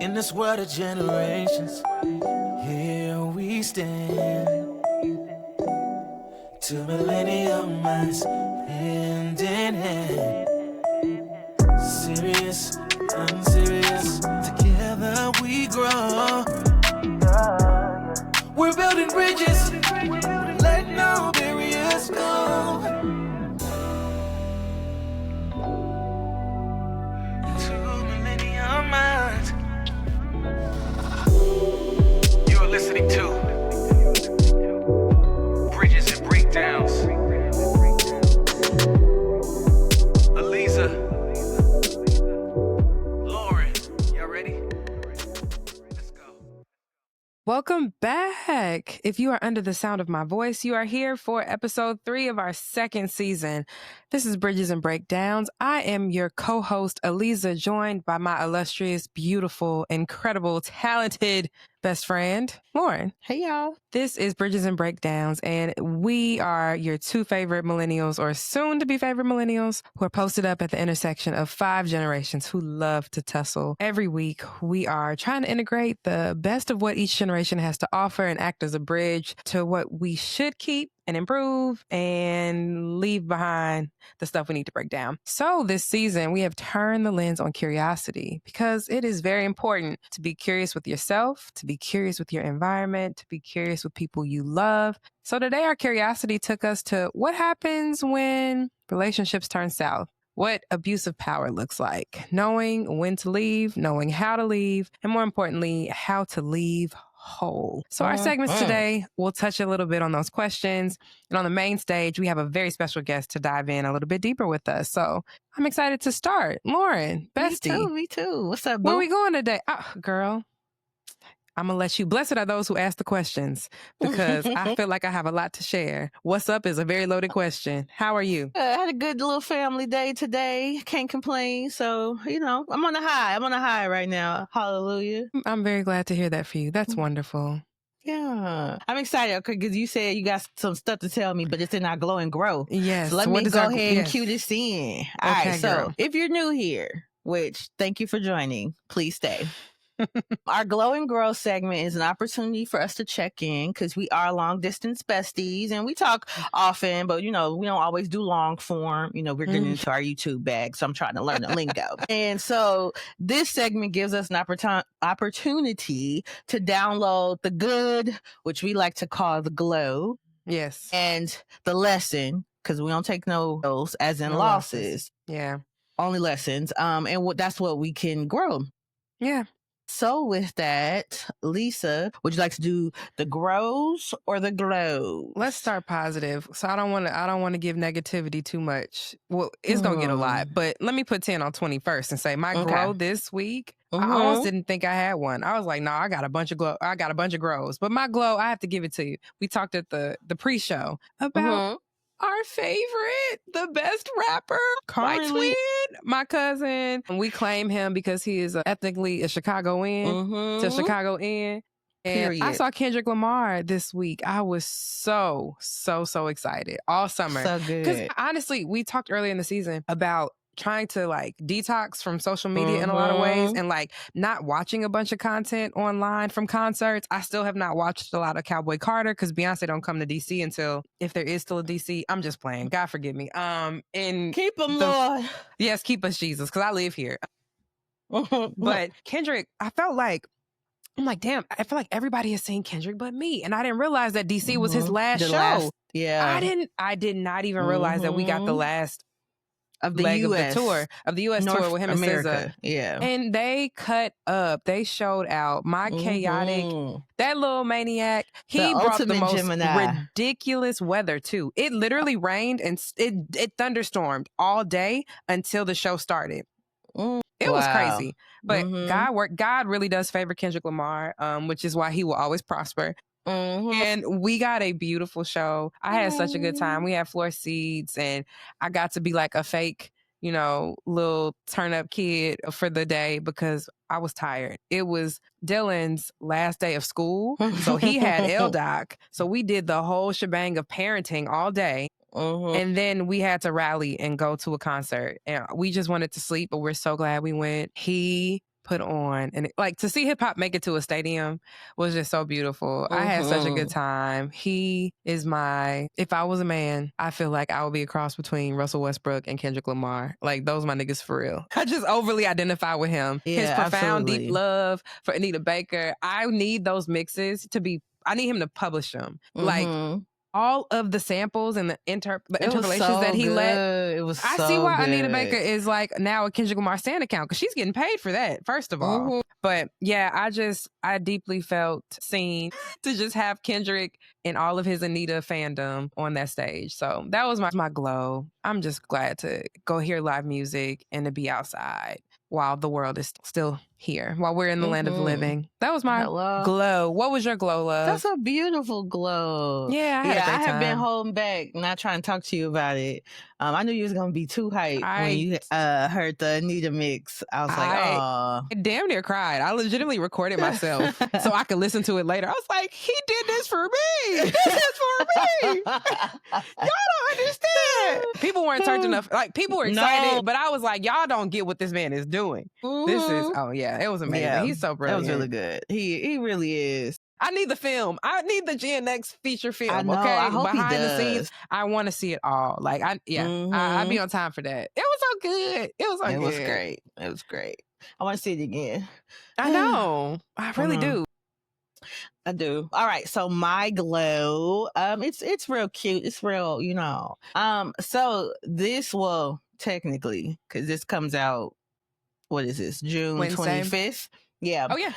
In this world of generations, here we stand. Two millennium minds, hand in hand. Serious, unserious, together we grow. We're building bridges, let no barriers go. Two millennium minds. You're listening to Bridges and Breakdowns. Alyzza, Lorryn, y'all ready? Let's go. Welcome back. If you are under the sound of my voice, you are here for episode 3 of our second season. This is Bridges and Breakdowns. I am your co-host, Alyzza, joined by my illustrious, beautiful, incredible, talented best friend, Lorryn. Hey, y'all. This is Bridges and Breakdowns, and we are your 2 favorite millennials, or soon-to-be favorite millennials, who are posted up at the intersection of 5 generations who love to tussle. Every week, we are trying to integrate the best of what each generation has to offer and act as a bridge to what we should keep and improve and leave behind the stuff we need to break down. So this season, we have turned the lens on curiosity because it is very important to be curious with yourself, to be curious with your environment, to be curious with people you love. So today, our curiosity took us to what happens when relationships turn south. What abusive power looks like, knowing when to leave, knowing how to leave, and more importantly, how to leave whole. So our segments today will touch a little bit on those questions. And on the main stage, we have a very special guest to dive in a little bit deeper with us. So I'm excited to start. Lorryn, bestie. Me too. What's up, boo? Where are we going today? Oh, girl, I'm going to let you. Blessed are those who ask the questions because I feel like I have a lot to share. What's up is a very loaded question. How are you? I had a good little family day today. Can't complain. So, I'm on a high. I'm on a high right now. Hallelujah. I'm very glad to hear that for you. That's wonderful. Yeah. I'm excited because you said you got some stuff to tell me, but it's in our Glow and Grow. Yes. So let me go ahead and cue this in. All Okay, right. So girl. if you're new here, which thank you for joining, please stay. Our Glow and Grow segment is an opportunity for us to check in because we are long distance besties and we talk often, but we don't always do long form. We're getting into our YouTube bag, so I'm trying to learn the lingo. And so this segment gives us an opportunity to download the good, which we like to call the glow. Yes. And the lesson, because we don't take no those as in losses. Yeah. Only lessons. And that's what we can grow. Yeah. So with that, Lisa, would you like to do the grows or the glows? Let's start positive. So I don't want to give negativity too much. Well, it's going to get a lot, but let me put 10 on 20 first and say my grow this week. I almost didn't think I had one. I was like, no, I got a bunch of grows, but my glow, I have to give it to you. We talked at the pre-show about our favorite, the best rapper, my twin, my cousin. We claim him because he is ethnically a Chicagoan to Chicago in. And I saw Kendrick Lamar this week. I was so excited all summer. So good. Because honestly, we talked earlier in the season about trying to detox from social media in a lot of ways and not watching a bunch of content online from concerts. I still have not watched a lot of Cowboy Carter because Beyonce don't come to DC until, if there is still a DC, I'm just playing. God forgive me. And keep them, Lord. Yes, keep us, Jesus, because I live here. But Kendrick, I'm like, damn, I feel like everybody has seen Kendrick but me. And I didn't realize that DC was his last show. I did not even realize that we got the last of the leg US. of the tour, of the US North tour with him America. and SZA. Yeah. And they cut up. They showed out. My chaotic, that little maniac, he brought the most ridiculous weather too. It literally rained and it thunderstormed all day until the show started. It was crazy. But God really does favor Kendrick Lamar, which is why he will always prosper. And we got a beautiful show. I had such a good time. We had floor seats and I got to be like a fake, little turn up kid for the day because I was tired. It was Dylan's last day of school. So he had LDOC. So we did the whole shebang of parenting all day. And then we had to rally and go to a concert. And we just wanted to sleep, but we're so glad we went. He put on. And like to see hip hop make it to a stadium was just so beautiful. I had such a good time. He is if I was a man, I feel like I would be a cross between Russell Westbrook and Kendrick Lamar. Like those my niggas for real. I just overly identify with him. Yeah, His profound, absolutely. deep love for Anita Baker. I need those mixes I need him to publish them. Like all of the samples and the interpolations that he let. It was I so see why good. Anita Baker is like now a Kendrick Lamar stan account because she's getting paid for that, first of all. But yeah, I deeply felt seen to just have Kendrick and all of his Anita fandom on that stage. So that was my glow. I'm just glad to go hear live music and to be outside while the world is still here, while we're in the land of the living. That was my glow. What was your glow, love? That's a beautiful glow. Yeah, I have been holding back, not trying to talk to you about it. I knew you was going to be too hyped when you heard the Anita mix. I was like, oh. I damn near cried. I legitimately recorded myself so I could listen to it later. I was like, he did this for me. This is for me. Y'all don't understand. People weren't turned enough. Like, people were excited, but I was like, y'all don't get what this man is doing. This is, it was amazing. Yeah, he's so brilliant. That was really good. He really is. I need the film. I need the GNX feature film. I know, okay, I hope behind he the does. scenes, I want to see it all. Like, I'd be on time for that. It was so good. It was so good. It was great. It was great. I want to see it again. I know. I really do. I do. All right. So my glow, it's real cute. It's real, So this technically, because this comes out, what is this? June 25th. Yeah. Oh yeah.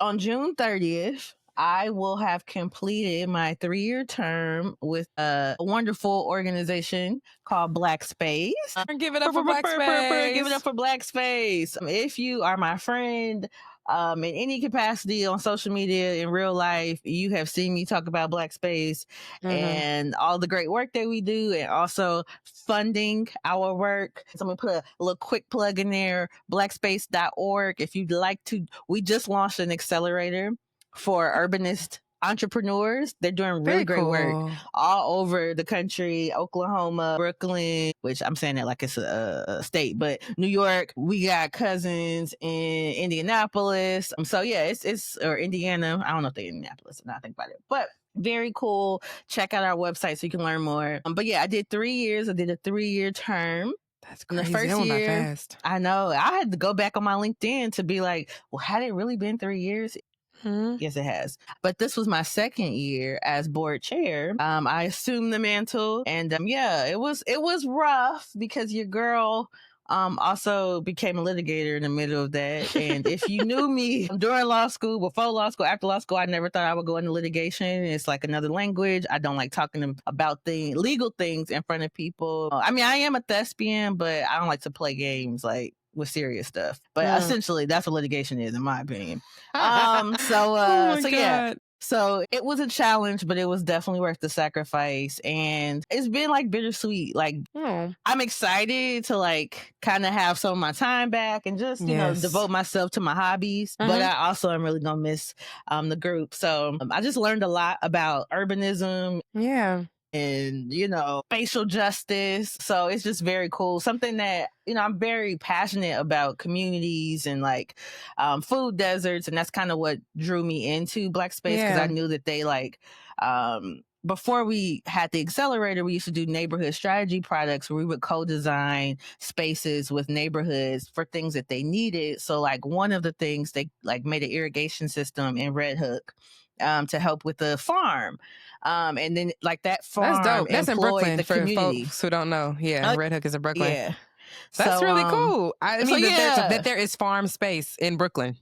On June 30th, I will have completed my 3-year term with a wonderful organization called Black Space. Give it up for Black Space. Give it up for Black Space. If you are my friend, in any capacity on social media, in real life, you have seen me talk about Black Space and all the great work that we do, and also funding our work. So I'm going to put a little quick plug in there, blackspace.org. If you'd like to, we just launched an accelerator for urbanist entrepreneurs. They're doing really great work all over the country, Oklahoma, Brooklyn, which I'm saying that like it's a state, but New York. We got cousins in Indianapolis. So yeah, it's or Indiana. I don't know if they're in Indianapolis or not. Think about it, but very cool. Check out our website so you can learn more. But yeah, I did 3 years. I did a 3-year term. That's crazy. The first year, fast. I know. I had to go back on my LinkedIn to be like, well, had it really been 3 years? Yes, it has. But this was my second year as board chair. I assumed the mantle, and it was rough because your girl also became a litigator in the middle of that. And if you knew me during law school, before law school, after law school, I never thought I would go into litigation. It's like another language. I don't like talking about legal things in front of people. I mean, I am a thespian, but I don't like to play games like with serious stuff. But essentially, that's what litigation is, in my opinion. Yeah. So it was a challenge, but it was definitely worth the sacrifice. And it's been like bittersweet. Like I'm excited to like kind of have some of my time back and just, you know, devote myself to my hobbies. But I also am really going to miss the group. So I just learned a lot about urbanism. Yeah. And, you know, spatial justice. So it's just very cool. Something that, you know, I'm very passionate about communities and like food deserts. And that's kind of what drew me into Black Space, because I knew that they like, before we had the accelerator, we used to do neighborhood strategy products where we would co-design spaces with neighborhoods for things that they needed. So like one of the things, they like made an irrigation system in Red Hook to help with the farm. And then like that farm, that's dope. That's in Brooklyn for community. Folks who don't know. Yeah, Red Hook is in Brooklyn. Yeah, that's really cool. I mean, that there is farm space in Brooklyn.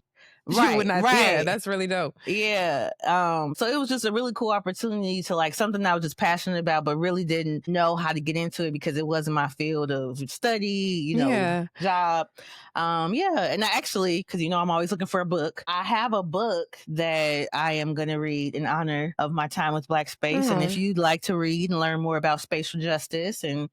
Right. Yeah, that's really dope. Yeah. So it was just a really cool opportunity to like something I was just passionate about, but really didn't know how to get into it because it wasn't my field of study, you know, job. And I actually, because, you know, I'm always looking for a book. I have a book that I am going to read in honor of my time with Black Space. And if you'd like to read and learn more about spatial justice and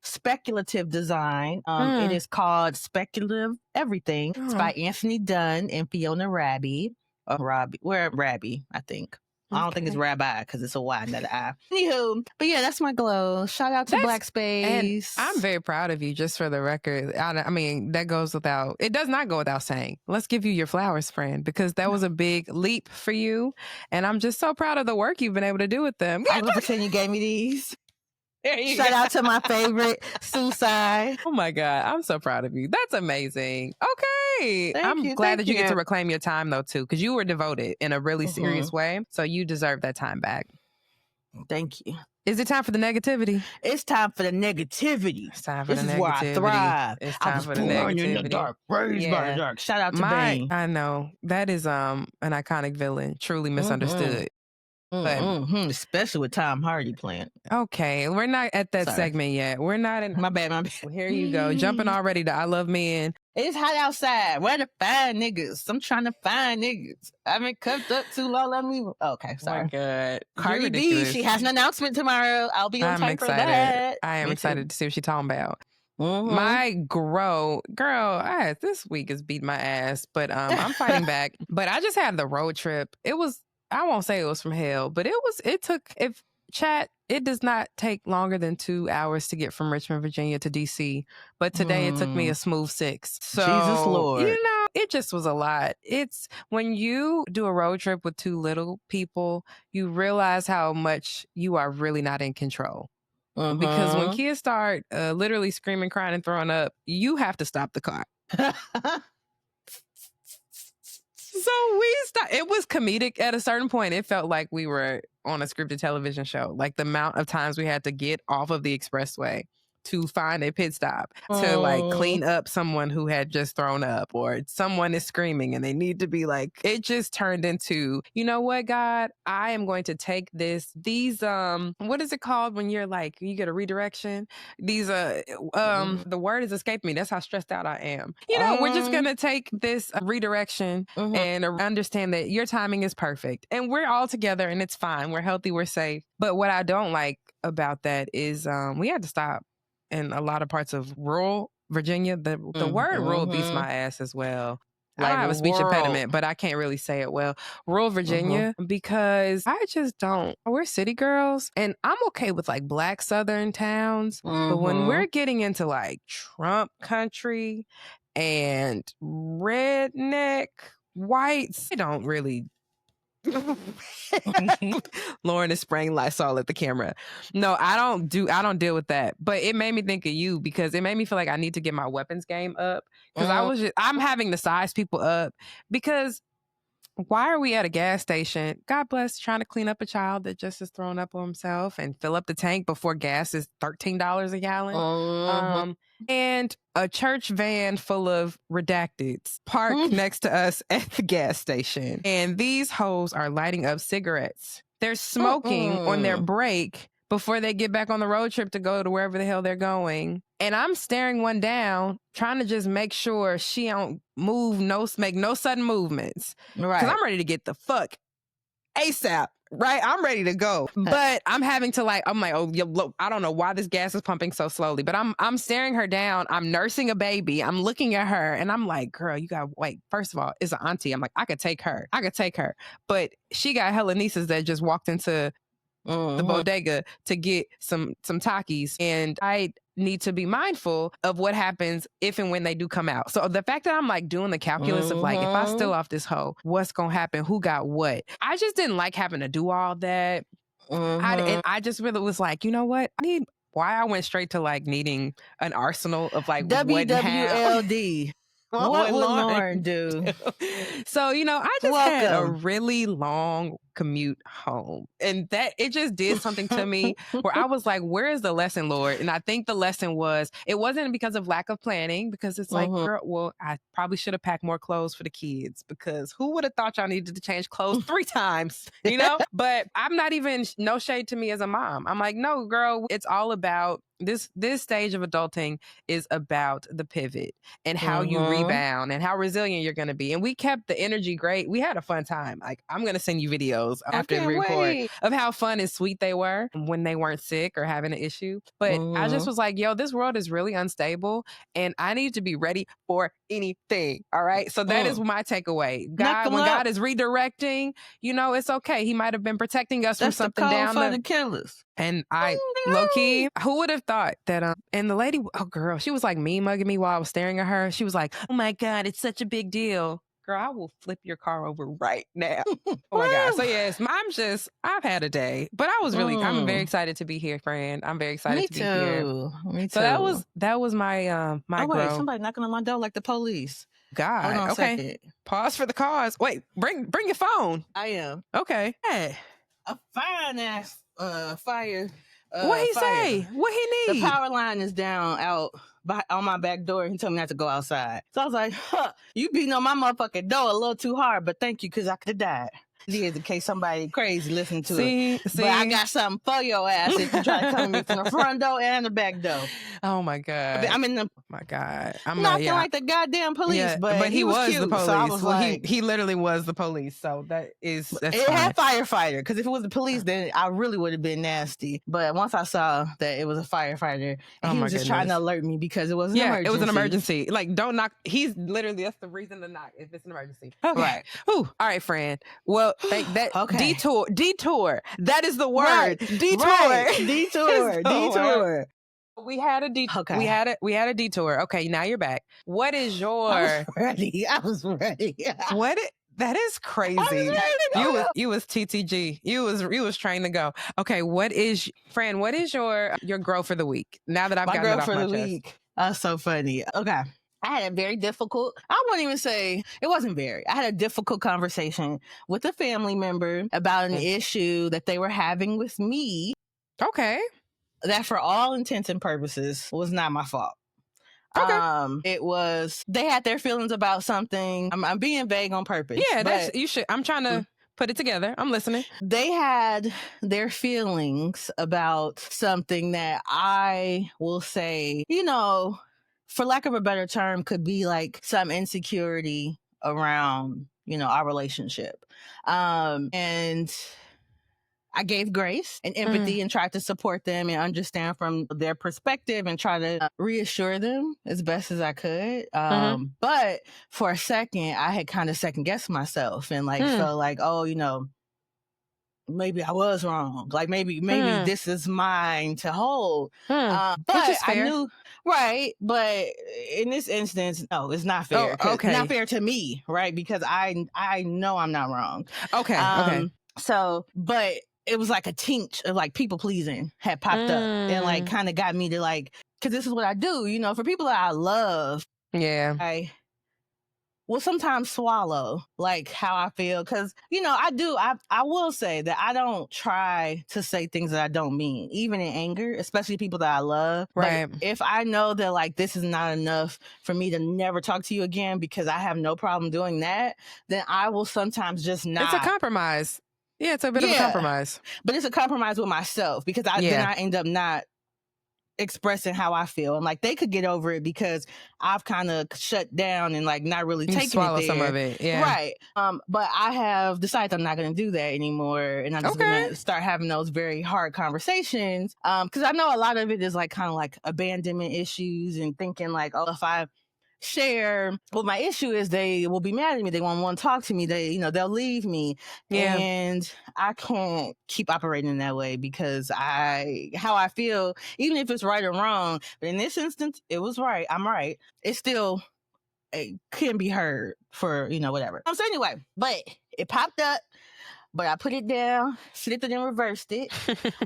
speculative design, it is called Speculative Everything. It's by Anthony Dunn and Fiona Raby. Raby, I think. I don't think it's Okay. rabbi because it's a Y, not an I. Anywho, but yeah, that's my glow. Shout out to Black And Space. I'm very proud of you, just for the record. I mean, that goes without, it does not go without saying. Let's give you your flowers, friend, because that was a big leap for you. And I'm just so proud of the work you've been able to do with them. I'm gonna pretend you gave me these. There you Shout go. out to my favorite, Suicide. Oh my God. I'm so proud of you. That's amazing. Okay. I'm you, glad thank that you get you. to reclaim your time, though, too, because you were devoted in a really serious way. So you deserve that time back. Thank you. Is it time for the negativity? It's time for the negativity. It's time for This the is negativity. where I thrive. It's I time was for the born in the negativity. dark, raised by the dark. Shout out to Bane. I know. That is an iconic villain, truly misunderstood. But especially with Tom Hardy playing. okay, we're not at that segment yet. We're not in. My bad. Here you go. Jumping already to I Love Men. It's hot outside. Where to find niggas? I'm trying to find niggas. I've been cuffed up too long. Let me. Okay, sorry. Oh my God. Cardi B, she has an announcement tomorrow. I'll be on I'm time excited. for that. I am excited to see what she's talking about. Mm-hmm. My girl, this week is beating my ass, but I'm fighting back. But I just had the road trip. I won't say it was from hell, but it does not take longer than 2 hours to get from Richmond, Virginia to DC. But today it took me a smooth 6. So, Jesus Lord. It just was a lot. It's when you do a road trip with 2 little people, you realize how much you are really not in control. Because when kids start literally screaming, crying, and throwing up, you have to stop the car. So we stopped. It was comedic at a certain point. It felt like we were on a scripted television show. Like the amount of times we had to get off of the expressway to find a pit stop to like clean up someone who had just thrown up, or someone is screaming and they need to be like, it just turned into, you know what, God, I am going to take these what is it called when you're like, you get a redirection? These the word is escaping me. That's how stressed out I am. We're just gonna take this redirection and understand that your timing is perfect and we're all together and it's fine. We're healthy, we're safe. But what I don't like about that is we had to stop in a lot of parts of rural Virginia. The word rural beats my ass as well. Like, I don't have a speech impediment, but I can't really say it well. Rural Virginia, because I just don't. We're city girls, and I'm okay with like Black Southern towns. But when we're getting into like Trump country and redneck whites, they don't really. Lorryn is spraying Lysol at the camera. No, I don't deal with that. But it made me think of you because it made me feel like I need to get my weapons game up. Because I'm having to size people up because why are we at a gas station? God bless, trying to clean up a child that just is thrown up on himself and fill up the tank before gas is $13 a gallon. And a church van full of redacteds parked next to us at the gas station. And these hoes are lighting up cigarettes. They're smoking on their break before they get back on the road trip to go to wherever the hell they're going. And I'm staring one down, trying to just make sure she don't make no sudden movements. Right. Because I'm ready to get the fuck ASAP. Right? I'm ready to go. But I'm having to look, I don't know why this gas is pumping so slowly, but I'm staring her down. I'm nursing a baby. I'm looking at her and I'm like, girl, you got wait. First of all, it's an auntie. I'm like, I could take her. But she got hella nieces that just walked into the bodega to get some Takis, and I need to be mindful of what happens if and when they do come out. So the fact that I'm like doing the calculus of like, if I steal off this hoe, what's gonna happen? Who got what? I just didn't like having to do all that. And I just really was like, you know what? Why I went straight to like needing an arsenal of like WWLD. What would Lorryn do? So, I just had a really long commute home. And that it just did something to me where I was like, where is the lesson, Lord? And I think the lesson was, it wasn't because of lack of planning, because it's like, girl, well, I probably should have packed more clothes for the kids, because who would have thought y'all needed to change clothes 3 times, But I'm not even, no shade to me as a mom. I'm like, no, girl, it's all about this stage of adulting is about the pivot and how you rebound and how resilient you're going to be. And we kept the energy great. We had a fun time. Like, I'm going to send you videos videos after the record wait. of how fun and sweet they were when they weren't sick or having an issue. But I just was like, yo, this world is really unstable and I need to be ready for anything. All right. So that is my takeaway. God, when God is redirecting, you know, it's okay. He might have been protecting us from something down for the killers. And I, low key, who would have thought that, and the lady, oh girl, she was like me mugging me while I was staring at her. She was like, oh my God, it's such a big deal. Girl, I will flip your car over right now. Oh my God. So yes, I've had a day, but I was really, I'm very excited to be here, friend. I'm very excited to be here. Me too. So that was my, my wait, grow. somebody knocking on my door like the police. God. Hold on a okay. second. Pause for the cause. Wait, bring your phone. I am. Okay. Hey. A fine-ass fire. What he fire. say? What he need? The power line is down out on my back door. He told me not to go outside. So I was like, you beating on my motherfucking door a little too hard, but thank you, because I could have died. It is in case somebody crazy listen to it. But I got something for your ass if you try to come at me from the front door and the back door. Oh my God. I'm in the my God. I'm knocking like the goddamn police, yeah, but he was cute, the police. So I was like, he literally was the police. So that's it fine. had firefighter, because if it was the police, then I really would have been nasty. But once I saw that it was a firefighter, and he was just trying to alert me because it was an emergency. It was an emergency. Like, don't knock. He's literally, that's the reason to knock if it's an emergency. Okay. Right. Ooh. All right, friend. Well, okay. Detour. That is the word. Right. Detour. Right. Detour. We had a detour. Okay. We had a detour. Okay, now you're back. What is your? I was ready. That is crazy. You was TTG. You was trained to go. Okay, what is your growth for the week? Now that I've gotten it off my chest. Week. That's so funny. Okay. I had a very difficult, I wouldn't even say, it wasn't very. I had a difficult conversation with a family member about an issue that they were having with me. Okay. That for all intents and purposes was not my fault. Okay. It was, they had their feelings about something. I'm being vague on purpose. Yeah, you should. I'm trying to put it together. I'm listening. They had their feelings about something that I will say, you know, for lack of a better term, could be like some insecurity around, you know, our relationship. And I gave grace and empathy and tried to support them and understand from their perspective and try to reassure them as best as I could. But for a second, I had kind of second guessed myself and like felt like, oh, you know, maybe I was wrong. Like maybe this is mine to hold. But I knew, right. But in this instance, no, it's not fair. Oh, okay. It's not fair to me, right? Because I know I'm not wrong. Okay. Okay. So, but it was like a tinge of like people pleasing had popped up and like kind of got me to like, because this is what I do, you know, for people that I love. Yeah. I will sometimes swallow like how I feel. Because, you know, I will say that I don't try to say things that I don't mean, even in anger, especially people that I love. Right. Like, if I know that like this is not enough for me to never talk to you again because I have no problem doing that, then I will sometimes just not. It's a compromise. Yeah, it's a bit of a compromise. But it's a compromise with myself because then I end up not expressing how I feel. I'm like, they could get over it because I've kind of shut down and like not really taking swallow it there. some of it. Yeah. Right. But I have decided I'm not going to do that anymore. And I'm just going to start having those very hard conversations. Because I know a lot of it is like kind of like abandonment issues and thinking like, oh, if I share what my issue is, they will be mad at me. They won't want to talk to me. They, you know, they'll leave me. Yeah. And I can't keep operating in that way because how I feel, even if it's right or wrong, but in this instance, it was right. I'm right. It still can be heard for, you know, whatever. So anyway, but it popped up, but I put it down, flipped it and reversed it.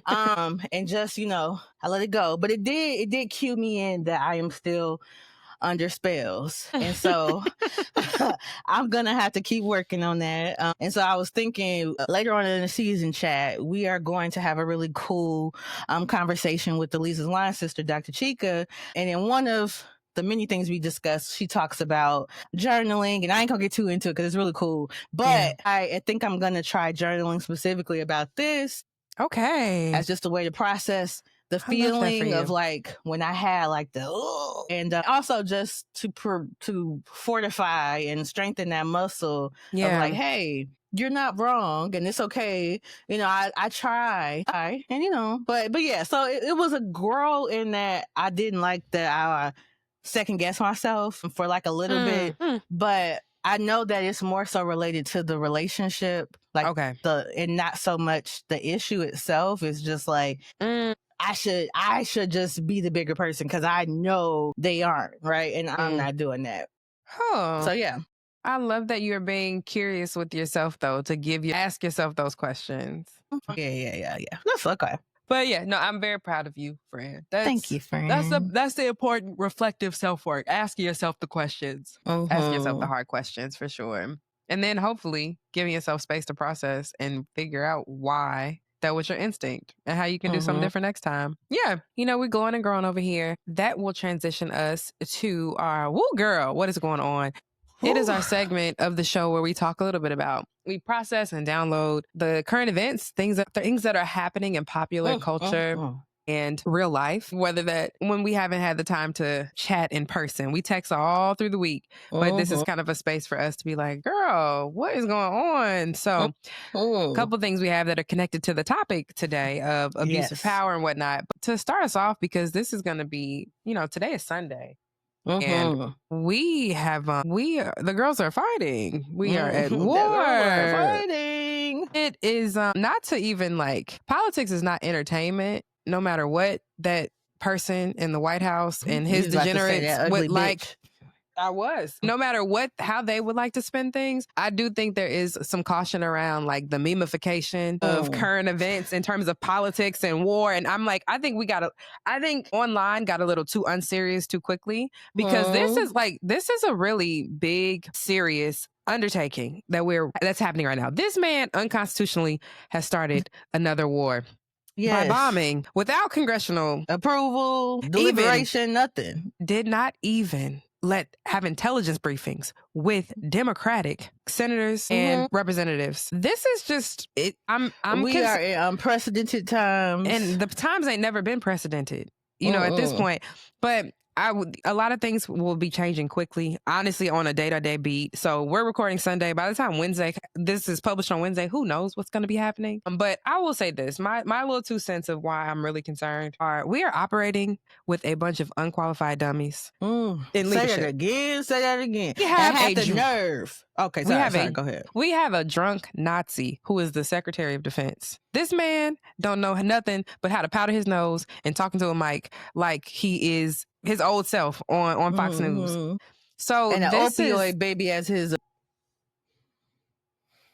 And just, you know, I let it go. But it did cue me in that I am still under spells. And so I'm going to have to keep working on that. And so I was thinking later on in the season chat, we are going to have a really cool conversation with Alyzza's line sister, Dr. Chica. And in one of the many things we discussed, she talks about journaling, and I ain't gonna get too into it because it's really cool. But I think I'm going to try journaling specifically about this. Okay. As just a way to process the I love that for feeling of you. like when I had like the and also just to fortify and strengthen that muscle of like, Yeah. hey, you're not wrong and it's okay. You know, I try and you know, but yeah, so it was a girl in that I didn't like that I second guess myself for like a little bit, but I know that it's more so related to the relationship, like Okay. and not so much the issue itself. It's just like I should just be the bigger person because I know they aren't, right? And I'm not doing that. Oh. So yeah. I love that you're being curious with yourself, though, to ask yourself those questions. Yeah. That's okay. But yeah, no, I'm very proud of you, friend. Thank you, friend. That's the important reflective self-work. Asking yourself the questions. Asking yourself the hard questions for sure. And then hopefully giving yourself space to process and figure out why that was your instinct and how you can do something different next time. Yeah. You know, we're glowing and growing over here. That will transition us to our woo girl. What is going on? It is our segment of the show where we talk a little bit about, we process and download the current events, things that are happening in popular culture and real life, whether that when we haven't had the time to chat in person. We text all through the week, but this is kind of a space for us to be like, girl, what is going on? So a couple things we have that are connected to the topic today of abuse of power and whatnot. But to start us off, because this is going to be, you know, today is Sunday. And we have, the girls are fighting. We are at war. We're fighting. It is not to even like, politics is not entertainment, no matter what that person in the White House and his degenerates would like. No matter how they would like to spend things, I do think there is some caution around like the memification of current events in terms of politics and war. And I'm like, I think online got a little too unserious too quickly because this is a really big, serious undertaking that's happening right now. This man unconstitutionally has started another war. By bombing without congressional approval, deliberation, nothing. Did not even have intelligence briefings with Democratic senators and representatives. This is just it. We are in unprecedented times, and the times ain't never been precedented. You know, at this point, but. A lot of things will be changing quickly, honestly, on a day-to-day beat. So we're recording Sunday. By the time this is published on Wednesday, who knows what's going to be happening? But I will say this, my little 2 cents of why I'm really concerned we are operating with a bunch of unqualified dummies in leadership. Say that again. We have the nerve. Okay, go ahead. We have a drunk Nazi who is the Secretary of Defense. This man don't know nothing but how to powder his nose and talking to a mic like he is his old self on Fox News. So and an opioid baby as his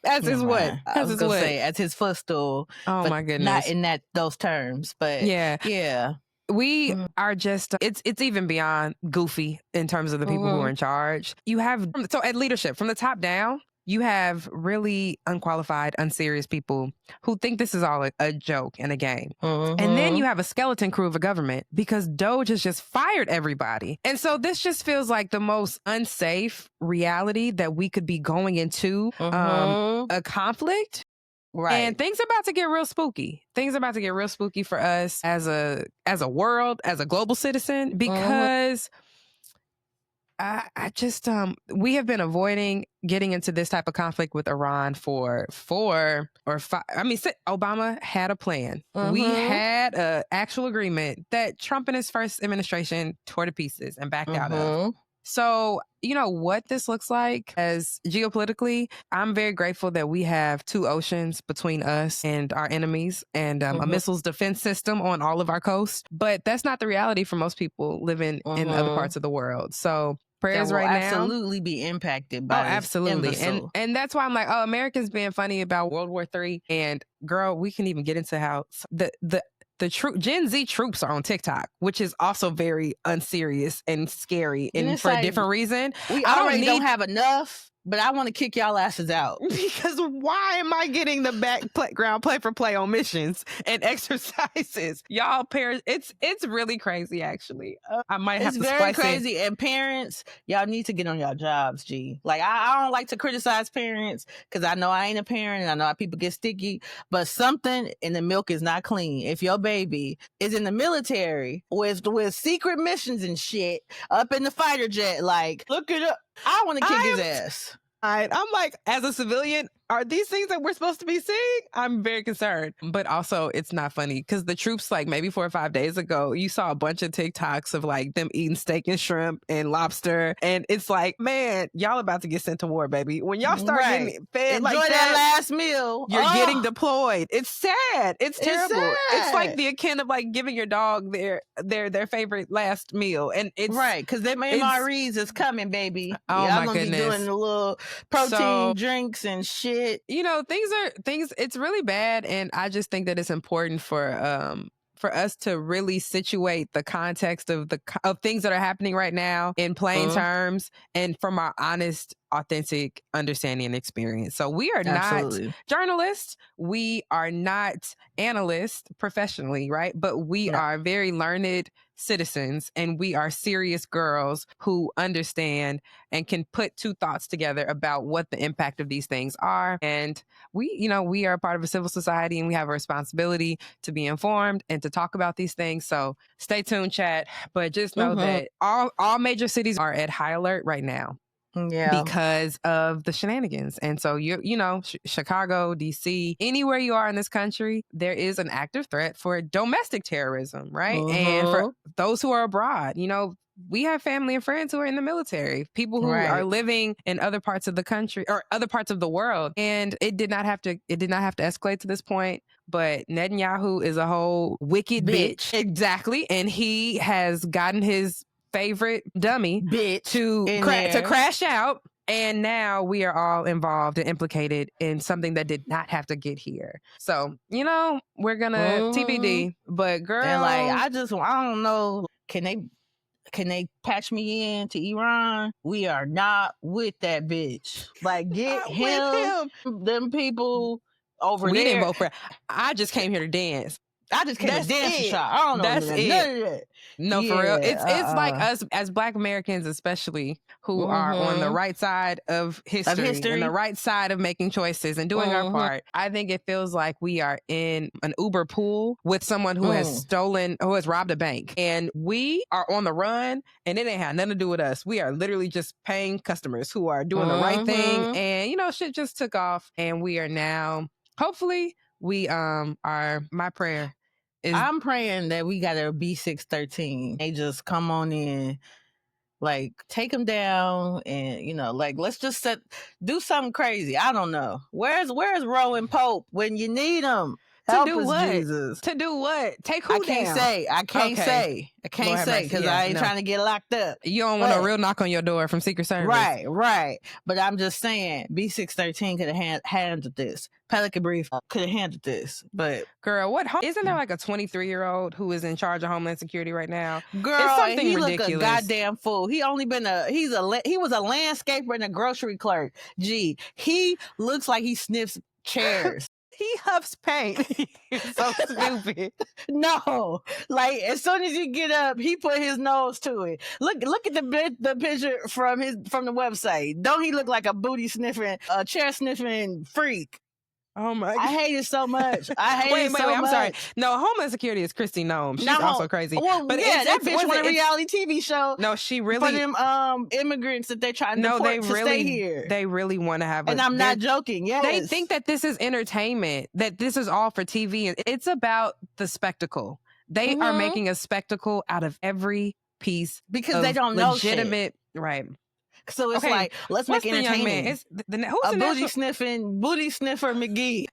what? As his footstool. Oh my goodness! Not in those terms, but yeah. We are just, it's even beyond goofy in terms of the people who are in charge. You have, so at leadership, from the top down, you have really unqualified, unserious people who think this is all a joke and a game. And then you have a skeleton crew of a government because Doge has just fired everybody. And so this just feels like the most unsafe reality that we could be going into a conflict. Right. And things about to get real spooky. Things about to get real spooky for us as a world, as a global citizen, because I just we have been avoiding getting into this type of conflict with Iran for 4 or 5. I mean, Obama had a plan. We had an actual agreement that Trump and his first administration tore to pieces and backed out of. So, you know, what this looks like as geopolitically, I'm very grateful that we have 2 oceans between us and our enemies and a missiles defense system on all of our coasts. But that's not the reality for most people living in other parts of the world. So prayers right now. Absolutely be impacted by absolutely. And that's why I'm like, Americans being funny about World War III. And girl, we can even get into how the Gen Z troops are on TikTok, which is also very unserious and scary and for a different reason. We already don't have enough. but I want to kick y'all asses out. Because why am I getting the background play on missions and exercises? Y'all parents, it's really crazy actually. I might have It's to very splice crazy. And parents, y'all need to get on your jobs, G. Like, I don't like to criticize parents because I know I ain't a parent and I know how people get sticky, but something in the milk is not clean. If your baby is in the military with secret missions and shit up in the fighter jet, like, look it up. I want to kick his ass. I'm like, as a civilian, are these things that we're supposed to be seeing? I'm very concerned. But also, it's not funny because the troops, like maybe 4 or 5 days ago, you saw a bunch of TikToks of like them eating steak and shrimp and lobster. And it's like, man, y'all about to get sent to war, baby. When y'all start getting fed Enjoy like that last meal. You're getting deployed. It's sad. It's terrible. It's like the akin of like giving your dog their favorite last meal. And it's right, because them MREs is coming, baby. Oh, y'all my gonna goodness. be doing the little protein drinks and shit. You know, things it's really bad, and I just think that it's important for us to really situate the context of things that are happening right now in plain terms and from our honest, authentic understanding and experience. So we are not journalists, we are not analysts professionally, right? But we are very learned citizens, and we are serious girls who understand and can put two thoughts together about what the impact of these things are. And we are part of a civil society, and we have a responsibility to be informed and to talk about these things. So stay tuned, chat. But just know that all major cities are at high alert right now. Yeah. Because of the shenanigans. And so, Chicago, DC, anywhere you are in this country, there is an active threat for domestic terrorism, right? And for those who are abroad, we have family and friends who are in the military, people who are living in other parts of the country or other parts of the world. And it did not have to escalate to this point. But Netanyahu is a whole wicked bitch. Exactly. And he has gotten his favorite dummy bitch to crash out, and now we are all involved and implicated in something that did not have to get here. So we're gonna TBD, but girl, and like I don't know, can they patch me in to Iran? We are not with that bitch. Like, get him them people over there. We didn't vote for. I just came here to dance. I just came to dance and shot. I don't know. That's it. None of that. No, for real. It's like us as Black Americans, especially, who are on the right side of history and the right side of making choices and doing our part. I think it feels like we are in an Uber pool with someone who has robbed a bank, and we are on the run, and it ain't had nothing to do with us. We are literally just paying customers who are doing the right thing, and shit just took off, and we are now, hopefully, we my prayer. I'm praying that we got a B613. They just come on in, like, take them down, and like, let's just do something crazy. I don't know. Where's Roe and Pope when you need them? Help us, Jesus. To do what? Take who down? I can't say because I ain't trying to get locked up. You don't want a real knock on your door from Secret Service. Right. But I'm just saying, B613 could have handled this. Pelican Brief could have handled this. But girl, isn't there like a 23-year-old who is in charge of Homeland Security right now? Girl, it's something he ridiculous. Look a goddamn fool. He only been he was a landscaper and a grocery clerk. Gee, he looks like he sniffs chairs. He huffs paint. So stupid. No, like as soon as you get up, he put his nose to it. Look at the picture from the website. Don't he look like a booty sniffing, a chair sniffing freak? Oh my God. I hate it so much. Wait, I'm sorry. No, Homeland Security is Christy Nome. She's also crazy. Well, but yeah, that bitch won a reality TV show. No, she really for them immigrants that they're trying to stay here. They really want to have and I'm not joking. Yes. They think that this is entertainment, that this is all for TV. It's about the spectacle. They are making a spectacle out of every piece because they don't know legitimate, right? So it's like, let's make it entertaining. Who's a booty sniffer McGee.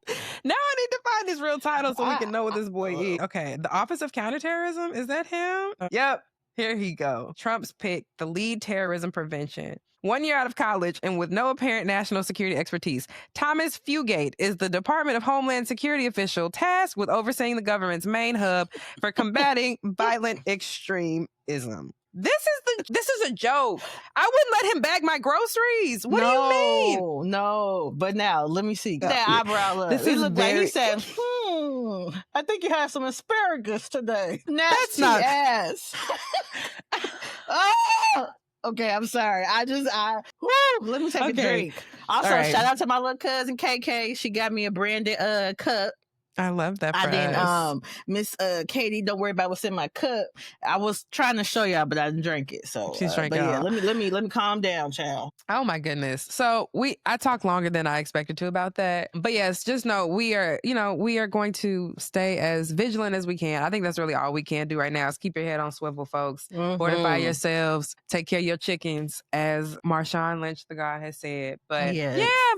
Now I need to find his real title so we can know what this boy is. Okay, the Office of Counterterrorism, is that him? Yep, here he go. Trump's picked the lead terrorism prevention. 1 year out of college and with no apparent national security expertise, Thomas Fugate is the Department of Homeland Security official tasked with overseeing the government's main hub for combating violent extremism. This is a joke. I wouldn't let him bag my groceries. What do you mean? No. But now, let me see. Get that eyebrow up. This It is looked like he very- said, I think you have some asparagus today. Nasty not- ass. Oh! Okay, I'm sorry. Let me take a drink. Also, All right. shout out to my little cousin KK. She got me a branded cup. I love that for I didn't us. Miss Katie, don't worry about what's in my cup. I was trying to show y'all, but I didn't drink it. So She's drank but yeah, all. let me calm down, child. Oh my goodness. So I talked longer than I expected to about that. But yes, just know we are going to stay as vigilant as we can. I think that's really all we can do right now is keep your head on swivel, folks. Fortify yourselves, take care of your chickens, as Marshawn Lynch, the God, has said. But yeah,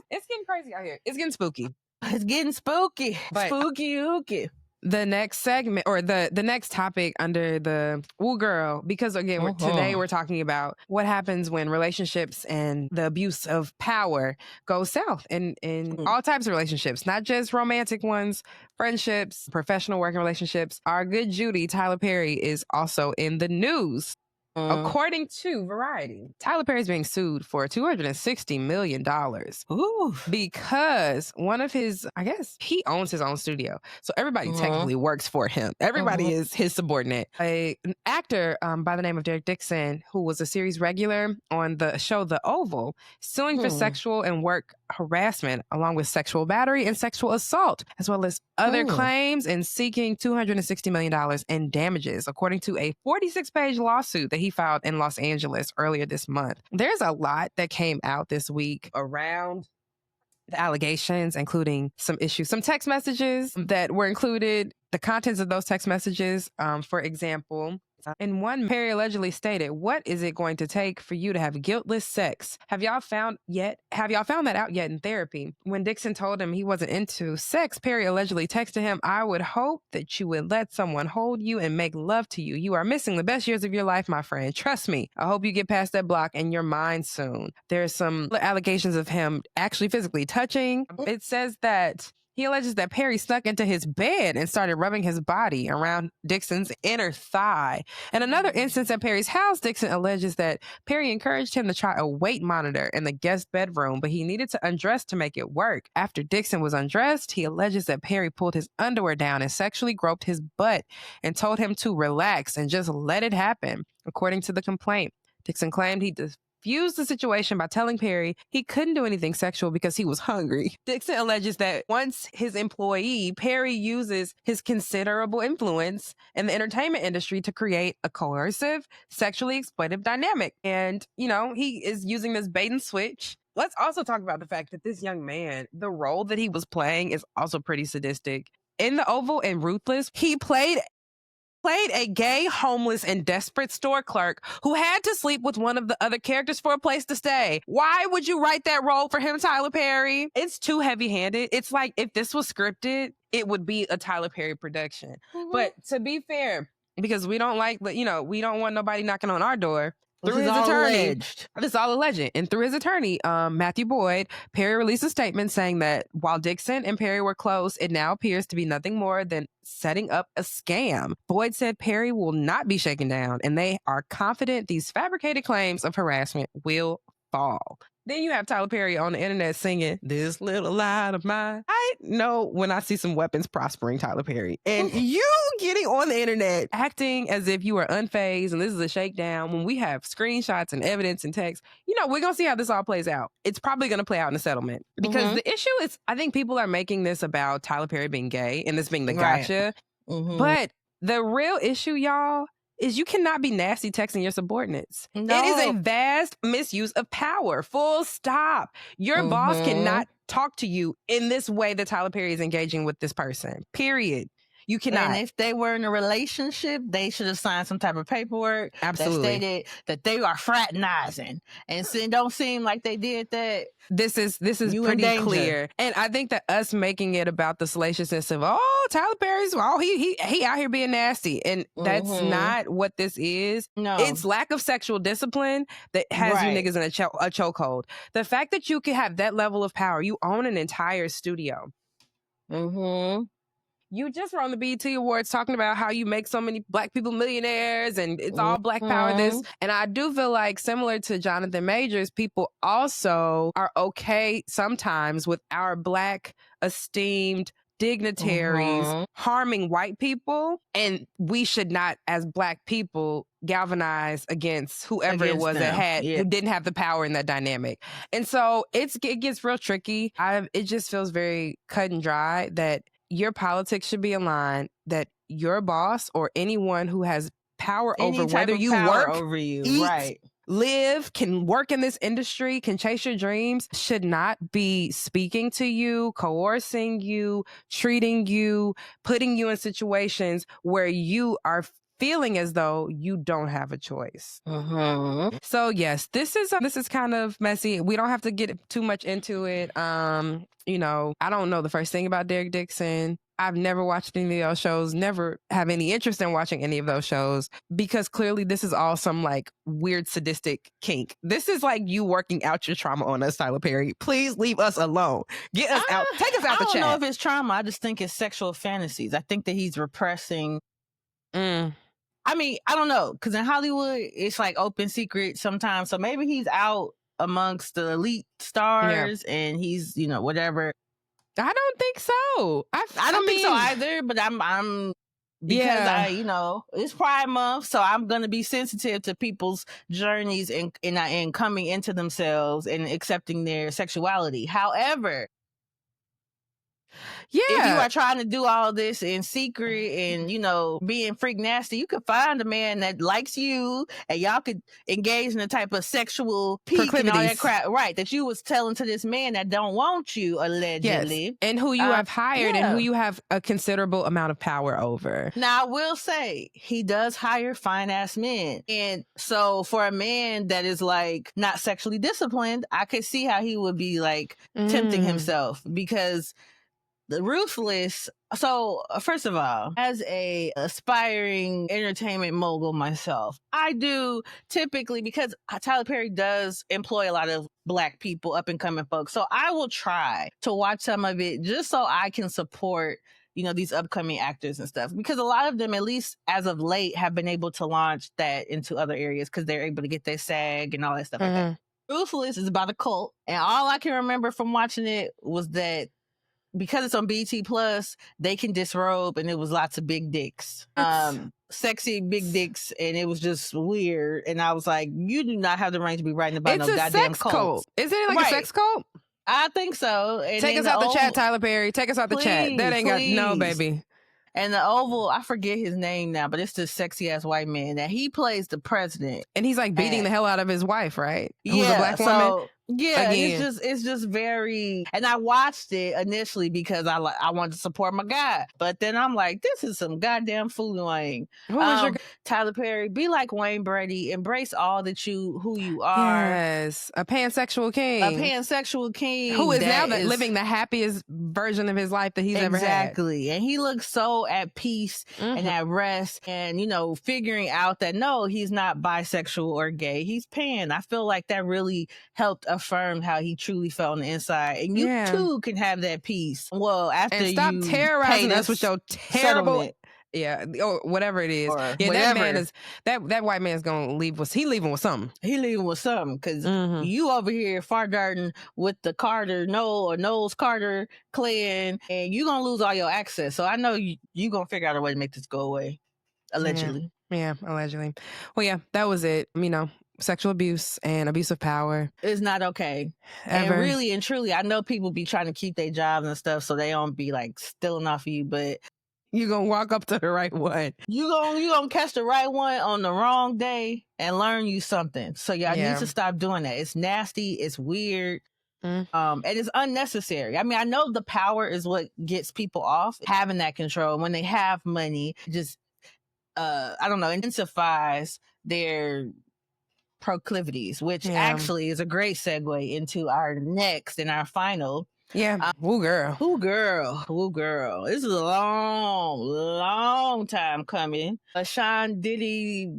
it's getting crazy out here. It's getting spooky. It's getting spooky. But Spooky ooky. the next segment or the next topic under the woo girl, because again, today we're talking about what happens when relationships and the abuse of power go south in all types of relationships, not just romantic ones, friendships, professional working relationships. Our good Judy, Tyler Perry, is also in the news. According to Variety, Tyler Perry is being sued for $260 million. Ooh. Because one of his, I guess he owns his own studio. So everybody technically works for him. Everybody is his subordinate. An actor by the name of Derek Dixon, who was a series regular on the show The Oval, suing for sexual and work harassment, along with sexual battery and sexual assault, as well as other claims, and seeking $260 million in damages, according to a 46-page lawsuit that he filed in Los Angeles earlier this month. There's a lot that came out this week around the allegations, including some issues, some text messages that were included, the contents of those text messages. For example, in one, Perry allegedly stated, "What is it going to take for you to have guiltless sex? Have y'all found that out yet in therapy?" When Dixon told him he wasn't into sex, Perry allegedly texted him, "I would hope that you would let someone hold you and make love to you. You are missing the best years of your life, my friend. Trust me. I hope you get past that block in your mind soon." There's some allegations of him actually physically touching. It says that he alleges that Perry snuck into his bed and started rubbing his body around Dixon's inner thigh. In another instance at Perry's house, Dixon alleges that Perry encouraged him to try a weight monitor in the guest bedroom, but he needed to undress to make it work. After Dixon was undressed, he alleges that Perry pulled his underwear down and sexually groped his butt and told him to relax and just let it happen. According to the complaint, Dixon claimed he diffused the situation by telling Perry he couldn't do anything sexual because he was hungry. Dixon alleges that once his employee, Perry uses his considerable influence in the entertainment industry to create a coercive, sexually exploitive dynamic. And, he is using this bait and switch. Let's also talk about the fact that this young man, the role that he was playing is also pretty sadistic. In The Oval and Ruthless, he played a gay, homeless, and desperate store clerk who had to sleep with one of the other characters for a place to stay. Why would you write that role for him, Tyler Perry? It's too heavy-handed. It's like if this was scripted, it would be a Tyler Perry production. But to be fair, because we don't want nobody knocking on our door, through his attorney, this is all alleged. And through his attorney, Matthew Boyd, Perry released a statement saying that while Dixon and Perry were close, it now appears to be nothing more than setting up a scam. Boyd said Perry will not be shaken down, and they are confident these fabricated claims of harassment will fall. Then you have Tyler Perry on the internet singing, "This little light of mine." I know when I see some weapons prospering, Tyler Perry. And you getting on the internet acting as if you are unfazed and this is a shakedown when we have screenshots and evidence and text. We're going to see how this all plays out. It's probably going to play out in a settlement. Because the issue is, I think people are making this about Tyler Perry being gay and this being the gotcha. But the real issue, y'all, is you cannot be nasty texting your subordinates. No. It is a vast misuse of power. Full stop. Your boss cannot talk to you in this way that Tyler Perry is engaging with this person. Period. You cannot. And if they were in a relationship, they should have signed some type of paperwork that stated that they are fraternizing. And so it don't seem like they did that. This is pretty clear. And I think that us making it about the salaciousness of, Tyler Perry's, he out here being nasty. And that's not what this is. No. It's lack of sexual discipline that has you niggas in a chokehold. The fact that you can have that level of power, you own an entire studio. You just were on the BET Awards talking about how you make so many Black people millionaires and it's all Black power this. And I do feel like, similar to Jonathan Majors, people also are okay sometimes with our Black esteemed dignitaries harming white people, and we should not, as Black people, galvanize against whoever it was that who didn't have the power in that dynamic. And so it gets real tricky. It just feels very cut and dry that your politics should be aligned, that your boss or anyone who has power over whether you work, over you, eat, right, live, can work in this industry, can chase your dreams, should not be speaking to you, coercing you, treating you, putting you in situations where you are feeling as though you don't have a choice. So yes, this is kind of messy. We don't have to get too much into it. You know, I don't know the first thing about Derek Dixon. I've never watched any of those shows, never have any interest in watching any of those shows, because clearly this is all some like weird sadistic kink. This is like you working out your trauma on us, Tyler Perry. Please leave us alone. Get us out. Take us out the chat. I don't know if it's trauma. I just think it's sexual fantasies. I think that he's repressing. I mean, I don't know, because in Hollywood, it's like open secret sometimes. So maybe he's out amongst the elite stars and he's, you know, whatever. I don't think so. I don't think so either, but I'm because I, you know, it's Pride Month, so I'm going to be sensitive to people's journeys and coming into themselves and accepting their sexuality. However, if you are trying to do all this in secret and, you know, being freak nasty, you could find a man that likes you and y'all could engage in a type of sexual peak and all that crap, right, that you was telling to this man that don't want you, allegedly. Yes. And who you have hired and who you have a considerable amount of power over. Now, I will say, he does hire fine-ass men. And so for a man that is, like, not sexually disciplined, I could see how he would be, like, tempting himself, because the ruthless. So first of all, as a aspiring entertainment mogul myself, I do typically, because Tyler Perry does employ a lot of Black people, up and coming folks. So I will try to watch some of it just so I can support, you know, these upcoming actors and stuff, because a lot of them, at least as of late, have been able to launch that into other areas because they're able to get their SAG and all that stuff like that. Ruthless is about a cult. And all I can remember from watching it was that because it's on BT Plus, they can disrobe, and it was lots of big dicks, sexy big dicks, and it was just weird. And I was like, you do not have the range to be writing about no goddamn cult. Isn't it like a sex cult? I think so. And take us out the chat, Tyler Perry. Take us out the chat. That ain't got no, baby. And the Oval, I forget his name now, but it's this sexy ass white man that he plays the president, and he's like beating the hell out of his wife, right? Who's a Black woman. Yeah, it's just very. And I watched it initially because I wanted to support my guy, but then I'm like, this is some goddamn fooling. Who was your Tyler Perry? Be like Wayne Brady, embrace all that who you are. Yes, a pansexual king, who is now living the happiest version of his life that he's ever had. Exactly, and he looks so at peace and at rest, and you know, figuring out that no, he's not bisexual or gay, he's pan. I feel like that really helped affirmed how he truly felt on the inside, and you too can have that peace. Well, after and stop terrorizing us with your terrible, or whatever it is. That man is that white man's gonna leave with leaving with something. He leaving with something, because you over here fargarden with the Knowles Carter clan, and you gonna lose all your access. So I know you gonna figure out a way to make this go away, allegedly. Yeah, allegedly. Well, yeah, that was it. You know, sexual abuse and abuse of power is not okay. Ever. And really and truly, I know people be trying to keep their jobs and stuff so they don't be like stealing off of you, but you're gonna walk up to the right one. You gonna catch the right one on the wrong day and learn you something. So y'all need to stop doing that. It's nasty, it's weird. And it's unnecessary. I mean, I know the power is what gets people off, having that control. When they have money, just I don't know, intensifies their proclivities, which actually is a great segue into our next and our final. Woo girl. This is a long time coming. Sean Diddy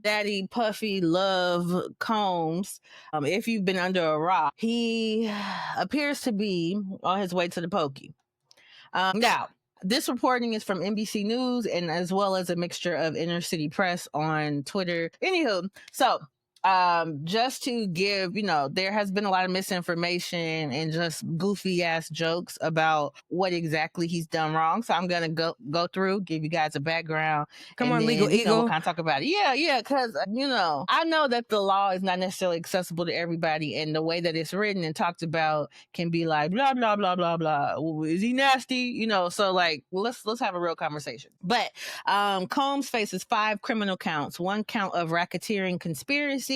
Daddy Puffy Love Combs. If you've been under a rock, he appears to be on his way to the pokey. Now, This reporting is from NBC News and as well as a mixture of Inner City Press on Twitter. Anywho, so just to give, there has been a lot of misinformation and just goofy ass jokes about what exactly he's done wrong. So I'm gonna go through, give you guys a background. Come and on, then, Legal Eagle. We'll kind of talk about it. Yeah, because I know that the law is not necessarily accessible to everybody, and the way that it's written and talked about can be like blah blah blah blah blah. Is he nasty? So like let's have a real conversation. But Combs faces 5 criminal counts, 1 count of racketeering conspiracy,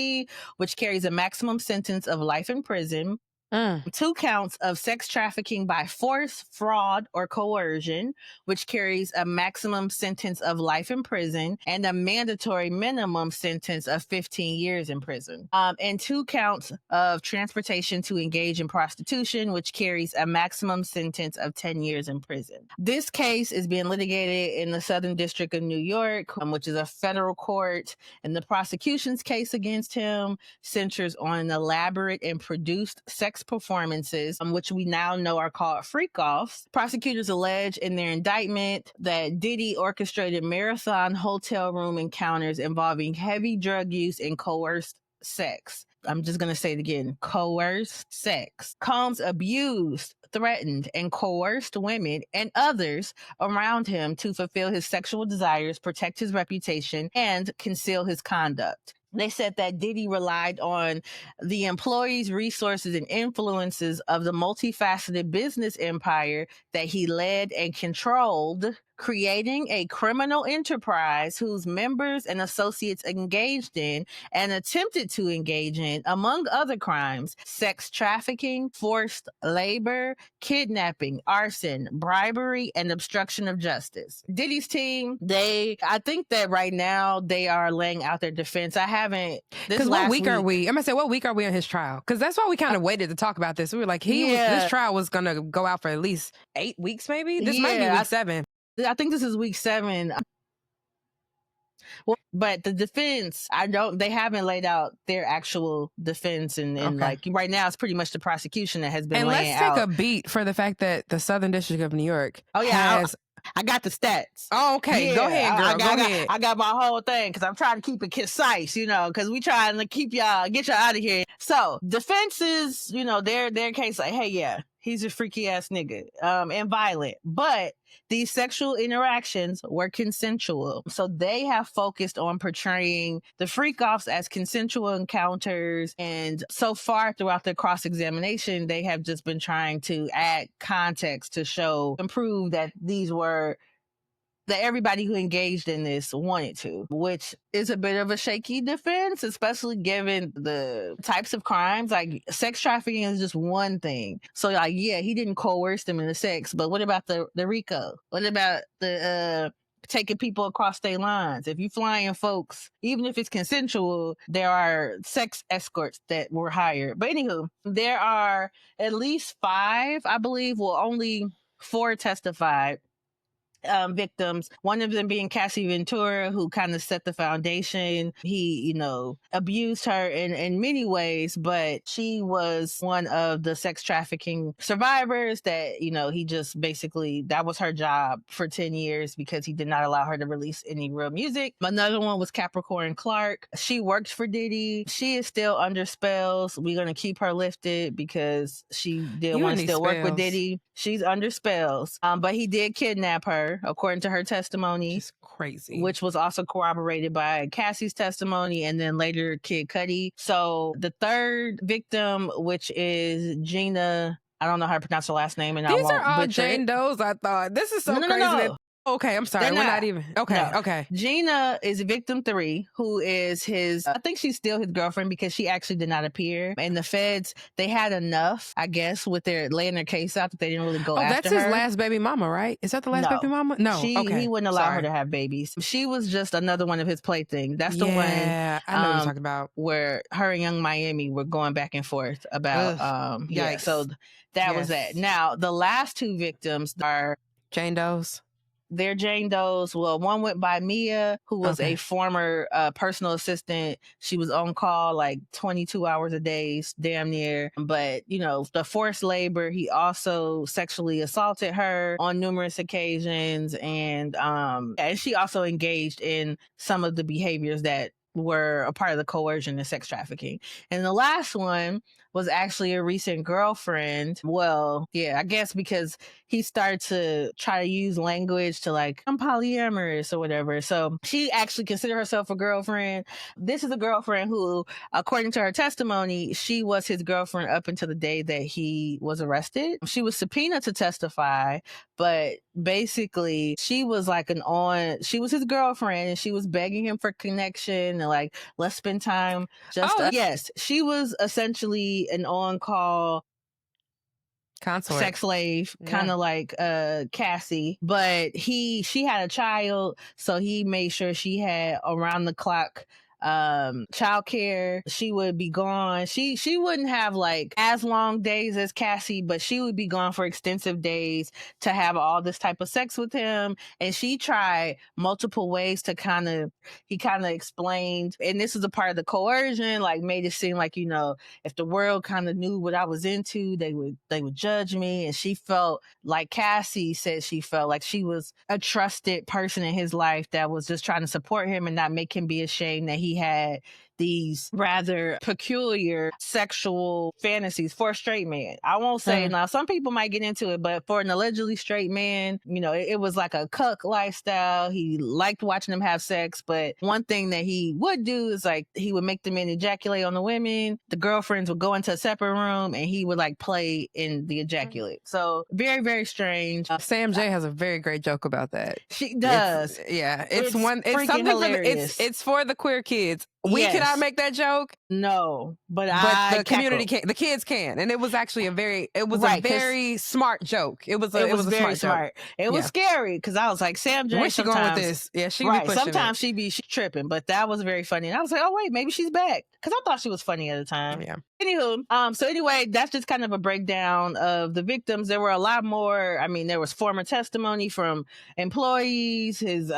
which carries a maximum sentence of life in prison. 2 counts of sex trafficking by force, fraud, or coercion, which carries a maximum sentence of life in prison and a mandatory minimum sentence of 15 years in prison. And 2 counts of transportation to engage in prostitution, which carries a maximum sentence of 10 years in prison. This case is being litigated in the Southern District of New York, which is a federal court, and the prosecution's case against him centers on an elaborate and produced sex performances, which we now know are called freak-offs. Prosecutors allege in their indictment that Diddy orchestrated marathon hotel room encounters involving heavy drug use and coerced sex. I'm just going to say it again, coerced sex. Combs abused, threatened, and coerced women and others around him to fulfill his sexual desires, protect his reputation, and conceal his conduct. They said that Diddy relied on the employees' resources and influences of the multifaceted business empire that he led and controlled, creating a criminal enterprise whose members and associates engaged in and attempted to engage in, among other crimes, sex trafficking, forced labor, kidnapping, arson, bribery, and obstruction of justice. Diddy's team, I think that right now they are laying out their defense. I haven't. Because what week are we? I'm gonna say, what week are we on his trial? Because that's why we kind of waited to talk about this. We were like, this trial was gonna go out for at least 8 weeks, maybe. This might be week 7. I think this is week 7. Well, but the defense, they haven't laid out their actual defense, and like right now, it's pretty much the prosecution that has been laying out. And let's take a beat for the fact that the Southern District of New York. Oh yeah, I got the stats. Oh, okay. Yeah, go ahead, girl. Go ahead. I got my whole thing because I'm trying to keep it concise, because we trying to get y'all out of here. So defenses, their case like, hey, yeah, he's a freaky ass nigga, and violent, but these sexual interactions were consensual. So they have focused on portraying the freak-offs as consensual encounters. And so far throughout their cross-examination, they have just been trying to add context to show and prove that that everybody who engaged in this wanted to, which is a bit of a shaky defense, especially given the types of crimes. Like sex trafficking is just one thing. So like, yeah, he didn't coerce them into sex, but what about the RICO? What about the taking people across state lines? If you flying folks, even if it's consensual, there are sex escorts that were hired. But anywho, there are at least 5, I believe, only 4 testified. Victims, one of them being Cassie Ventura, who kind of set the foundation. He, abused her in many ways, but she was one of the sex trafficking survivors that, he just basically, that was her job for 10 years because he did not allow her to release any real music. Another one was Capricorn Clark. She worked for Diddy. She is still under spells. We're going to keep her lifted because she did want to still work with Diddy. She's under spells. But he did kidnap her, according to her testimony. It's crazy. Which was also corroborated by Cassie's testimony and then later Kid Cudi. So the third victim, which is Gina, I don't know how to pronounce her last name, and These are all Jane Does, I thought. This is so crazy. No. Okay, I'm sorry. We're not even. Okay, no. Okay. Gina is victim 3, who is I think she's still his girlfriend because she actually did not appear. And the feds, they had enough, I guess, with their laying their case out that they didn't really go after her. That's his last baby mama, right? Is that the last baby mama? No. He wouldn't allow her to have babies. She was just another one of his playthings. That's the one. Yeah, I know what you're talking about. Where her and Young Miami were going back and forth about. So that was that. Now, the last 2 victims are Jane Does. They're Jane Does. Well, one went by Mia, who was Okay. a former personal assistant. She was on call like 22 hours a day, damn near. But, you know, the forced labor, he also sexually assaulted her on numerous occasions. And she also engaged in some of the behaviors that were a part of the coercion and sex trafficking. And the last one was actually a recent girlfriend. Well, yeah, I guess because he started to try to use language to like, I'm polyamorous or whatever. So she actually considered herself a girlfriend. This is a girlfriend who, according to her testimony, she was his girlfriend up until the day that he was arrested. She was subpoenaed to testify, but basically she was like she was his girlfriend and she was begging him for connection and like, let's spend time. Yes, she was essentially an on-call consort, sex slave, kind of like Cassie, but she had a child, so he made sure she had around the clock childcare. She would be gone. She wouldn't have like as long days as Cassie, but she would be gone for extensive days to have all this type of sex with him. And she tried multiple ways to he kind of explained, and this is a part of the coercion, like made it seem like, you know, if the world kind of knew what I was into, they would judge me. And she felt like Cassie said she felt like she was a trusted person in his life that was just trying to support him and not make him be ashamed that he had these rather peculiar sexual fantasies for a straight man. I won't say now, some people might get into it, but for an allegedly straight man, you know, it was like a cuck lifestyle. He liked watching them have sex, but one thing that he would do is like he would make the men ejaculate on the women. The girlfriends would go into a separate room and he would like play in the ejaculate. So very, very strange. Sam J has a very great joke about that. She does. It's something hilarious. It's for the queer kids. We cannot make that joke. No, but the community can. The kids can, and it was actually a very smart joke. It was very smart. It was scary because I was like, Sam J. Where's she going with this? Yeah, she be pushing sometimes she's tripping, but that was very funny. And I was like, oh wait, maybe she's back because I thought she was funny at the time. Yeah. Anywho, so anyway, that's just kind of a breakdown of the victims. There were a lot more. I mean, there was former testimony from employees, his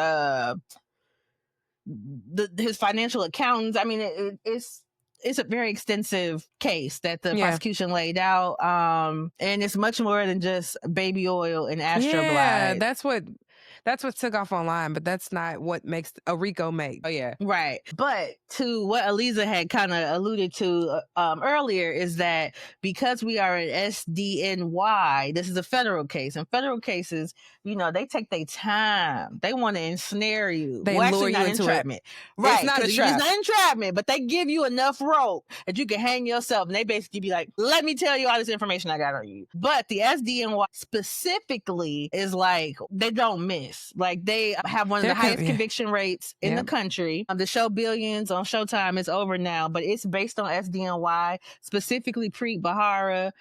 financial accountants. I mean, it's a very extensive case that the prosecution laid out. And it's much more than just baby oil and Astro Glide. That's what took off online, but that's not what makes a RICO make. Oh yeah. Right. But to what Alyzza had kind of alluded to earlier is that because we are an SDNY, this is a federal case. In federal cases, you know, they take their time. They want to ensnare you. They lure you into entrapment. It. Right. It's not a trap. It's not entrapment, but they give you enough rope that you can hang yourself. And they basically be like, let me tell you all this information I got on you. But the SDNY specifically is like, they don't miss. Like they have one of the highest conviction rates in the country. The show Billions on Showtime is over now, but it's based on SDNY, specifically Preet Bharara.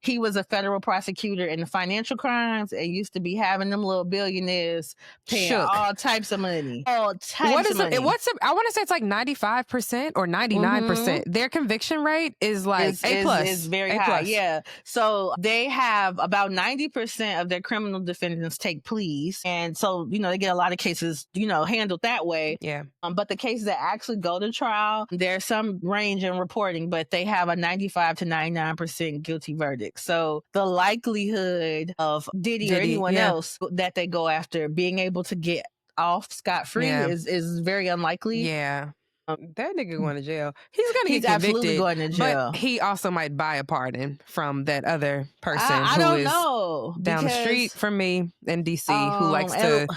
He was a federal prosecutor in the financial crimes and used to be having them little billionaires paying all types of money. All types of money. I want to say it's like 95% or 99%. Their conviction rate is like A+. Is very high. Yeah. So they have about 90% of their criminal defendants take pleas. And so, you know, they get a lot of cases, you know, handled that way. Yeah. But the cases that actually go to trial, there's some range in reporting, but they have a 95 to 99% guilty verdict. So the likelihood of Diddy or anyone else that they go after being able to get off scot-free is very unlikely. Yeah. That nigga going to jail. He's going to get convicted. Absolutely going to jail. But he also might buy a pardon from that other person I don't know, down the street from me in DC who likes to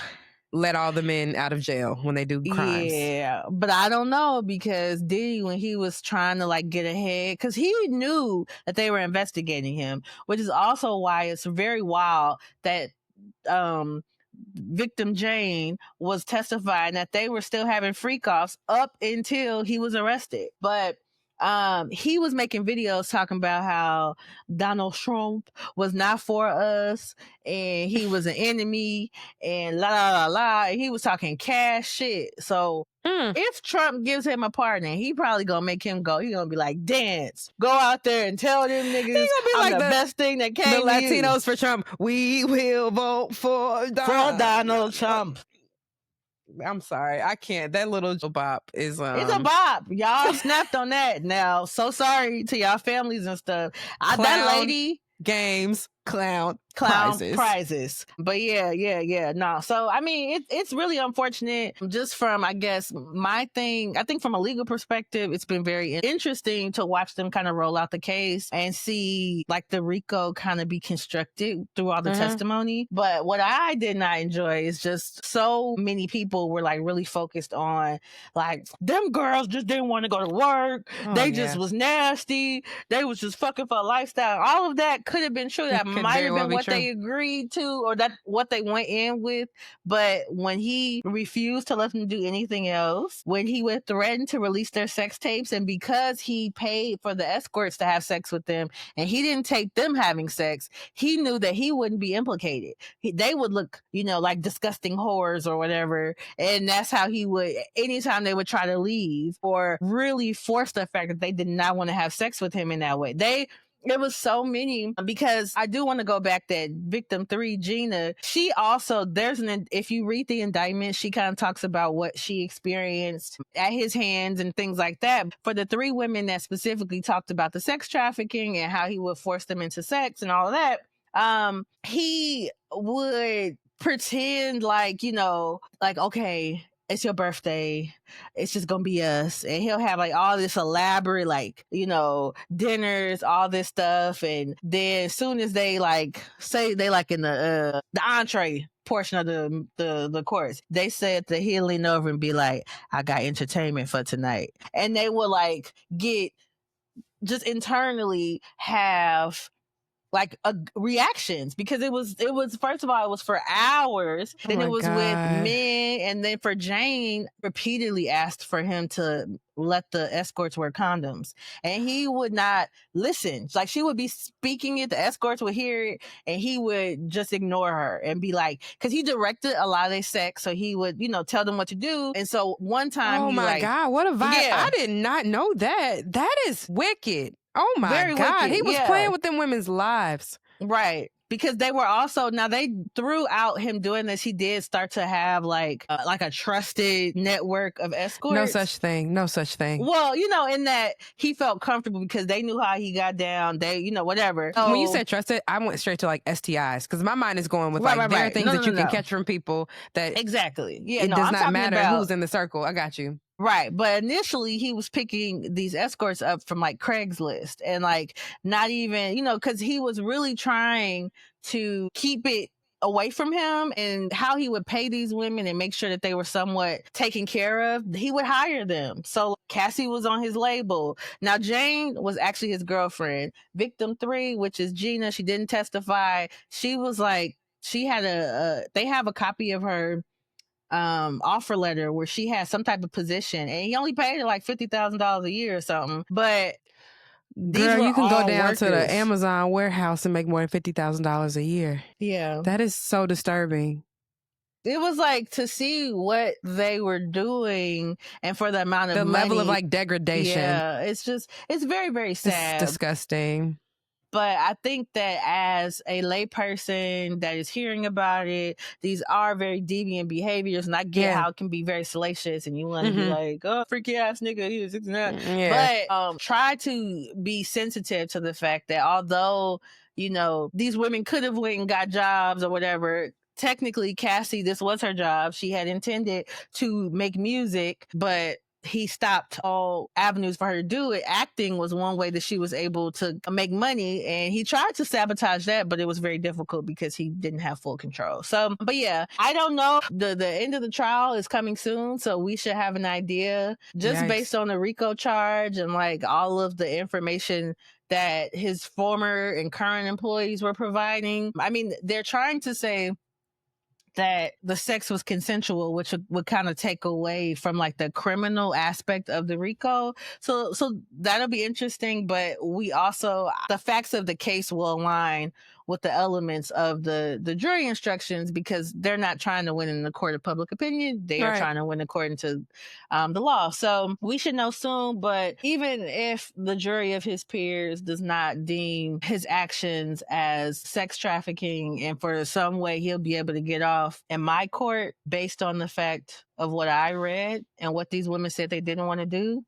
let all the men out of jail when they do crimes. Yeah, but I don't know because Diddy, when he was trying to like get ahead, because he knew that they were investigating him, which is also why it's very wild that victim Jane was testifying that they were still having freak-offs up until he was arrested. But he was making videos talking about how Donald Trump was not for us and he was an enemy and la la la la. He was talking cash shit. So If Trump gives him a pardon, he probably gonna make him go. He gonna be like, dance, go out there and tell them niggas He gonna be I'm like the best thing that came the to you. Latinos for Trump. We will vote for Donald Trump. I'm sorry, I can't. That little bop is It's a bop. Y'all snapped on that. Now, so sorry to y'all families and stuff. That lady games clown prizes. But yeah. No. So I mean, it's really unfortunate. Just from, I guess, my thing. I think from a legal perspective, it's been very interesting to watch them kind of roll out the case and see like the RICO kind of be constructed through all the testimony. But what I did not enjoy is just so many people were like really focused on like them girls just didn't want to go to work. They just was nasty. They was just fucking for a lifestyle. All of that could have been true. That might have been what they agreed to, or that what they went in with. But when he refused to let them do anything else, when he would threaten to release their sex tapes, and because he paid for the escorts to have sex with them and he didn't take them having sex, he knew that he wouldn't be implicated. They would look, like disgusting whores or whatever. And that's how he would, anytime they would try to leave or really force the fact that they did not want to have sex with him in that way. It was so many, because I do want to go back that victim 3, Gina, she also, if you read the indictment, she kind of talks about what she experienced at his hands and things like that. For the 3 women that specifically talked about the sex trafficking and how he would force them into sex and all of that, he would pretend like, okay, it's your birthday, it's just gonna be us. And he'll have like all this elaborate, like, dinners, all this stuff. And then as soon as they like say they like in the entree portion of the course, they said that he'll lean over and be like, I got entertainment for tonight. And they will like get just internally have like reactions, because it was first of all, it was for hours, then it was with men, and then for Jane repeatedly asked for him to let the escorts wear condoms, and he would not listen. Like, she would be speaking it, the escorts would hear it, and he would just ignore her and be like, because he directed a lot of their sex, so he would tell them what to do. And so one time, God, what a vibe. I did not know that is wicked. Oh my Very God, wicked. he was playing with them women's lives. Right. Because they were also, now they throughout him doing this, he did start to have like a trusted network of escorts. No such thing. Well, in that he felt comfortable because they knew how he got down. They, whatever. So, when you said trusted, I went straight to like STIs, because my mind is going with there are things that you can catch from people that exactly. Yeah, it does not matter who's in the circle. I got you. Right. But initially he was picking these escorts up from like Craigslist, and like not even, because he was really trying to keep it away from him, and how he would pay these women and make sure that they were somewhat taken care of. He would hire them. So Cassie was on his label. Now Jane was actually his girlfriend. Victim 3, which is Gina, she didn't testify. She was like, she had they have a copy of her offer letter where she had some type of position, and he only paid her like $50,000 a year or something. But girl, you can go down to the Amazon warehouse and make more than $50,000 a year. Yeah, that is so disturbing. It was like, to see what they were doing and for the amount of the money, level of like degradation. Yeah, it's very, very sad. It's disgusting. But I think that as a layperson that is hearing about it, these are very deviant behaviors, and I get how it can be very salacious, and you want to be like, oh, freaky ass nigga, he was but try to be sensitive to the fact that although these women could have went and got jobs or whatever, technically Cassie, this was her job. She had intended to make music, but he stopped all avenues for her to do it. Acting was one way that she was able to make money, and he tried to sabotage that, but it was very difficult because he didn't have full control. So, but yeah, I don't know. The end of the trial is coming soon, so we should have an idea just based on the RICO charge and like all of the information that his former and current employees were providing. I mean, they're trying to say that the sex was consensual, which would kind of take away from like the criminal aspect of the RICO. So that'll be interesting. But we also, the facts of the case will align with the elements of the jury instructions because they're not trying to win in the court of public opinion. They are trying to win according to the law. So we should know soon. But even if the jury of his peers does not deem his actions as sex trafficking and for some way he'll be able to get off in my court based on the fact of what I read and what these women said they didn't want to do,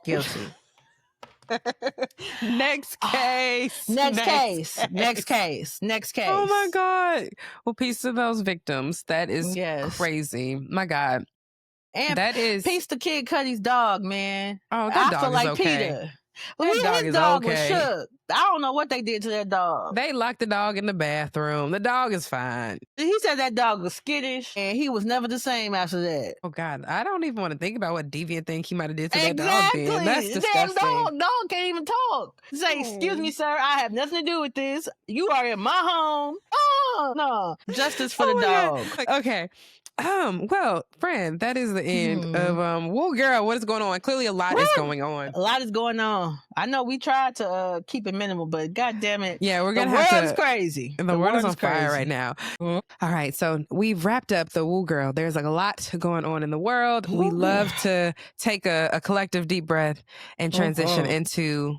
guilty. Next case. Next case. Oh my God. Well, peace to those victims. That is crazy. My God. And that is peace to Kid Cudi's dog, man. Oh, that dog I feel is like okay. Peter. His dog was shook. I don't know what they did to that dog. They locked the dog in the bathroom. The dog is fine. He said that dog was skittish and he was never the same after that. Oh God, I don't even want to think about what deviant thing he might have did to that dog. Then. That's disgusting. Damn dog can't even talk. Say, excuse me, sir, I have nothing to do with this. You are in my home. Oh no, justice for the dog. God. Okay. Well, friend, that is the end of Woo Girl. What is going on? Clearly a lot is going on. A lot is going on. I know we tried to keep it minimal, but god damn it. Yeah, we're gonna the have to. The world is crazy. The world is on fire right now. All right, so we've wrapped up the Woo Girl. There's like a lot going on in the world. We love to take a collective deep breath and transition into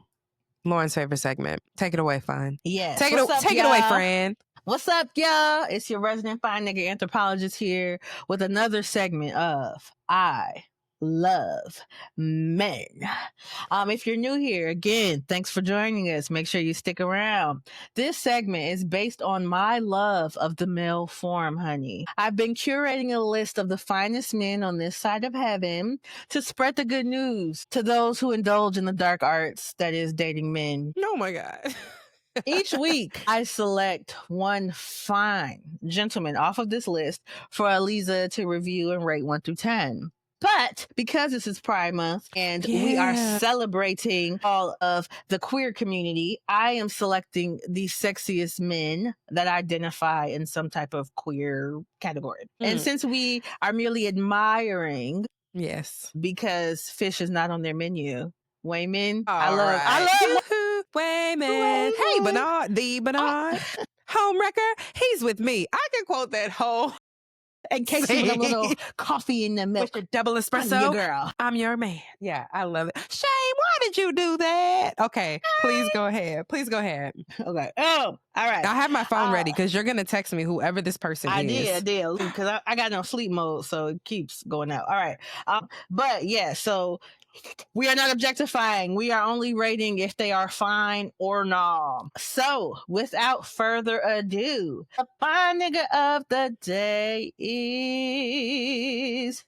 Lorryn's favorite segment. Take it away, F.A.N. Yes. Take it away, friend. What's up, y'all? It's your resident fine nigga anthropologist here with another segment of I Love Men. If you're new here, again, thanks for joining us. Make sure you stick around. This segment is based on my love of the male form, honey. I've been curating a list of the finest men on this side of heaven to spread the good news to those who indulge in the dark arts, that is dating men. Oh my God. Each week, I select one fine gentleman off of this list for Alyzza to review and rate 1 through 10. But because this is Pride Month and we are celebrating all of the queer community, I am selecting the sexiest men that identify in some type of queer category. And since we are merely admiring, because fish is not on their menu, Wayman, I love Wayman. Hey, Bernard, the Bernard. Homewrecker, he's with me. I can quote that whole. In case you want a little coffee in the milk. With your double espresso. I'm your girl. I'm your man. Yeah, I love it. Shane, why did you do that? Okay, please go ahead. Okay. Oh, all right. I have my phone ready because you're going to text me whoever this person is. I did. Because I got no sleep mode, so it keeps going out. All right. But yeah, so we are not objectifying. We are only rating if they are fine or not. So, without further ado, the fine nigga of the day is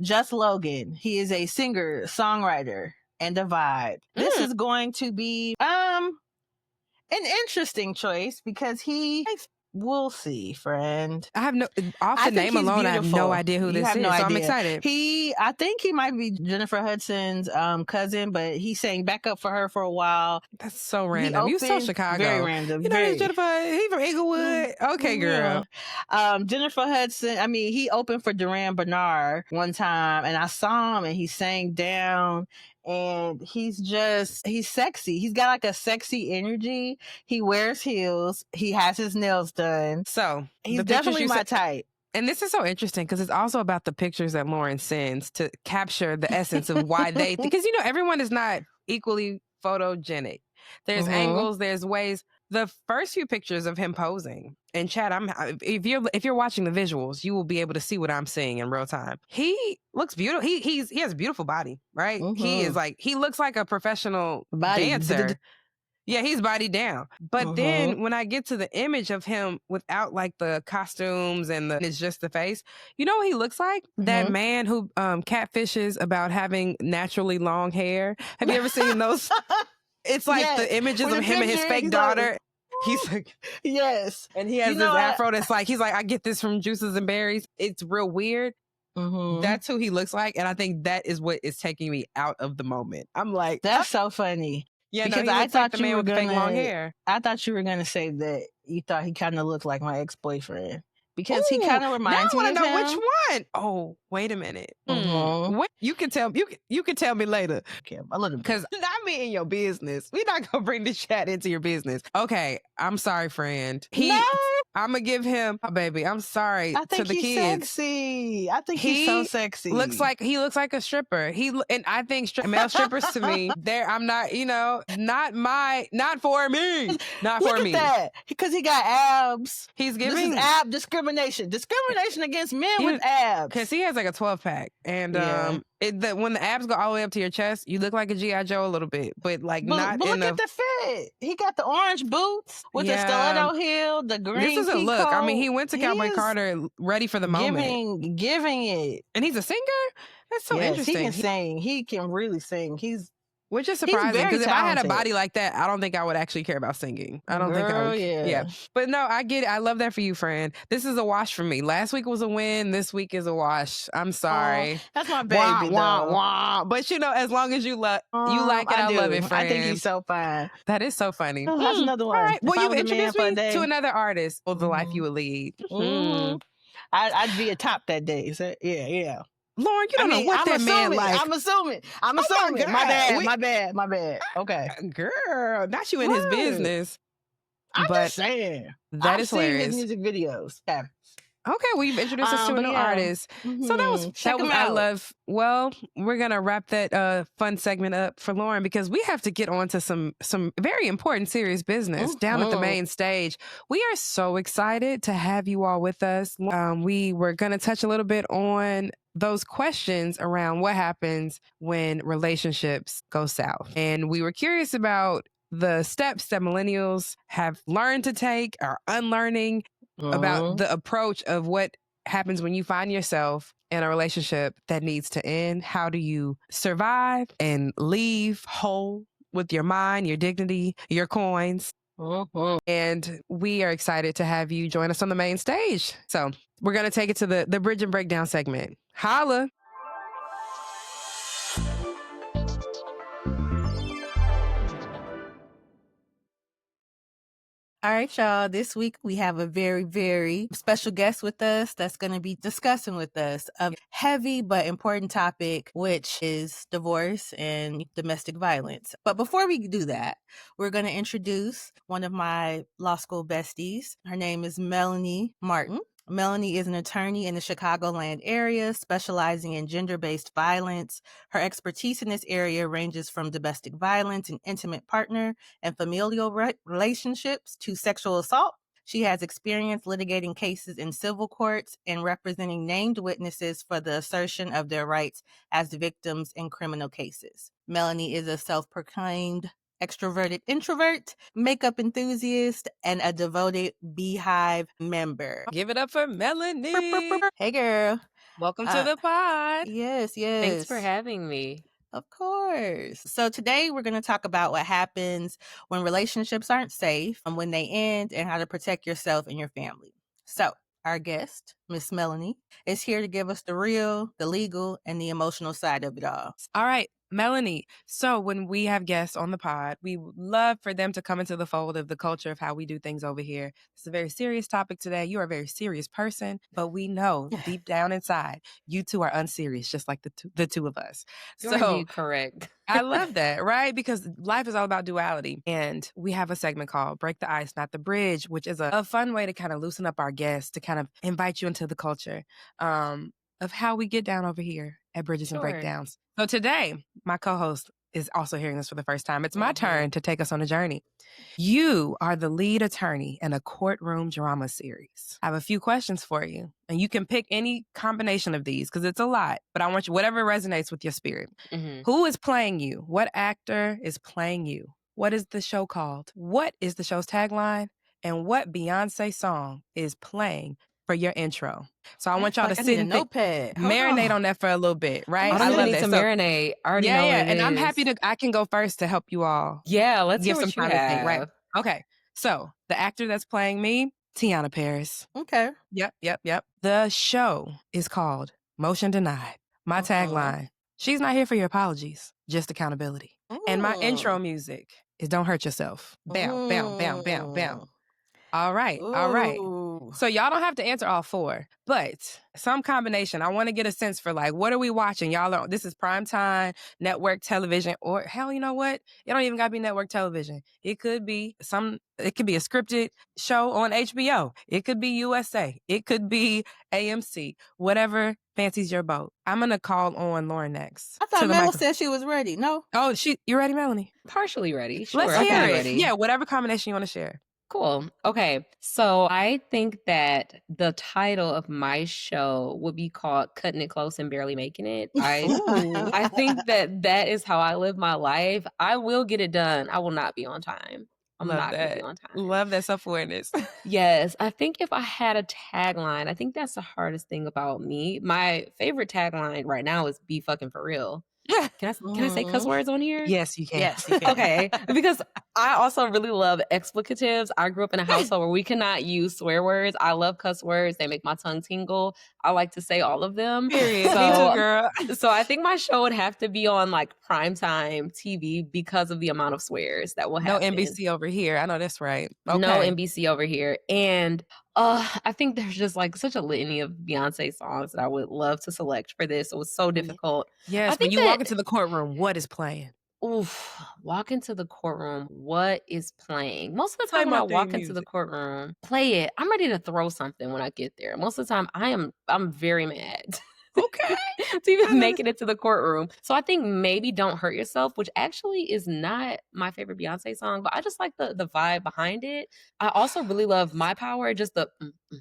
Just Logan. He is a singer, songwriter, and a vibe. This is going to be an interesting choice because we'll see, friend. I have off the name alone, I have no idea who this is. So I'm excited. I think he might be Jennifer Hudson's cousin, but he sang backup for her for a while. That's so random. You so Chicago. Very random. You know, Jennifer, he from Inglewood. Okay, girl. Jennifer Hudson, he opened for Duran Bernard one time, and I saw him, and he sang down. And he's sexy. He's got like a sexy energy. He wears heels. He has his nails done. So he's definitely my type. And this is so interesting because it's also about the pictures that Lorryn sends to capture the essence of why they, because, everyone is not equally photogenic. There's angles, there's ways. The first few pictures of him posing, and Chad, if you're watching the visuals, you will be able to see what I'm seeing in real time. He looks beautiful. He has a beautiful body, right? He looks like a professional dancer. Yeah, he's body down. But then when I get to the image of him without like the costumes and it's just the face, you know what he looks like? That man who catfishes about having naturally long hair. Have you ever seen those? It's like the images of him and his fake daughter. He's like, yes. And he has this afro that's like, he's like, I get this from juices and berries. It's real weird. That's who he looks like. And I think that is what is taking me out of the moment. I'm like, that's so funny. Yeah, because I thought the man with fake long hair. I thought you were going to say that you thought he kind of looked like my ex-boyfriend. because he kind of reminds now me I of want to know him. which one. Oh, wait a minute. Mhm. What you can tell you can tell me later. Okay, a little bit. Because I'm in your business. We're not gonna bring this chat into your business. Okay, I'm sorry, friend. No, I'm gonna give him, oh, baby. I'm sorry I think to the he's kids. sexy. I think he's so sexy. He looks like a stripper. And I think male strippers to me, I'm not, not for me, not Look for at me. that, because he got abs. He's This giving is ab discrimination against men with abs. because he has like a 12-pack, and Yeah. when the abs go all the way up to your chest, you look like a GI Joe a little bit, but not but in look at the fit. He got the orange boots with the stiletto heel, the green. This is a pea look. I mean, he coat. went to Cowboy Carter ready for the moment. Giving it. And he's a singer? That's so interesting. He can sing. He can really sing. Which is surprising, because if I had a talented. body like that, I don't think I would actually care about singing. I don't think I would. Yeah. But no, I get it. I love that for you, friend. This is a wash for me. Last week was a win. This week is a wash. I'm sorry. That's my baby, though. But as long as you like it, I love it, friend. I think he's so fine. That is so funny. Oh, that's another one. All right. Well, If I you've was a introduced man for me a day. to another artist of the life you would lead. I'd be a top that day. So, yeah. Lorryn, you don't know what that man like. I'm assuming. My bad. Okay. Girl, not you in his business. I'm just saying. That is hilarious. I've seen his music videos. Yeah. Okay, well, you've introduced us to a new artist. So that was I love. Well, we're gonna wrap that fun segment up for Lorryn, because we have to get on to some very important, serious business down at the main stage. We are so excited to have you all with us. We were gonna touch a little bit on those questions around what happens when relationships go south, and we were curious about the steps that millennials have learned to take, or unlearning, about the approach of what happens when you find yourself in a relationship that needs to end. How do you survive and leave whole with your mind, your dignity, your coins? And we are excited to have you join us on the main stage. So we're going to take it to the Bridge and Breakdown segment. Holla. All right, y'all. This week we have a very, very special guest with us that's going to be discussing with us a heavy but important topic, which is divorce and domestic violence. But before we do that, we're going to introduce one of my law school besties. Her name is Melanie Martin. Melanie is an attorney in the Chicagoland area, specializing in gender-based violence. Her expertise in this area ranges from domestic violence and intimate partner and familial relationships to sexual assault. She has experience litigating cases in civil courts and representing named witnesses for the assertion of their rights as victims in criminal cases. Melanie is a self-proclaimed extroverted introvert, makeup enthusiast, and a devoted Beehive member. Give it up for Melanie. Hey, girl. Welcome to the pod. Yes. Thanks for having me. Of course. So today we're going to talk about what happens when relationships aren't safe and when they end, and how to protect yourself and your family. So our guest, Miss Melanie, is here to give us the real, the legal, and the emotional side of it all. All right, Melanie. So when we have guests on the pod, we would love for them to come into the fold of the culture of how we do things over here. It's a very serious topic today. You are a very serious person, but we know deep down inside, you two are unserious, just like the two of us. You're correct. I love that, right? Because life is all about duality. And we have a segment called Break the Ice, Not the Bridge, which is a fun way to kind of loosen up our guests, to kind of invite you into the culture of how we get down over here at Bridges and Breakdowns. So today, my co-host is also hearing this for the first time. It's my turn to take us on a journey. You are the lead attorney in a courtroom drama series. I have a few questions for you, and you can pick any combination of these because it's a lot, but I want you, whatever resonates with your spirit. Who is playing you? What actor is playing you? What is the show called? What is the show's tagline? And what Beyonce song is playing for your intro? So I want y'all to sit and marinate on that for a little bit, right? I love need to marinate. I already know what it and is. I'm happy I can go first to help you all. Yeah, let's give hear some what time you to think, have. right? Okay. So the actor that's playing me, Tiana Paris. Okay. Yep. The show is called Motion Denied. My tagline, she's not here for your apologies, just accountability. And my intro music is Don't Hurt Yourself. Bam, bam, bam, bam, bam. All right. So y'all don't have to answer all 4, but some combination. I want to get a sense for like, what are we watching? This is primetime, network television, or hell, you know what? It don't even got to be network television. It could be a scripted show on HBO. It could be USA. It could be AMC, whatever fancies your boat. I'm going to call on Lorryn next. I thought Mel said she was ready. No? Oh, you ready, Melanie? Partially ready. Sure. Let's hear it. Ready. Yeah, whatever combination you want to share. Cool. Okay. So I think that the title of my show would be called Cutting It Close and Barely Making It. I think that is how I live my life. I will get it done. I will not be on time. I'm not going to be on time. Love that self-awareness. Yes. I think if I had a tagline, I think that's the hardest thing about me. My favorite tagline right now is be fucking for real. Can I say cuss words on here? Yes, you can. Yes, you can. Okay. Because I also really love explicatives. I grew up in a household where we cannot use swear words. I love cuss words. They make my tongue tingle. I like to say all of them. Period. Me too, girl. So I think my show would have to be on like primetime TV because of the amount of swears that will happen. No NBC over here. I know that's right. Okay. No NBC over here. And I think there's just like such a litany of Beyonce songs that I would love to select for this. It was so difficult. Yes, when you walk into the courtroom, what is playing? Oof, walk into the courtroom, what is playing? Most of the time when I walk into the courtroom, play it. I'm ready to throw something when I get there. Most of the time I'm very mad. Okay. To even make it into the courtroom. So I think maybe Don't Hurt Yourself, which actually is not my favorite Beyonce song, but I just like the vibe behind it. I also really love My Power, just the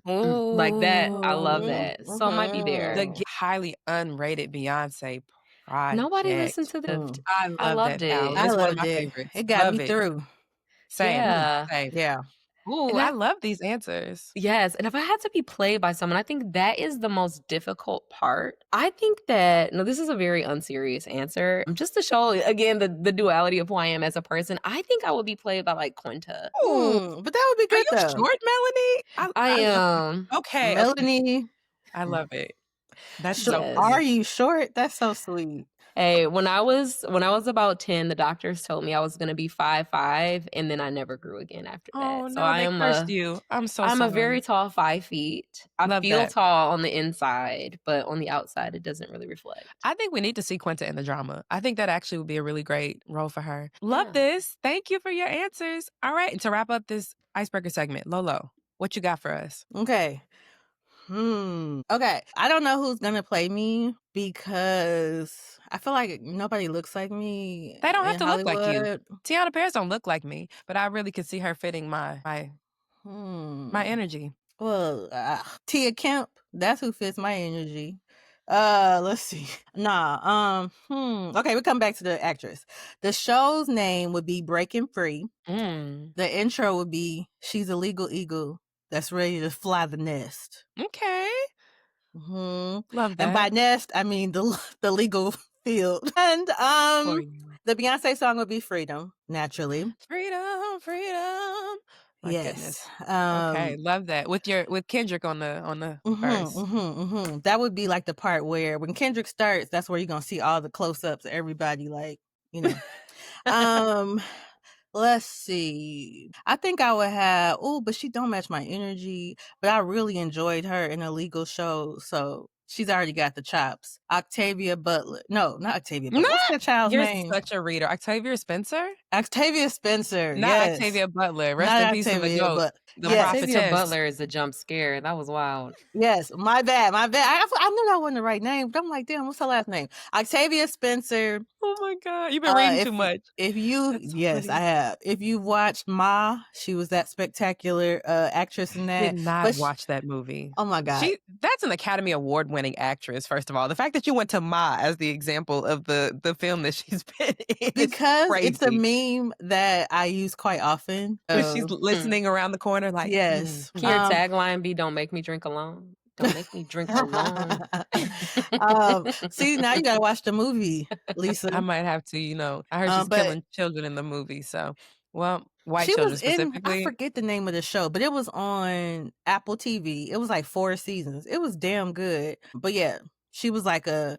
like that. I love that. So it might be there. The highly unrated Beyonce project. Nobody listened to the I loved it. It's one of my favorites. It got me through. Same. Yeah. Same. Yeah. Ooh, I love these answers. Yes. And if I had to be played by someone, I think that is the most difficult part. I think that, this is a very unserious answer. Just to show, again, the duality of who I am as a person, I think I would be played by like Quinta. Ooh, but that would be good. Are you short, Melanie? I am. Okay. Melanie. I love it. That's so. Yes. Are you short? That's so sweet. Hey, when I was about 10, the doctors told me I was going to be 5'5", and then I never grew again after that. Oh, so no, I they am cursed you. I'm I'm a very tall 5 feet. I feel tall on the inside, but on the outside, it doesn't really reflect. I think we need to see Quinta in the drama. I think that actually would be a really great role for her. Love this. Thank you for your answers. All right, and to wrap up this icebreaker segment, Lolo, what you got for us? Okay. Okay. I don't know who's gonna play me because I feel like nobody looks like me. They don't have to Hollywood. look like you. Tiana Paris don't look like me, but I really could see her fitting my energy. Well, Tia Kemp, that's who fits my energy. Let's see. Okay, we come back to the actress. The show's name would be Breaking Free. The intro would be She's a Legal Eagle that's ready to fly the nest. Okay. Love that. And by nest, I mean the legal field. And the Beyonce song would be Freedom, naturally. Freedom. My yes. goodness. Okay, love that. With Kendrick on the verse. That would be like the part where when Kendrick starts, that's where you're gonna see all the close-ups of everybody, like, let's see. I think I would have, but she don't match my energy. But I really enjoyed her in a legal show, so she's already got the chops. Octavia Butler. No, not Octavia Butler. What's that child's name? You're such a reader. Octavia Spencer? Octavia Spencer. Not yes. Octavia Butler. Rest Not in peace to the goat. Octavia Butler is a jump scare. That was wild. Yes, my bad. I knew that wasn't the right name, but I'm like, damn, what's her last name? Octavia Spencer. Oh my God. You've been reading too much. Yes, I have. If you watched Ma, she was that spectacular actress in that. Did not watch that movie. Oh my God. That's an Academy Award winning actress, first of all. The fact that you went to Ma as the example of the film that she's been in. Because crazy. It's a meme that I use quite often. She's listening around the corner like, yes. Can your tagline be "Don't make me drink alone"? Don't make me drink alone. See, now you gotta watch the movie, Lisa. I might have to, I heard she's killing children in the movie. So, well, white children specifically. I forget the name of the show, but it was on Apple TV. It was like 4 seasons. It was damn good. But yeah, she was like I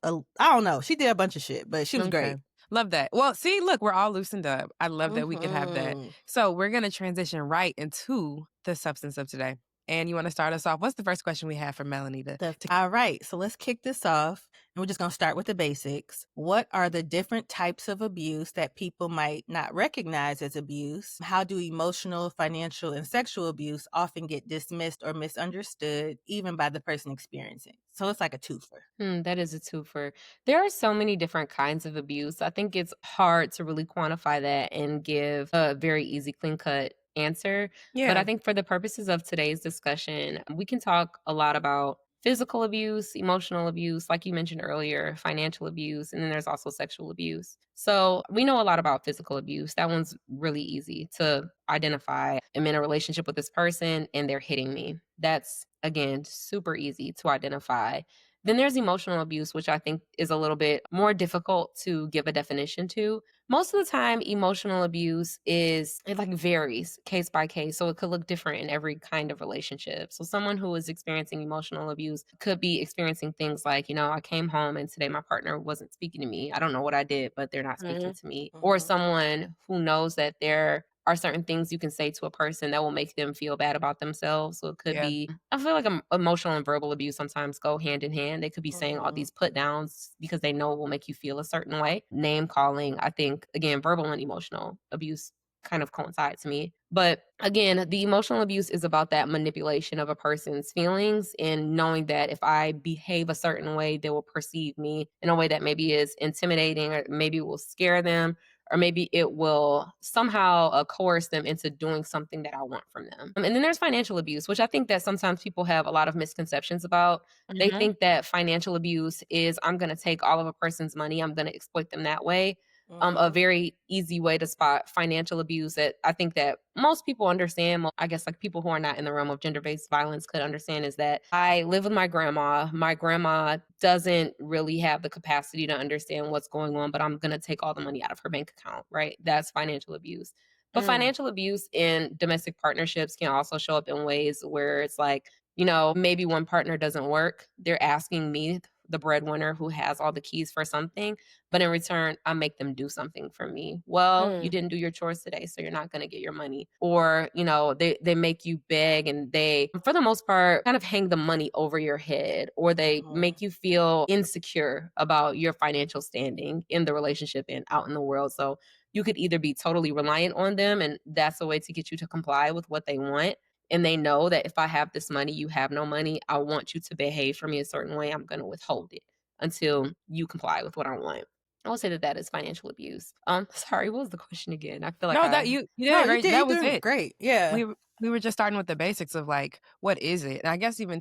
don't know. She did a bunch of shit, but she was great. Love that. Well, see, look, we're all loosened up. I love that we could have that. Mhm. So we're going to transition right into the substance of today. And you want to start us off? What's the first question we have for Melanie? All right, so let's kick this off. And we're just going to start with the basics. What are the different types of abuse that people might not recognize as abuse? How do emotional, financial, and sexual abuse often get dismissed or misunderstood, even by the person experiencing? So it's like a twofer. That is a twofer. There are so many different kinds of abuse. I think it's hard to really quantify that and give a very easy, clean cut answer. But I Yeah. think for the purposes of today's discussion, we can talk a lot about physical abuse, emotional abuse, like you mentioned earlier, financial abuse, and then there's also sexual abuse. So we know a lot about physical abuse. That one's really easy to identify. I'm in a relationship with this person and they're hitting me. That's, again, super easy to identify. Then there's emotional abuse, which I think is a little bit more difficult to give a definition to. Most of the time, emotional abuse it like varies case by case. So it could look different in every kind of relationship. So someone who is experiencing emotional abuse could be experiencing things like, I came home and today my partner wasn't speaking to me. I don't know what I did, but they're not speaking to me. Or someone who knows that there are certain things you can say to a person that will make them feel bad about themselves. So it could Yeah. be, I feel like emotional and verbal abuse sometimes go hand in hand. They could be saying all these put downs because they know it will make you feel a certain way. Name calling, I think, again, verbal and emotional abuse kind of coincide to me. But again, the emotional abuse is about that manipulation of a person's feelings and knowing that if I behave a certain way, they will perceive me in a way that maybe is intimidating or maybe will scare them or maybe it will somehow coerce them into doing something that I want from them. And then there's financial abuse, which I think that sometimes people have a lot of misconceptions about. They think that financial abuse is I'm going to take all of a person's money, I'm going to exploit them that way. A very easy way to spot financial abuse that I think that most people understand, I guess like people who are not in the realm of gender-based violence could understand is that I live with my grandma. My grandma doesn't really have the capacity to understand what's going on, but I'm going to take all the money out of her bank account, right? That's financial abuse. But financial abuse in domestic partnerships can also show up in ways where it's like, maybe one partner doesn't work. They're asking me, the breadwinner who has all the keys for something, but in return, I make them do something for me. Well, you didn't do your chores today, so you're not going to get your money. Or, they make you beg and they, for the most part, kind of hang the money over your head, or they make you feel insecure about your financial standing in the relationship and out in the world. So you could either be totally reliant on them, and that's a way to get you to comply with what they want, and they know that if I have this money, you have no money, I want you to behave for me a certain way, I'm going to withhold it until you comply with what I want. I would say that is financial abuse. Sorry, what was the question again? I feel like No, I that you did No, a you great. did. That You're was doing it. great. Yeah. We were just starting with the basics of like what is it, and I guess even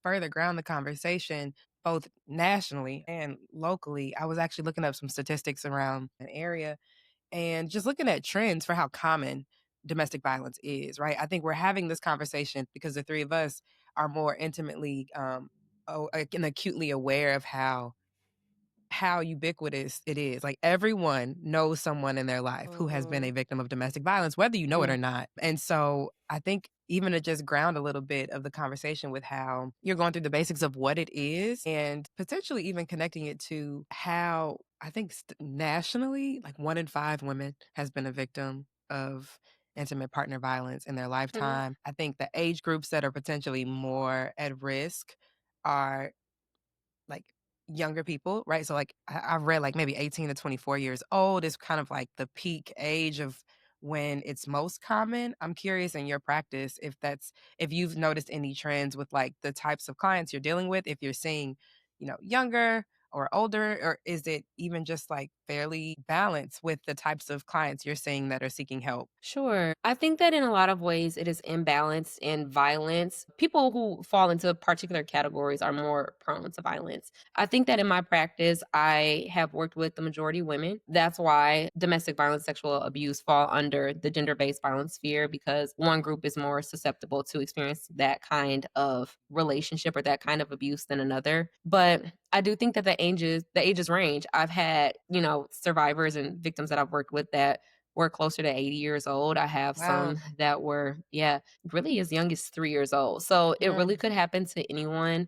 further ground the conversation both nationally and locally. I was actually looking up some statistics around an area and just looking at trends for how common domestic violence is. Right, I think we're having this conversation because the three of us are more intimately and acutely aware of how ubiquitous it is. Like everyone knows someone in their life who has been a victim of domestic violence, whether you know it or not. And so I think even to just ground a little bit of the conversation with how you're going through the basics of what it is and potentially even connecting it to how I think nationally, like 1 in 5 women has been a victim of intimate partner violence in their lifetime. I think the age groups that are potentially more at risk are like younger people, right? So like I've read like maybe 18 to 24 years old is kind of like the peak age of when it's most common. I'm curious in your practice if you've noticed any trends with like the types of clients you're dealing with, if you're seeing, younger or older, or is it even just like fairly balanced with the types of clients you're seeing that are seeking help? Sure. I think that in a lot of ways it is imbalanced in violence. People who fall into particular categories are more prone to violence. I think that in my practice, I have worked with the majority women. That's why domestic violence, sexual abuse fall under the gender-based violence sphere because one group is more susceptible to experience that kind of relationship or that kind of abuse than another. But I do think that the ages range. I've had, survivors and victims that I've worked with that were closer to 80 years old. I have Wow. some that were, really as young as 3 years old. So it really could happen to anyone.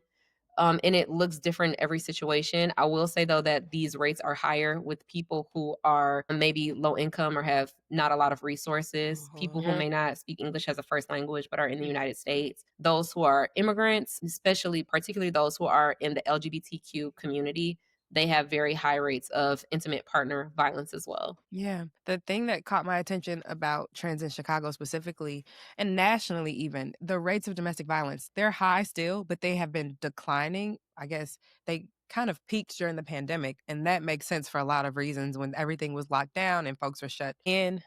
And it looks different in every situation. I will say though that these rates are higher with people who are maybe low income or have not a lot of resources, people who may not speak English as a first language but are in the United States, those who are immigrants, especially particularly those who are in the LGBTQ community. They have very high rates of intimate partner violence as well. Yeah. The thing that caught my attention about trans in Chicago specifically, and nationally even, the rates of domestic violence, they're high still, but they have been declining. I guess they kind of peaked during the pandemic, and that makes sense for a lot of reasons when everything was locked down and folks were shut in,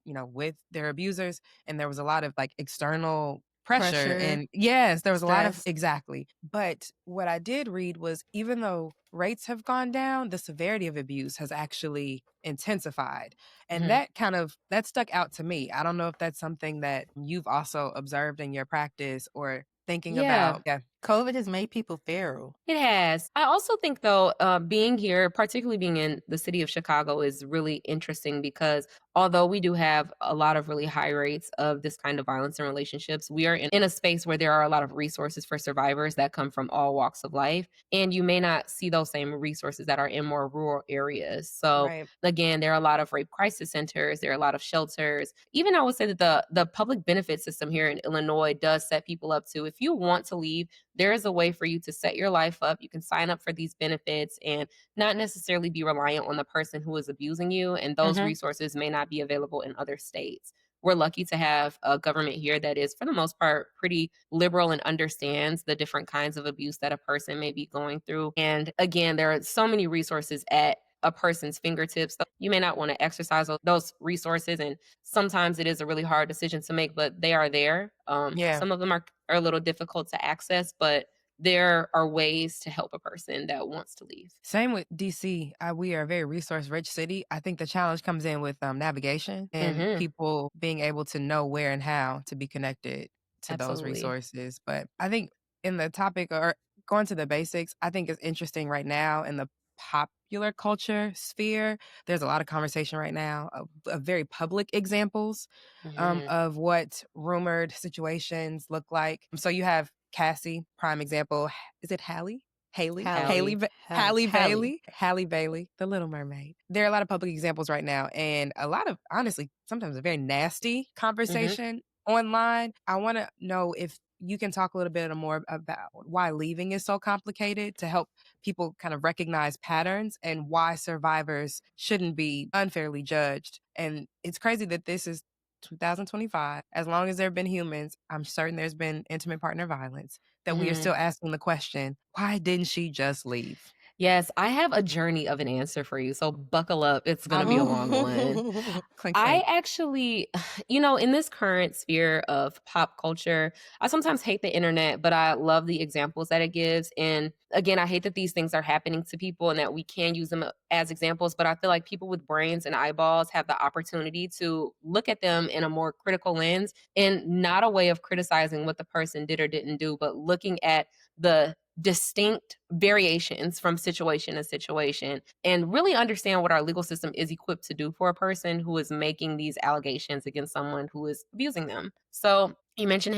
with their abusers, and there was a lot of like external pressure, and yes, there was a lot of stress. exactly. But what I did read was even though rates have gone down, the severity of abuse has actually intensified. And that stuck out to me. I don't know if that's something that you've also observed in your practice or thinking Yeah. about. Yeah. COVID has made people feral. It has. I also think, though, being here, particularly being in the city of Chicago, is really interesting because although we do have a lot of really high rates of this kind of violence in relationships, we are in a space where there are a lot of resources for survivors that come from all walks of life. And you may not see those same resources that are in more rural areas. So, Right. again, there are a lot of rape crisis centers, there are a lot of shelters. Even I would say that the public benefit system here in Illinois does set people up to, if you want to leave, there is a way for you to set your life up. You can sign up for these benefits and not necessarily be reliant on the person who is abusing you. And those resources may not be available in other states. We're lucky to have a government here that is, for the most part, pretty liberal and understands the different kinds of abuse that a person may be going through. And again, there are so many resources at a person's fingertips. So you may not want to exercise those resources. And sometimes it is a really hard decision to make, but they are there. Yeah. Some of them are a little difficult to access, but there are ways to help a person that wants to leave. Same with DC. We are a very resource rich city. I think the challenge comes in with navigation and people being able to know where and how to be connected to those Absolutely. resources. But I think in the topic or going to the basics, I think it's interesting right now in the popular culture sphere. There's a lot of conversation right now of very public examples of what rumored situations look like. So you have Cassie, prime example. Is it Hallie? Haley Bailey, The Little Mermaid. There are a lot of public examples right now, and a lot of, honestly, sometimes a very nasty conversation online. I want to know if you can talk a little bit more about why leaving is so complicated to help people kind of recognize patterns and why survivors shouldn't be unfairly judged. And it's crazy that this is 2025. As long as there have been humans, I'm certain there's been intimate partner violence, that we are still asking the question, why didn't she just leave? Yes, I have a journey of an answer for you. So buckle up. It's going to be a long one. Clink, I clink. actually, in this current sphere of pop culture, I sometimes hate the internet, but I love the examples that it gives. And again, I hate that these things are happening to people and that we can use them as examples, but I feel like people with brains and eyeballs have the opportunity to look at them in a more critical lens, and not a way of criticizing what the person did or didn't do, but looking at the distinct variations from situation to situation and really understand what our legal system is equipped to do for a person who is making these allegations against someone who is abusing them. So you mentioned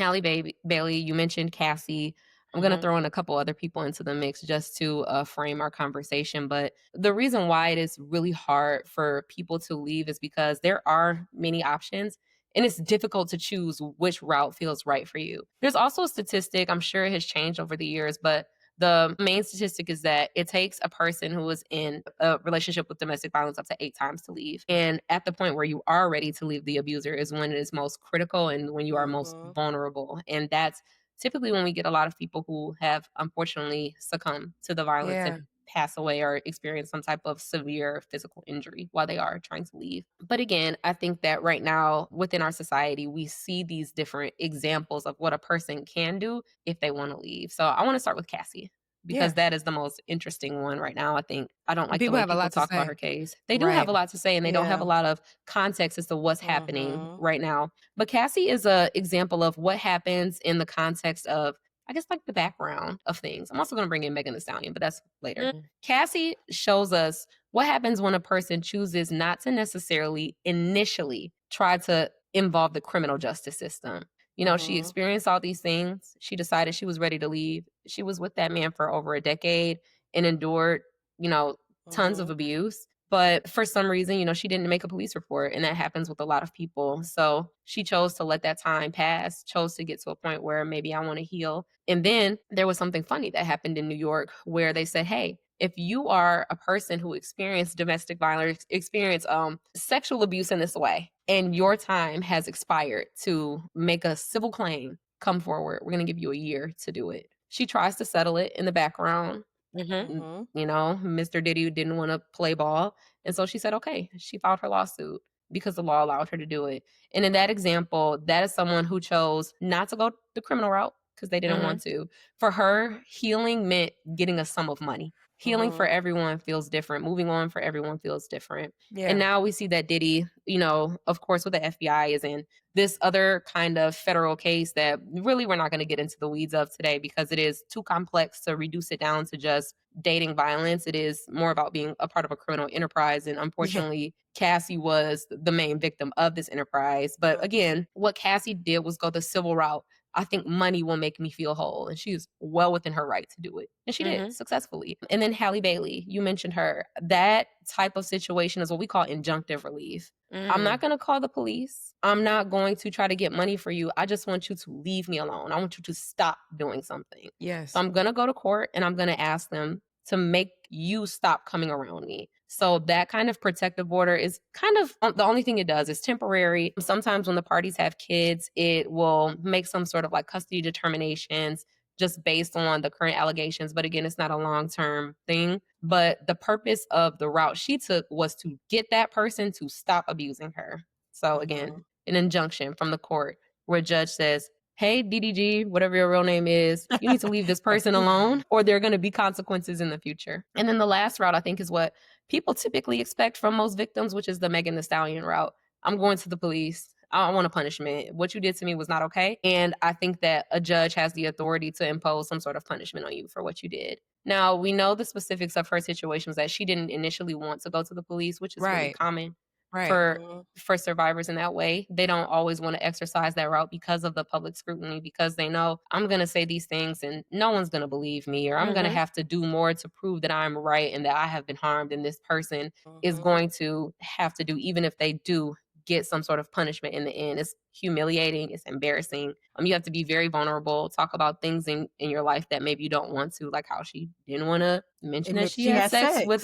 Bailey, you mentioned Cassie. I'm going to throw in a couple other people into the mix just to frame our conversation. But the reason why it is really hard for people to leave is because there are many options. And it's difficult to choose which route feels right for you. There's also a statistic, I'm sure it has changed over the years, but the main statistic is that it takes a person who is in a relationship with domestic violence up to 8 times to leave. And at the point where you are ready to leave the abuser is when it is most critical and when you are most vulnerable. And that's typically when we get a lot of people who have unfortunately succumbed to the violence and pass away or experience some type of severe physical injury while they are trying to leave. But again, I think that right now within our society, we see these different examples of what a person can do if they want to leave. So I want to start with Cassie because that is the most interesting one right now. I think I don't like People the way have a people lot to talk about say. her case. They do have a lot to say and they don't have a lot of context as to what's happening right now. But Cassie is an example of what happens in the context of, I guess, like the background of things. I'm also going to bring in Megan Thee Stallion, but that's later. Cassie shows us what happens when a person chooses not to necessarily initially try to involve the criminal justice system. You know, she experienced all these things. She decided she was ready to leave. She was with that man for over a decade and endured, you know, tons of abuse. But for some reason, you know, she didn't make a police report. And that happens with a lot of people. So she chose to let that time pass, chose to get to a point where maybe I want to heal. And then there was something funny that happened in New York where they said, hey, if you are a person who experienced domestic violence, experienced sexual abuse in this way, and your time has expired to make a civil claim, come forward. We're going to give you a year to do it. She tries to settle it in the background. You know, Mr. Diddy didn't want to play ball. And so she said, okay, she filed her lawsuit because the law allowed her to do it. And in that example, that is someone who chose not to go the criminal route because they didn't want to. For her, healing meant getting a sum of money. Healing for everyone feels different. Moving on for everyone feels different. Yeah. And now we see that Diddy, you know, of course, with the FBI is in this other kind of federal case that really we're not going to get into the weeds of today because it is too complex to reduce it down to just dating violence. It is more about being a part of a criminal enterprise. And unfortunately, Cassie was the main victim of this enterprise. But again, what Cassie did was go the civil route. I think money will make me feel whole. And she's well within her right to do it. And she did successfully. And then Halle Bailey, you mentioned her. That type of situation is what we call injunctive relief. I'm not going to call the police. I'm not going to try to get money for you. I just want you to leave me alone. I want you to stop doing something. Yes. So I'm going to go to court and I'm going to ask them to make you stop coming around me. So that kind of protective order is kind of the only thing it does is temporary. Sometimes when the parties have kids, it will make some sort of like custody determinations just based on the current allegations. But again, it's not a long-term thing. But the purpose of the route she took was to get that person to stop abusing her. So again, an injunction from the court where a judge says, hey, DDG, whatever your real name is, you need to leave this person alone or there are going to be consequences in the future. And then the last route, I think, is what people typically expect from most victims, which is the Megan Thee Stallion route. I'm going to the police. I want a punishment. What you did to me was not okay. And I think that a judge has the authority to impose some sort of punishment on you for what you did. Now, we know the specifics of her situation was that she didn't initially want to go to the police, which is really common for survivors in that way. They don't always want to exercise that route because of the public scrutiny, because they know I'm going to say these things and no one's going to believe me, or I'm going to have to do more to prove that I'm right and that I have been harmed, and this person is going to have to do, even if they do get some sort of punishment in the end. It's humiliating. It's embarrassing. You have to be very vulnerable, talk about things in your life that maybe you don't want to, like how she didn't want to mention that she had sex with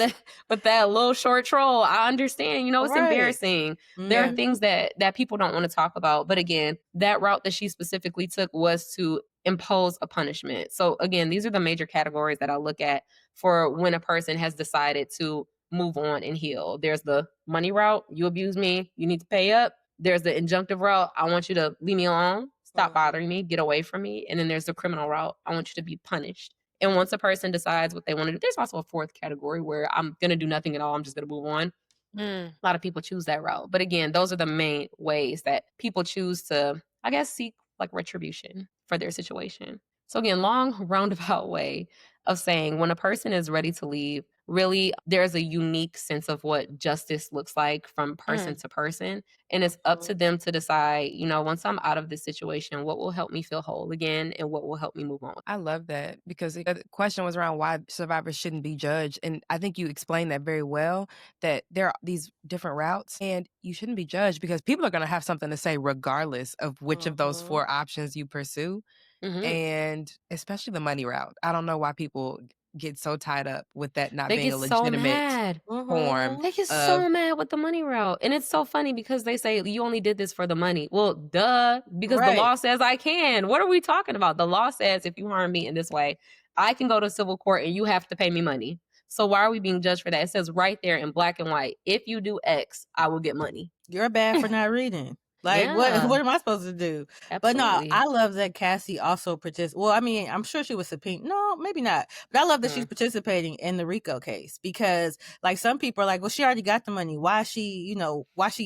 that little short troll. I understand, you know, it's embarrassing. There are things that people don't want to talk about. But again, that route that she specifically took was to impose a punishment. So again, these are the major categories that I look at for when a person has decided to move on and heal. There's the money route. You abuse me, you need to pay up. There's the injunctive route. I want you to leave me alone, stop bothering me, get away from me. And then there's the criminal route. I want you to be punished. And once a person decides what they want to do, there's also a fourth category where I'm going to do nothing at all. I'm just going to move on. A lot of people choose that route. But again, those are the main ways that people choose to, I guess, seek like retribution for their situation. So again, long roundabout way of saying when a person is ready to leave, really there's a unique sense of what justice looks like from person to person. And it's up to them to decide, you know, once I'm out of this situation, what will help me feel whole again and what will help me move on. I love that because the question was around why survivors shouldn't be judged. And I think you explained that very well, that there are these different routes and you shouldn't be judged because people are going to have something to say regardless of which of those four options you pursue. And especially the money route. I don't know why people get so tied up with that not being a legitimate form. They get so mad with the money route. And it's so funny because they say you only did this for the money. Well, duh, because the law says I can. What are we talking about? The law says if you harm me in this way, I can go to civil court and you have to pay me money. So why are we being judged for that? It says right there in black and white, if you do X, I will get money. You're bad for not reading. Like, what am I supposed to do? Absolutely. But no, I love that Cassie also participated. Well, I mean, I'm sure she was subpoenaed. No, maybe not. But I love that she's participating in the RICO case because, like, some people are like, well, she already got the money. Why is she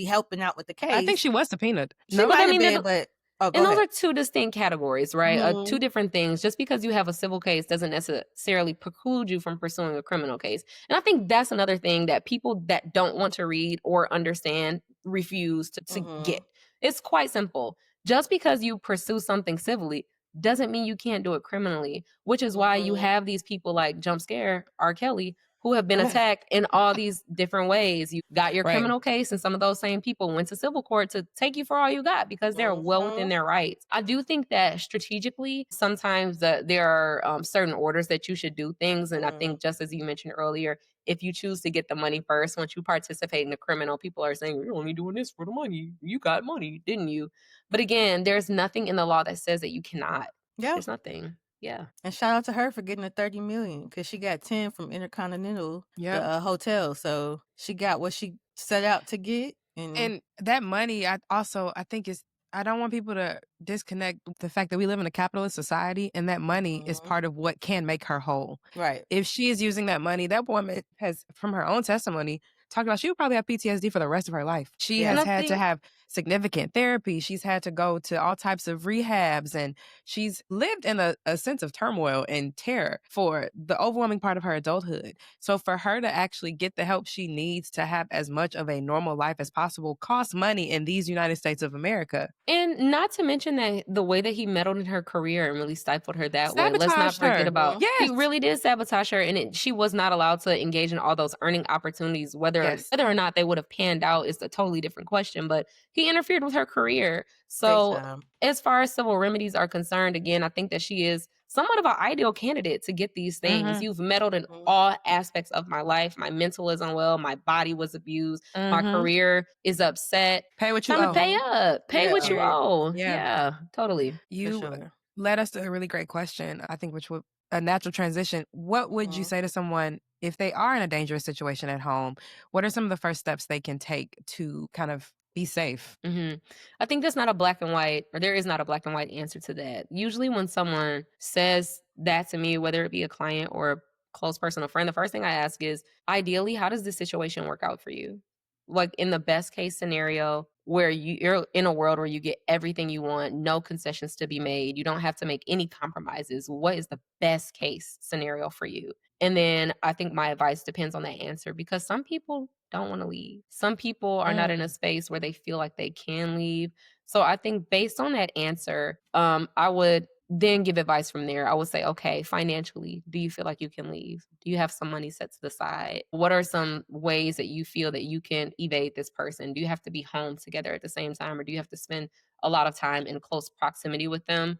helping out with the case? I think she was subpoenaed. She might have been, but... and those are two distinct categories, right? Two different things. Just because you have a civil case doesn't necessarily preclude you from pursuing a criminal case. And I think that's another thing that people that don't want to read or understand refuse to get. It's quite simple. Just because you pursue something civilly doesn't mean you can't do it criminally, which is why you have these people like Jump Scare R. Kelly who have been attacked in all these different ways. You got your Right. criminal case, and some of those same people went to civil court to take you for all you got because they're well within their rights. I do think that strategically, sometimes there are certain orders that you should do things. And I think, just as you mentioned earlier, if you choose to get the money first, once you participate in the criminal, people are saying, you're only doing this for the money. You got money, didn't you? But again, there's nothing in the law that says that you cannot. Yeah. There's nothing. Yeah. And shout out to her for getting the $30 million because she got 10 from Intercontinental, the hotel. So she got what she set out to get. And that money, I think I don't want people to disconnect the fact that we live in a capitalist society, and that money is part of what can make her whole. Right. If she is using that money, that woman has, from her own testimony, talked about she would probably have PTSD for the rest of her life. She has had to have significant therapy. She's had to go to all types of rehabs, and she's lived in a sense of turmoil and terror for the overwhelming part of her adulthood. So for her to actually get the help she needs to have as much of a normal life as possible costs money in these United States of America. And not to mention that the way that he meddled in her career and really stifled her that way. Let's not forget about, he really did sabotage her, and she was not allowed to engage in all those earning opportunities. Whether or not they would have panned out is a totally different question, but he interfered with her career. So as far as civil remedies are concerned, again, I think that she is somewhat of an ideal candidate to get these things. You've meddled in all aspects of my life. My mental is unwell. My body was abused. My career is upset. Pay what you Time owe. to pay up. Pay what you owe. Yeah. Totally. You led us to a really great question, I think, which would a natural transition. What would you say to someone if they are in a dangerous situation at home? What are some of the first steps they can take to kind of be safe? I think that's not a black and white, or there is not a black and white answer to that. Usually when someone says that to me, whether it be a client or a close person or friend, the first thing I ask is, ideally, how does this situation work out for you? Like in the best case scenario, where you're in a world where you get everything you want, no concessions to be made, you don't have to make any compromises. What is the best case scenario for you? And then I think my advice depends on that answer, because some people don't want to leave. Some people are not in a space where they feel like they can leave. So I think based on that answer, I would then give advice from there. I would say, okay, financially, do you feel like you can leave? Do you have some money set to the side? What are some ways that you feel that you can evade this person? Do you have to be home together at the same time, or do you have to spend a lot of time in close proximity with them?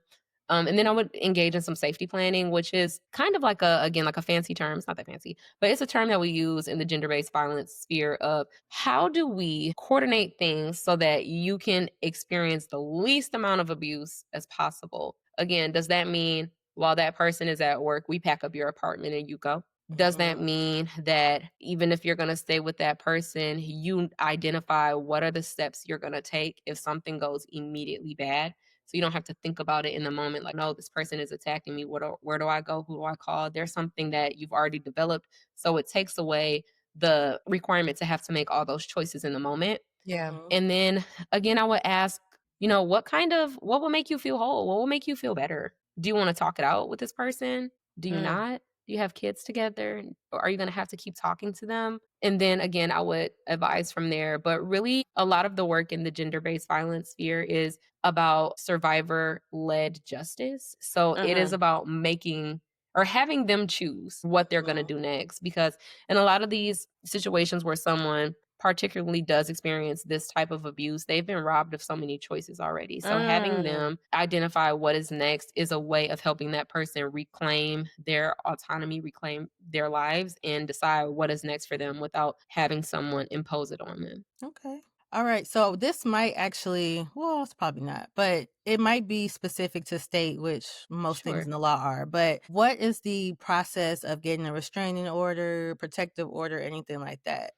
And then I would engage in some safety planning, which is kind of like a fancy term. It's not that fancy, but it's a term that we use in the gender-based violence sphere of how do we coordinate things so that you can experience the least amount of abuse as possible. Again, does that mean while that person is at work, we pack up your apartment and you go? Does that mean that even if you're going to stay with that person, you identify what are the steps you're going to take if something goes immediately bad? So you don't have to think about it in the moment, like, no, this person is attacking me. Where do I go? Who do I call? There's something that you've already developed. So it takes away the requirement to have to make all those choices in the moment. Yeah. And then again, I would ask, what will make you feel whole? What will make you feel better? Do you want to talk it out with this person? Do you not? Do you have kids together? Or are you going to have to keep talking to them? And then again, I would advise from there. But really, a lot of the work in the gender-based violence sphere is about survivor-led justice. So it is about making or having them choose what they're going to do next. Because in a lot of these situations where someone particularly does experience this type of abuse, they've been robbed of so many choices already. So having them identify what is next is a way of helping that person reclaim their autonomy, reclaim their lives, and decide what is next for them without having someone impose it on them. Okay. All right. So this might actually, well, it's probably not, but it might be specific to state, which most things in the law are. But what is the process of getting a restraining order, protective order, anything like that?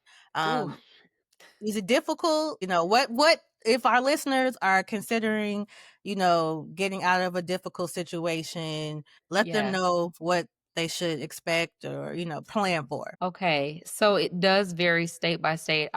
Is it difficult? What if our listeners are considering, getting out of a difficult situation, let them know what they should expect or, plan for. Okay. So it does vary state by state.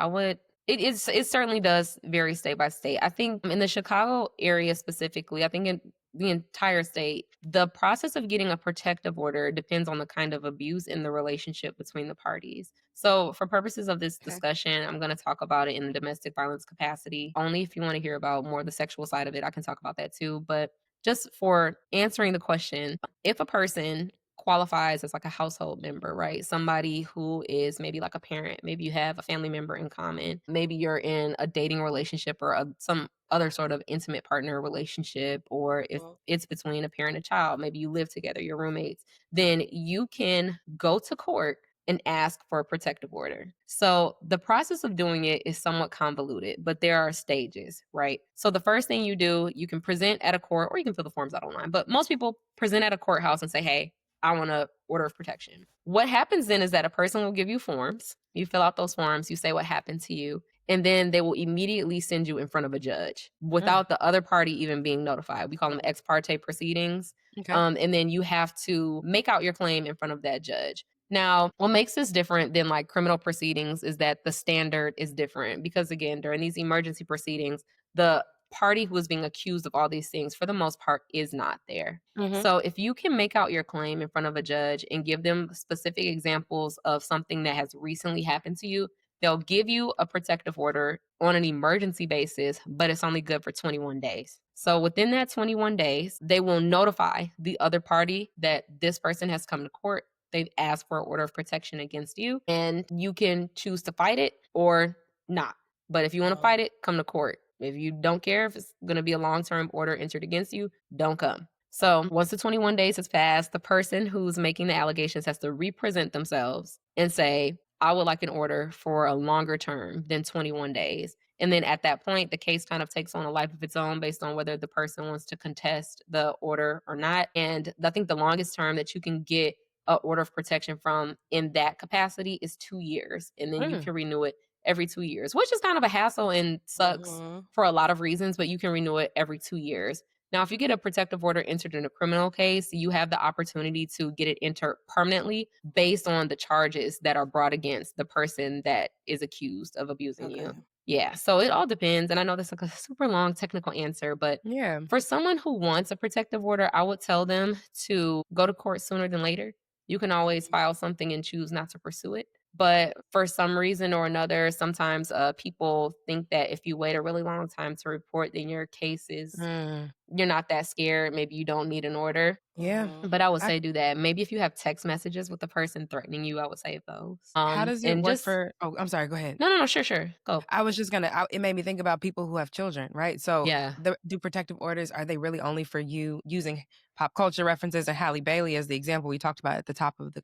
It certainly does vary state by state. I think in the Chicago area specifically, I think the entire state. The process of getting a protective order depends on the kind of abuse in the relationship between the parties. So, for purposes of this discussion, I'm going to talk about it in the domestic violence capacity. Only if you want to hear about more the sexual side of it, I can talk about that too. But just for answering the question, if a person qualifies as like a household member, right? Somebody who is maybe like a parent, maybe you have a family member in common, maybe you're in a dating relationship or some other sort of intimate partner relationship, or if it's between a parent and a child, maybe you live together, you're roommates, then you can go to court and ask for a protective order. So the process of doing it is somewhat convoluted, but there are stages, right? So the first thing you do, you can present at a court, or you can fill the forms out online, but most people present at a courthouse and say, hey, I want an order of protection. What happens then is that a person will give you forms. You fill out those forms, you say what happened to you, and then they will immediately send you in front of a judge without the other party even being notified. We call them ex parte proceedings. Okay. And then you have to make out your claim in front of that judge. Now, what makes this different than like criminal proceedings is that the standard is different because, again, during these emergency proceedings, the party who is being accused of all these things, for the most part, is not there. So if you can make out your claim in front of a judge and give them specific examples of something that has recently happened to you, they'll give you a protective order on an emergency basis, but it's only good for 21 days. So within that 21 days, they will notify the other party that this person has come to court. They've asked for an order of protection against you, and you can choose to fight it or not. But if you want to fight it, come to court. If you don't care if it's going to be a long-term order entered against you, don't come. So once the 21 days has passed, the person who's making the allegations has to represent themselves and say, I would like an order for a longer term than 21 days. And then at that point, the case kind of takes on a life of its own based on whether the person wants to contest the order or not. And I think the longest term that you can get an order of protection from in that capacity is 2 years. And then you can renew it every 2 years, which is kind of a hassle and sucks for a lot of reasons, but you can renew it every 2 years. Now, if you get a protective order entered in a criminal case, you have the opportunity to get it entered permanently based on the charges that are brought against the person that is accused of abusing you. Yeah, so it all depends. And I know that's like a super long technical answer, but for someone who wants a protective order, I would tell them to go to court sooner than later. You can always file something and choose not to pursue it. But for some reason or another, sometimes people think that if you wait a really long time to report, then your case is, you're not that scared. Maybe you don't need an order. Yeah. But I would say do that. Maybe if you have text messages with the person threatening you, I would save those. How does it and work just, for? Oh, I'm sorry. Go ahead. No, sure. Go. I was just gonna. It made me think about people who have children, right? So, Yeah. do protective orders, are they really only for you, using pop culture references and Halle Bailey as the example we talked about at the top of the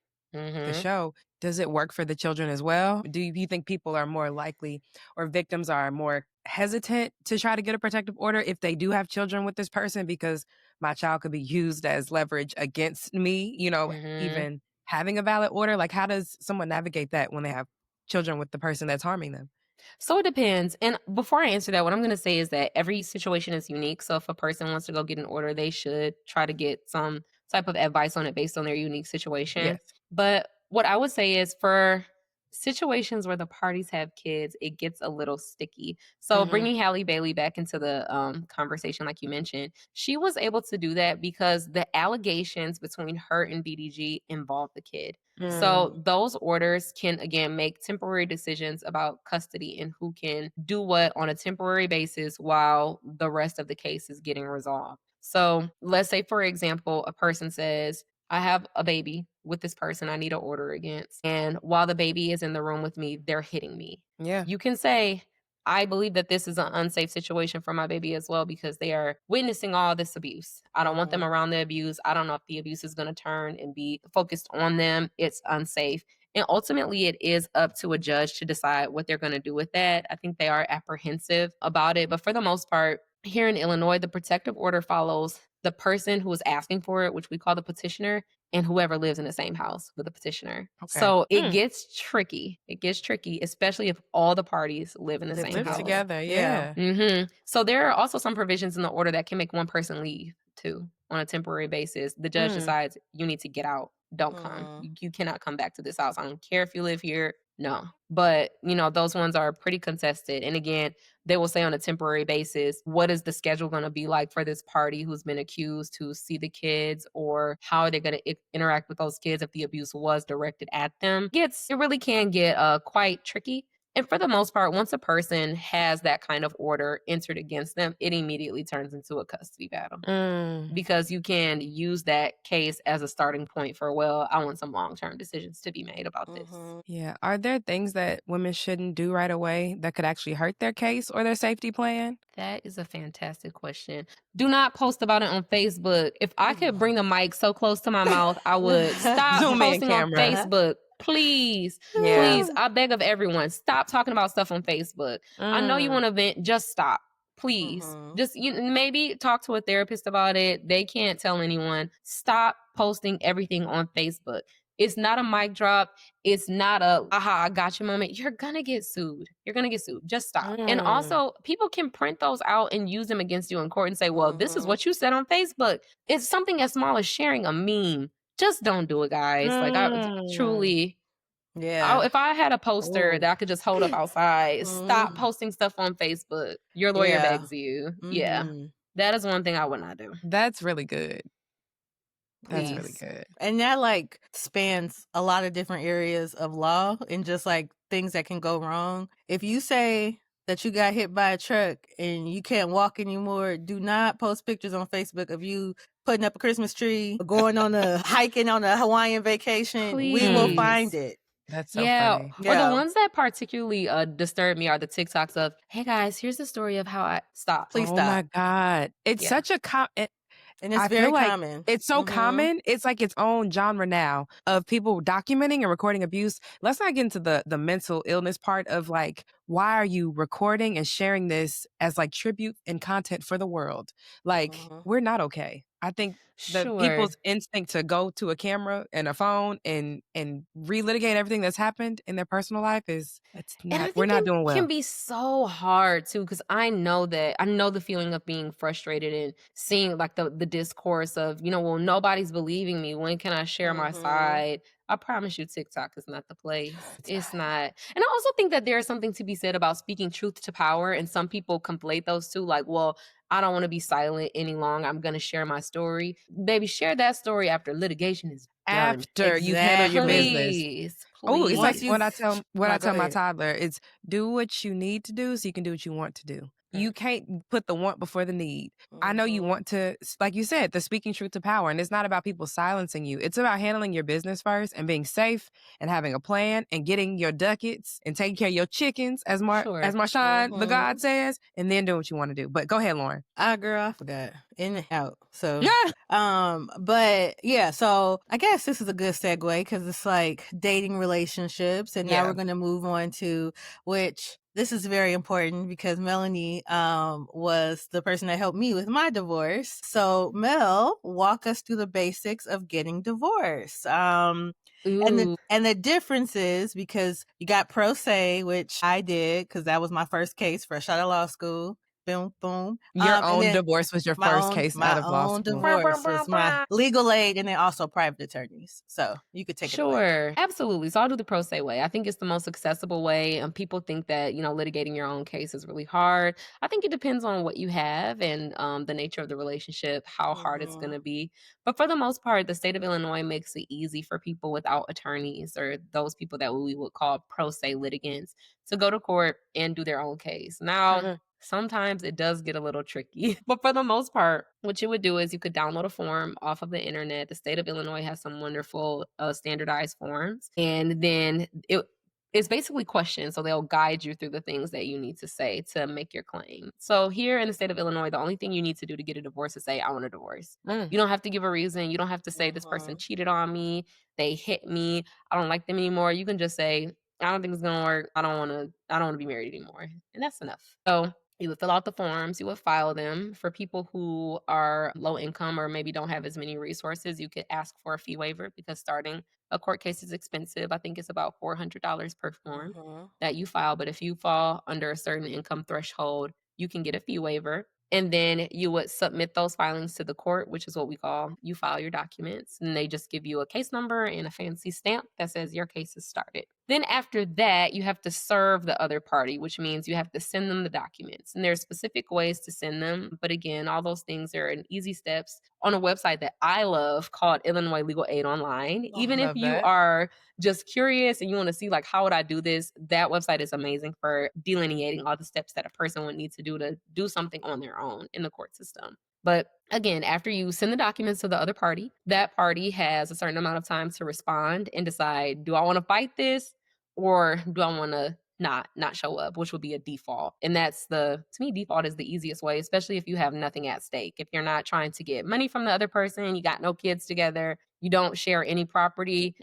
show? Does it work for the children as well? Do you think people are more likely, or victims are more hesitant to try to get a protective order if they do have children with this person, because my child could be used as leverage against me, even having a valid order? Like, how does someone navigate that when they have children with the person that's harming them? So it depends. And before I answer that, what I'm going to say is that every situation is unique. So if a person wants to go get an order, they should try to get some type of advice on it based on their unique situation. Yes. But what I would say is for situations where the parties have kids, it gets a little sticky. So bringing Halle Bailey back into the conversation, like you mentioned, she was able to do that because the allegations between her and BDG involved the kid. So those orders can, again, make temporary decisions about custody and who can do what on a temporary basis while the rest of the case is getting resolved. So let's say, for example, a person says, I have a baby with this person I need an order against. And while the baby is in the room with me, they're hitting me. Yeah. You can say, I believe that this is an unsafe situation for my baby as well because they are witnessing all this abuse. I don't want them around the abuse. I don't know if the abuse is going to turn and be focused on them. It's unsafe. And ultimately, it is up to a judge to decide what they're going to do with that. I think they are apprehensive about it. But for the most part, here in Illinois, the protective order follows the person who is asking for it, which we call the petitioner, and whoever lives in the same house with the petitioner. Okay. So it gets tricky. It gets tricky, especially if all the parties live in the same Live house. together. Yeah. So there are also some provisions in the order that can make one person leave too on a temporary basis. The judge decides you need to get out don't come. You cannot come back to this house. I don't care if you live here. No. But, those ones are pretty contested. And again, they will say on a temporary basis, what is the schedule going to be like for this party who's been accused to see the kids, or how are they going to interact with those kids if the abuse was directed at them? It really can get quite tricky. And for the most part, once a person has that kind of order entered against them, it immediately turns into a custody battle. Because you can use that case as a starting point for, well, I want some long-term decisions to be made about this. Yeah. Are there things that women shouldn't do right away that could actually hurt their case or their safety plan? That is a fantastic question. Do not post about it on Facebook. If I could bring the mic so close to my mouth, I would. Stop Zoom in, posting on camera. Facebook. Please, Yeah. please, I beg of everyone, stop talking about stuff on Facebook. I know you want to vent, just stop. Please. Just maybe talk to a therapist about it. They can't tell anyone. Stop posting everything on Facebook. It's not a mic drop. It's not a, aha, I got you moment. You're going to get sued. You're going to get sued. Just stop. And also, people can print those out and use them against you in court and say, well, this is what you said on Facebook. It's something as small as sharing a meme. Just don't do it, guys. Like, I truly... Yeah. If I had a poster that I could just hold up outside, stop posting stuff on Facebook. Your lawyer begs you. Yeah. That is one thing I would not do. That's really good. That's really good. And that spans a lot of different areas of law and just things that can go wrong. If you say that you got hit by a truck and you can't walk anymore, do not post pictures on Facebook of you putting up a Christmas tree, going on hiking on a Hawaiian vacation. Please. We will find it. That's so funny. Or the ones that particularly disturb me are the TikToks of, hey guys, here's the story of how I stop. Please Oh stop. my God. It's such a and it's I very feel like common. It's so common. It's like its own genre now of people documenting and recording abuse. Let's not get into the mental illness part of why are you recording and sharing this as tribute and content for the world? We're not okay. I think the people's instinct to go to a camera and a phone and relitigate everything that's happened in their personal life we're not doing well. It can be so hard too, because I know the feeling of being frustrated and seeing the discourse of, well, nobody's believing me. When can I share my side? I promise you, TikTok is not the place. It's not. And I also think that there is something to be said about speaking truth to power. And some people conflate those two. Well, I don't want to be silent any longer. I'm going to share my story. Baby, share that story after litigation is done. After you've handled your business. Please. Oh, it's like what I tell my ahead. toddler is do what you need to do so you can do what you want to do. You can't put the want before the need. I know you want to, like you said, the speaking truth to power. And it's not about people silencing you. It's about handling your business first and being safe and having a plan and getting your ducats and taking care of your chickens, as Marshawn, the God says, and then do what you want to do. But go ahead, Lorryn. Girl, I forgot. In and out. So, but yeah, so I guess this is a good segue because it's dating relationships. And now we're going to move on to which... This is very important because Melanie was the person that helped me with my divorce. So Mel, walk us through the basics of getting divorced. And the difference is because you got pro se, which I did because that was my first case fresh out of law school. Boom, boom. Your own divorce was your first case out of law school. My own divorce was my legal aid and then also private attorneys. So you could take it away. Sure. Absolutely. So I'll do the pro se way. I think it's the most accessible way. And people think that, litigating your own case is really hard. I think it depends on what you have and the nature of the relationship, how hard it's going to be. But for the most part, the state of Illinois makes it easy for people without attorneys or those people that we would call pro se litigants to go to court and do their own case. Now, sometimes it does get a little tricky, but for the most part, what you would do is you could download a form off of the internet. The state of Illinois has some wonderful standardized forms, and then it's basically questions. So they'll guide you through the things that you need to say to make your claim. So here in the state of Illinois, the only thing you need to do to get a divorce is say, I want a divorce. You don't have to give a reason. You don't have to say this person cheated on me. They hit me. I don't like them anymore. You can just say, I don't think it's going to work. I don't want to be married anymore. And that's enough. So you would fill out the forms, you would file them. For people who are low income or maybe don't have as many resources, you could ask for a fee waiver because starting a court case is expensive. I think it's about $400 per form that you file. But if you fall under a certain income threshold, you can get a fee waiver. And then you would submit those filings to the court, which is what we call you file your documents. And they just give you a case number and a fancy stamp that says your case is started. Then after that, you have to serve the other party, which means you have to send them the documents. And there's specific ways to send them. But again, all those things are in easy steps on a website that I love called Illinois Legal Aid Online. Even if you are just curious and you want to see like, how would I do this? That website is amazing for delineating all the steps that a person would need to do something on their own in the court system. But again, after you send the documents to the other party, that party has a certain amount of time to respond and decide, do I want to fight this or do I want to not show up, which would be a default. And that's to me, default is the easiest way, especially if you have nothing at stake. If you're not trying to get money from the other person, you got no kids together, you don't share any property.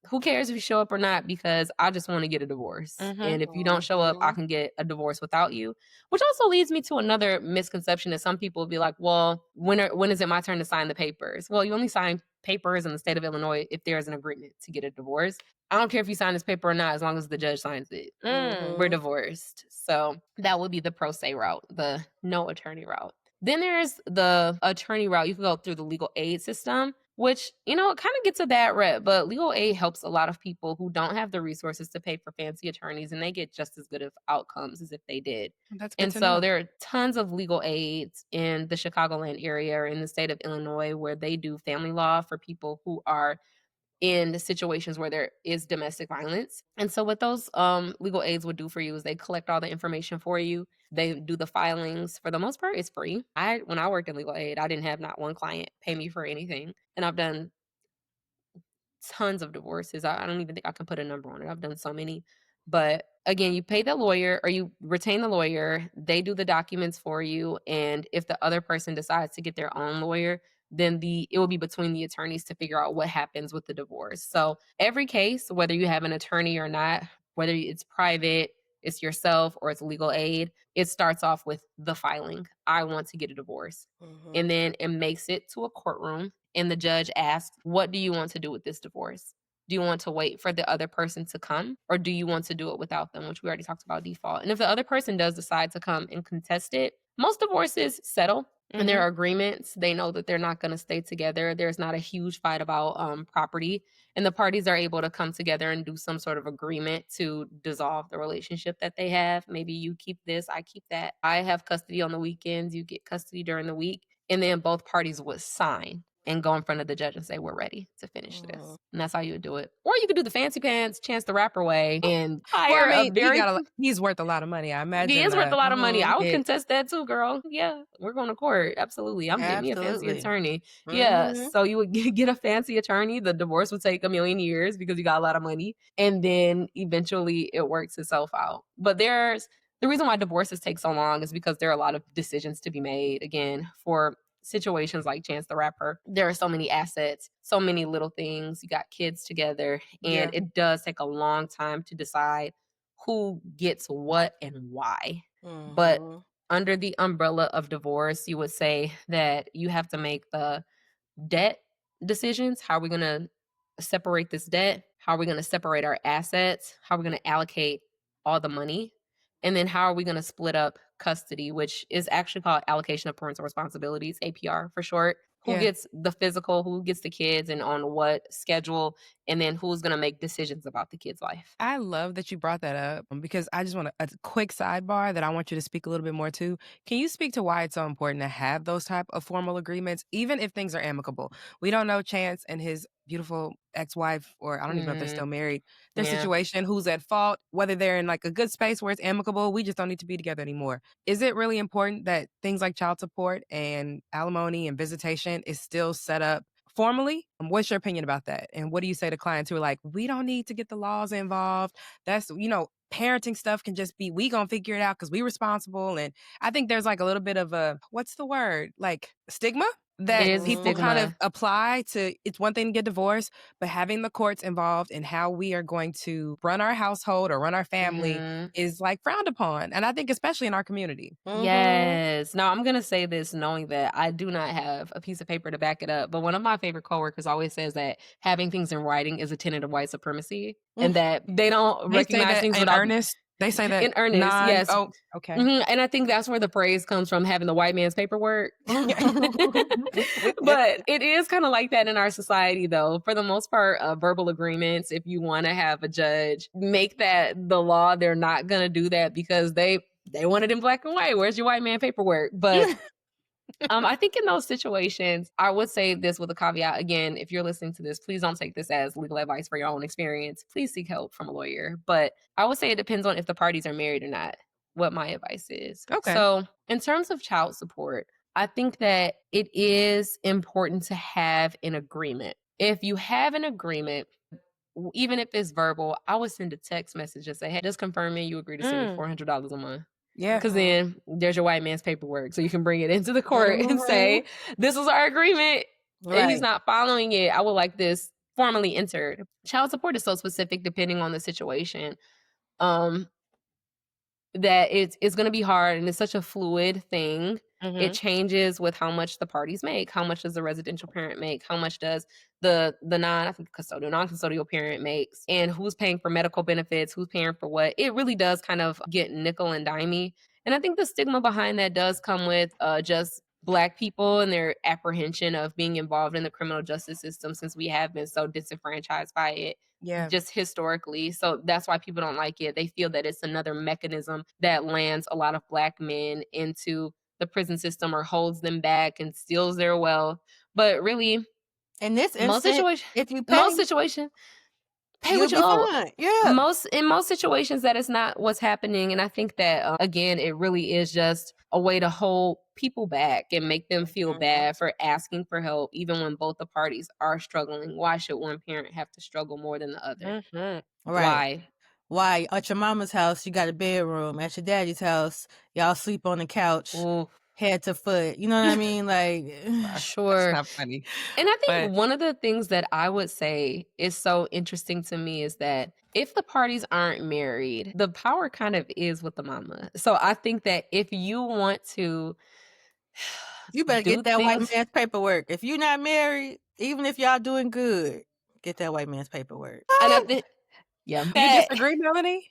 Who cares if you show up or not? Because I just want to get a divorce. And if you don't show up, I can get a divorce without you. Which also leads me to another misconception that some people will be like, well, when is it my turn to sign the papers? Well, you only sign papers in the state of Illinois if there's an agreement to get a divorce. I don't care if you sign this paper or not, as long as the judge signs it. We're divorced. So that would be the pro se route, the no attorney route. Then there's the attorney route. You can go through the legal aid system, which, it kind of gets a bad rep, but legal aid helps a lot of people who don't have the resources to pay for fancy attorneys, and they get just as good of outcomes as if they did. That's good And to so know. there are tons of legal aids in the Chicagoland area or in the state of Illinois where they do family law for people who are in situations where there is domestic violence. And so what those legal aids would do for you is they collect all the information for you. They do the filings. For the most part, it's free. When I worked in legal aid, I didn't have not one client pay me for anything. And I've done tons of divorces. I don't even think I can put a number on it. I've done so many. But again, you pay the lawyer or you retain the lawyer. They do the documents for you. And if the other person decides to get their own lawyer, then it will be between the attorneys to figure out what happens with the divorce. So every case, whether you have an attorney or not, whether it's private, it's yourself, or it's legal aid, it starts off with the filing. I want to get a divorce. And then it makes it to a courtroom and the judge asks, what do you want to do with this divorce? Do you want to wait for the other person to come, or do you want to do it without them, which we already talked about default? And if the other person does decide to come and contest it, most divorces settle. And there are agreements. They know that they're not going to stay together. There's not a huge fight about property. And the parties are able to come together and do some sort of agreement to dissolve the relationship that they have. Maybe you keep this, I keep that. I have custody on the weekends. You get custody during the week. And then both parties would sign and go in front of the judge and say, we're ready to finish this. And that's how you would do it. Or you could do the fancy pants, Chance the Rapper way, and hire a very... he's worth a lot of money, I imagine. He is worth a lot of money. I would contest that too, girl. Yeah, we're going to court. Absolutely. I'm getting me a fancy attorney. Yeah, so you would get a fancy attorney. The divorce would take 1,000,000 years because you got a lot of money. And then eventually it works itself out. But the reason why divorces take so long is because there are a lot of decisions to be made. Again, for situations like Chance the Rapper, there are so many assets, so many little things. You got kids together, and it does take a long time to decide who gets what and why. But under the umbrella of divorce, you would say that you have to make the debt decisions. How are we going to separate this debt? How are we going to separate our assets? How are we going to allocate all the money? And then how are we going to split up custody, which is actually called allocation of parental responsibilities, APR for short. Who gets the physical, who gets the kids, and on what schedule, and then who's going to make decisions about the kid's life. I love that you brought that up because I just want a quick sidebar that I want you to speak a little bit more to. Can you speak to why it's so important to have those type of formal agreements, even if things are amicable? We don't know Chance and his beautiful ex-wife, or I don't even know if they're still married, their situation, who's at fault, whether they're in like a good space where it's amicable. We just don't need to be together anymore. Is it really important that things like child support and alimony and visitation is still set up formally? What's your opinion about that? And what do you say to clients who are like, we don't need to get the laws involved? That's, parenting stuff can just be, we gonna figure it out because we responsible. And I think there's like a little bit of a, what's the word? Like stigma that people kind of apply to. It's one thing to get divorced, but having the courts involved in how we are going to run our household or run our family is like frowned upon. And I think especially in our community. Yes. Now I'm going to say this knowing that I do not have a piece of paper to back it up. But one of my favorite coworkers always says that having things in writing is a tenet of white supremacy and that they don't recognize things in earnest. They say that in earnest, yes. Oh, okay. And I think that's where the phrase comes from, having the white man's paperwork. But it is kind of like that in our society, though. For the most part, verbal agreements, if you want to have a judge make that the law, they're not going to do that because they want it in black and white. Where's your white man paperwork? But I think in those situations, I would say this with a caveat. Again, if you're listening to this, please don't take this as legal advice for your own experience. Please seek help from a lawyer. But I would say it depends on if the parties are married or not, what my advice is. Okay. So in terms of child support, I think that it is important to have an agreement. If you have an agreement, even if it's verbal, I would send a text message and say, hey, just confirming you agree to send me $400 a month. Yeah. Because then there's your white man's paperwork. So you can bring it into the court and say, this is our agreement. And he's not following it. I would like this formally entered. Child support is so specific depending on the situation. That it's going to be hard, and it's such a fluid thing. It changes with how much the parties make. How much does the residential parent make? How much does the non-custodial parent makes? And who's paying for medical benefits? Who's paying for what? It really does kind of get nickel and dimey. And I think the stigma behind that does come with just Black people and their apprehension of being involved in the criminal justice system, since we have been so disenfranchised by it. Yeah. Just historically. So that's why people don't like it. They feel that it's another mechanism that lands a lot of Black men into the prison system or holds them back and steals their wealth. But really, in this most instance, if you pay, pay what you owe. Fine. Yeah. In most situations, that is not what's happening. And I think that, again, it really is just a way to hold people back and make them feel bad for asking for help, even when both the parties are struggling. Why should one parent have to struggle more than the other? Right. Why? At your mama's house, you got a bedroom. At your daddy's house, y'all sleep on the couch. Ooh. Head to foot. You know what I mean? Like, sure. That's not funny. And I think one of the things that I would say is so interesting to me is that if the parties aren't married, the power kind of is with the mama. So I think that if you want to, you better get that white man's paperwork. If you're not married, even if y'all doing good, get that white man's paperwork. And I think, you disagree, Melanie?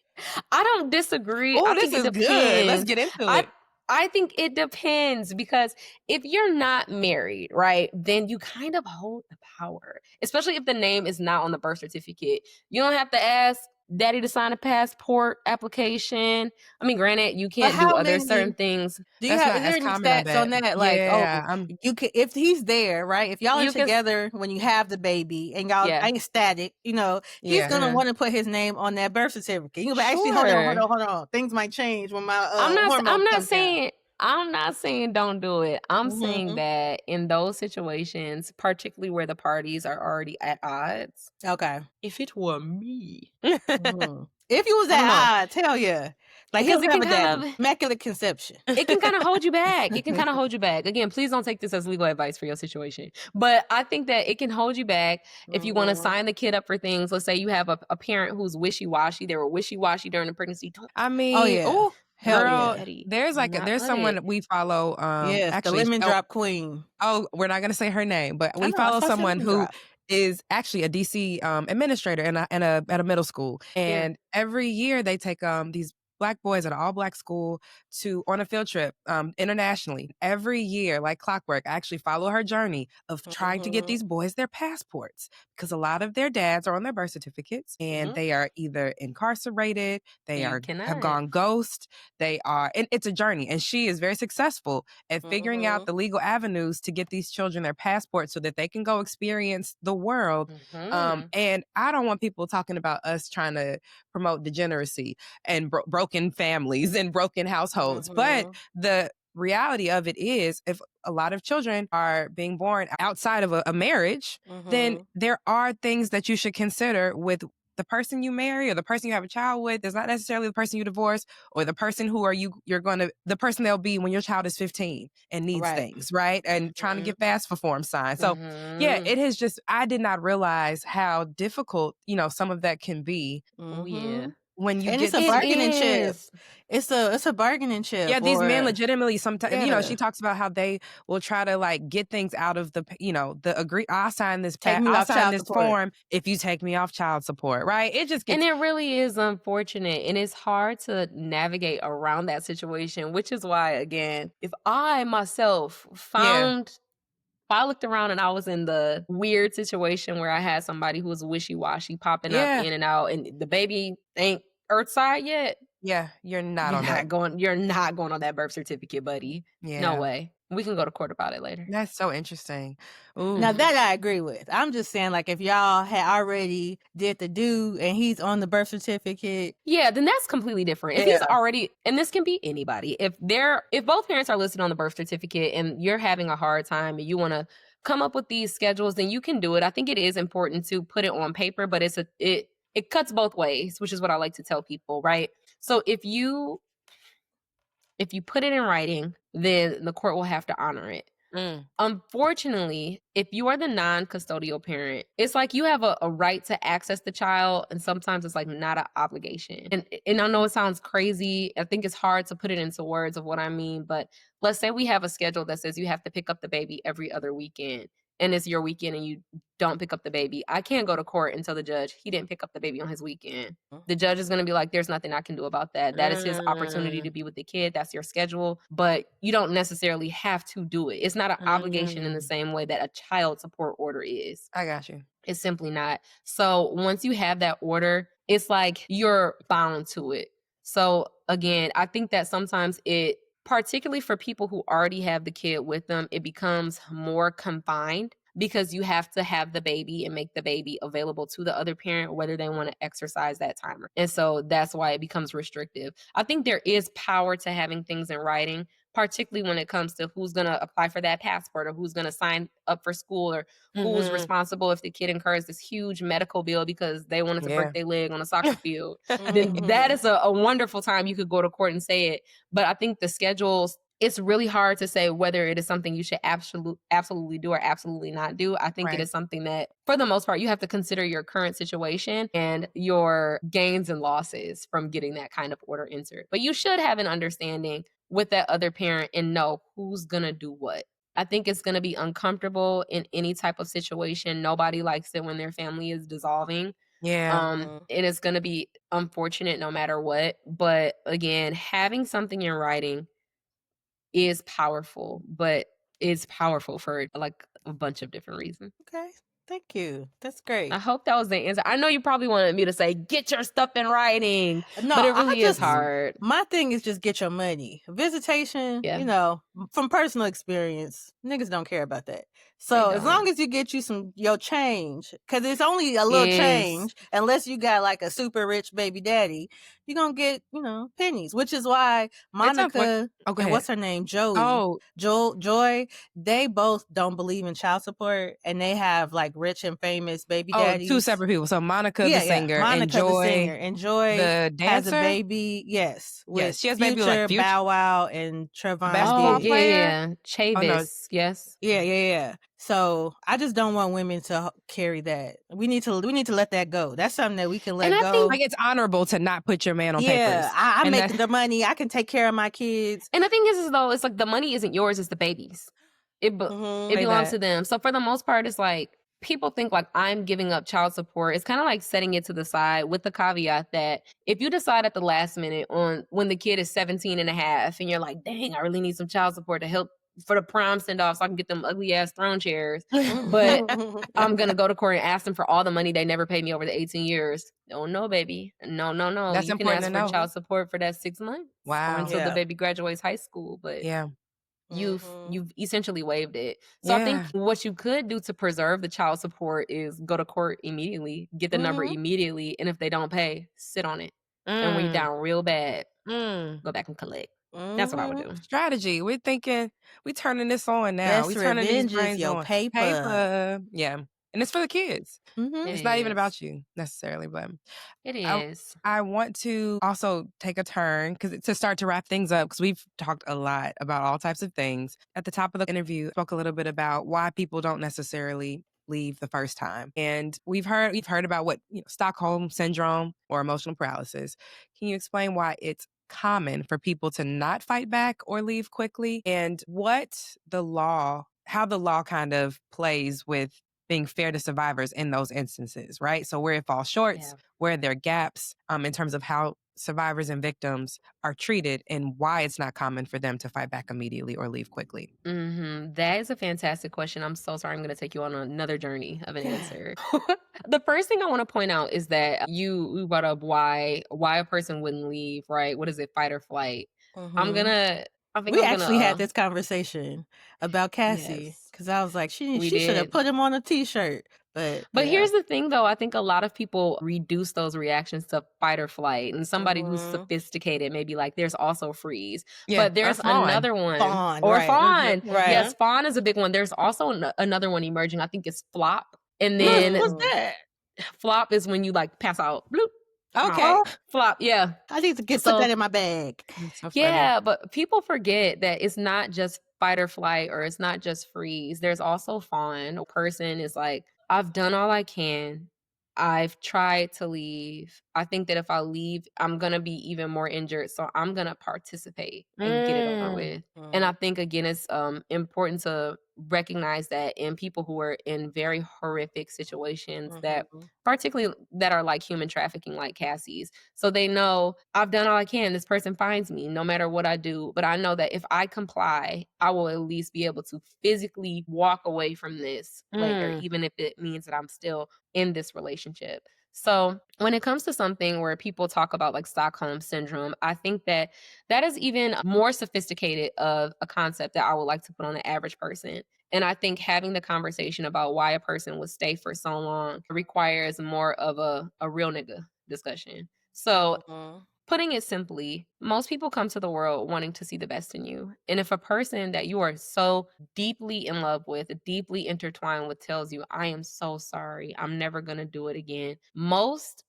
I don't disagree. Oh, this is good. Let's get into it. I think it depends, because if you're not married, right, then you kind of hold the power, especially if the name is not on the birth certificate. You don't have to ask daddy to sign a passport application. I mean, granted, you can't do other certain things. Do you have any stats on that? Like, you can, if he's there, right? If y'all are together when you have the baby and y'all ain't static, you know, he's gonna want to put his name on that birth certificate. You actually hold on. Things might change when my I'm not saying don't do it. I'm saying that in those situations, particularly where the parties are already at odds. Okay. If it were me. If you was at odds, hell yeah. Like, he'll have a immaculate conception. It can kind of hold you back. Again, please don't take this as legal advice for your situation. But I think that it can hold you back if you want to sign the kid up for things. Let's say you have a parent who's wishy-washy. They were wishy-washy during the pregnancy. I mean, there's someone that we follow. The lemon drop queen. Oh, we're not going to say her name, but we follow someone who is actually a DC administrator at a middle school. And every year they take these Black boys at an all-Black school on a field trip internationally. Every year, like clockwork, I actually follow her journey of trying to get these boys their passports, because a lot of their dads are on their birth certificates and they are either incarcerated, have gone ghost, and it's a journey. And she is very successful at figuring out the legal avenues to get these children their passports so that they can go experience the world. And I don't want people talking about us trying to promote degeneracy and broken families and broken households. But the reality of it is, if a lot of children are being born outside of a marriage, then there are things that you should consider with the person you marry or the person you have a child with. Is not necessarily the person you divorce or the person who the person they'll be when your child is 15 and needs things, right? And trying to get FAFSA form signed. So it has I did not realize how difficult, some of that can be. Oh yeah. when you And get it's a It bargaining chip. is. It's a bargaining chip. Yeah, these men or- legitimately sometimes, Yeah. she talks about how they will try to like get things out of the, the agree. I sign this, Take me I off sign child this support. form if you take me off child support, right? It just And gets, it really is unfortunate. And it's hard to navigate around that situation, which is why, again, if I myself found, if I looked around and I was in the weird situation where I had somebody who was wishy-washy popping up Yeah. in and out and the baby ain't earthside yet, yeah, you're not you're on not that. going on that birth certificate, buddy. Yeah. No way. We can go to court about it later. That's so interesting. Ooh. Now that I agree with. I'm just saying, like, if y'all had already did the do and he's on the birth certificate. Yeah, then that's completely different. If he's Yeah. already, and this can be anybody, if both parents are listed on the birth certificate and you're having a hard time and you want to come up with these schedules, then you can do it. I think it is important to put it on paper, but it cuts both ways, which is what I like to tell people, right? So if you put it in writing, then the court will have to honor it. Mm. Unfortunately, if you are the non-custodial parent, it's like you have a right to access the child, and sometimes it's like not an obligation. And I know it sounds crazy. I think it's hard to put it into words of what I mean, but let's say we have a schedule that says you have to pick up the baby every other weekend, and it's your weekend and you don't pick up the baby. I can't go to court and tell the judge he didn't pick up the baby on his weekend. The judge is going to be like, there's nothing I can do about that. That is his opportunity to be with the kid. That's your schedule. But you don't necessarily have to do it. It's not an obligation in the same way that a child support order is. I got you. It's simply not. So once you have that order, it's like you're bound to it. So again, I think that sometimes particularly for people who already have the kid with them, it becomes more confined because you have to have the baby and make the baby available to the other parent, whether they want to exercise that time. And so that's why it becomes restrictive. I think there is power to having things in writing, particularly when it comes to who's going to apply for that passport or who's going to sign up for school or who's responsible if the kid incurs this huge medical bill because they wanted to break their leg on a soccer field. Then that is a wonderful time you could go to court and say it. But I think the schedules, it's really hard to say whether it is something you should absolutely do or absolutely not do. I think it is something that, for the most part, you have to consider your current situation and your gains and losses from getting that kind of order entered. But you should have an understanding with that other parent and know who's going to do what. I think it's going to be uncomfortable in any type of situation. Nobody likes it when their family is dissolving. Yeah. And it's going to be unfortunate no matter what. But again, having something in writing is powerful, but it's powerful for like a bunch of different reasons. Okay. Thank you. That's great. I hope that was the answer. I know you probably wanted me to say, get your stuff in writing. No, but it really is hard. My thing is just get your money. Visitation, from personal experience, niggas don't care about that. So as long as you get you your change, because it's only a little change, unless you got like a super rich baby daddy, you're going to get, pennies, which is why Monica, and what's her name? Joy, they both don't believe in child support and they have like rich and famous baby daddies. Two separate people. So Monica the singer and Joy the dancer has a baby. Yes, with she has Future, baby like Future, Bow Wow, and Trevon. Basketball player. Chavis, yes. Yeah. So I just don't want women to carry that. We need to let that go. That's something that we can let go. I think like it's honorable to not put your man on papers. Yeah, I make the money. I can take care of my kids. And the thing is though, it's like the money isn't yours; it's the baby's. It belongs to them. So for the most part, it's like people think like I'm giving up child support. It's kind of like setting it to the side with the caveat that if you decide at the last minute on when the kid is 17 and a half and you're like, dang, I really need some child support to help for the prom send-off so I can get them ugly ass throne chairs. But I'm going to go to court and ask them for all the money they never paid me over the 18 years. Oh, no, baby. No. That's you can ask for child support for that 6 months. Wow. Or until the baby graduates high school. But you've essentially waived it. So I think what you could do to preserve the child support is go to court immediately, get the number immediately, and if they don't pay, sit on it. And when you're down real bad, go back and collect. That's what I would do. Strategy. We're thinking, we turning this on now. We turning these brains your on. paper. Yeah. And it's for the kids. It's not even about you necessarily, but it is. I want to also take a turn to start to wrap things up because we've talked a lot about all types of things. At the top of the interview, spoke a little bit about why people don't necessarily leave the first time. And we've heard about what Stockholm syndrome or emotional paralysis. Can you explain why it's common for people to not fight back or leave quickly, and how the law kind of plays with being fair to survivors in those instances, right? So where it falls short, where there are gaps in terms of how survivors and victims are treated, and why it's not common for them to fight back immediately or leave quickly. That is a fantastic question. I'm so sorry. I'm going to take you on another journey of an answer. The first thing I want to point out is that you brought up why a person wouldn't leave, right? What is it, fight or flight? We actually had this conversation about Cassie, because I was like, she should have put him on a t-shirt. But here's the thing, though. I think a lot of people reduce those reactions to fight or flight. And somebody who's sophisticated, maybe like there's also freeze. Yeah, but there's another one. Fawn, or right. fawn. Right. Yes, fawn is a big one. There's also another one emerging. I think it's flop. And then What's that? Flop is when you like pass out. Bloop. Okay. Flop, yeah. I need to put that in my bag. So yeah, but people forget that it's not just fight or flight, or it's not just freeze. There's also fawn. A person is like, I've done all I can. I've tried to leave. I think that if I leave, I'm going to be even more injured. So I'm going to participate and get it over with. And I think, again, it's important to recognize that in people who are in very horrific situations that particularly that are like human trafficking, like Cassie's. So they know, I've done all I can. This person finds me no matter what I do. But I know that if I comply, I will at least be able to physically walk away from this later, even if it means that I'm still in this relationship. So when it comes to something where people talk about like Stockholm syndrome, I think that is even more sophisticated of a concept that I would like to put on the average person. And I think having the conversation about why a person would stay for so long requires more of a real nigga discussion. So putting it simply, most people come to the world wanting to see the best in you. And if a person that you are so deeply in love with, deeply intertwined with, tells you, I am so sorry, I'm never going to do it again, most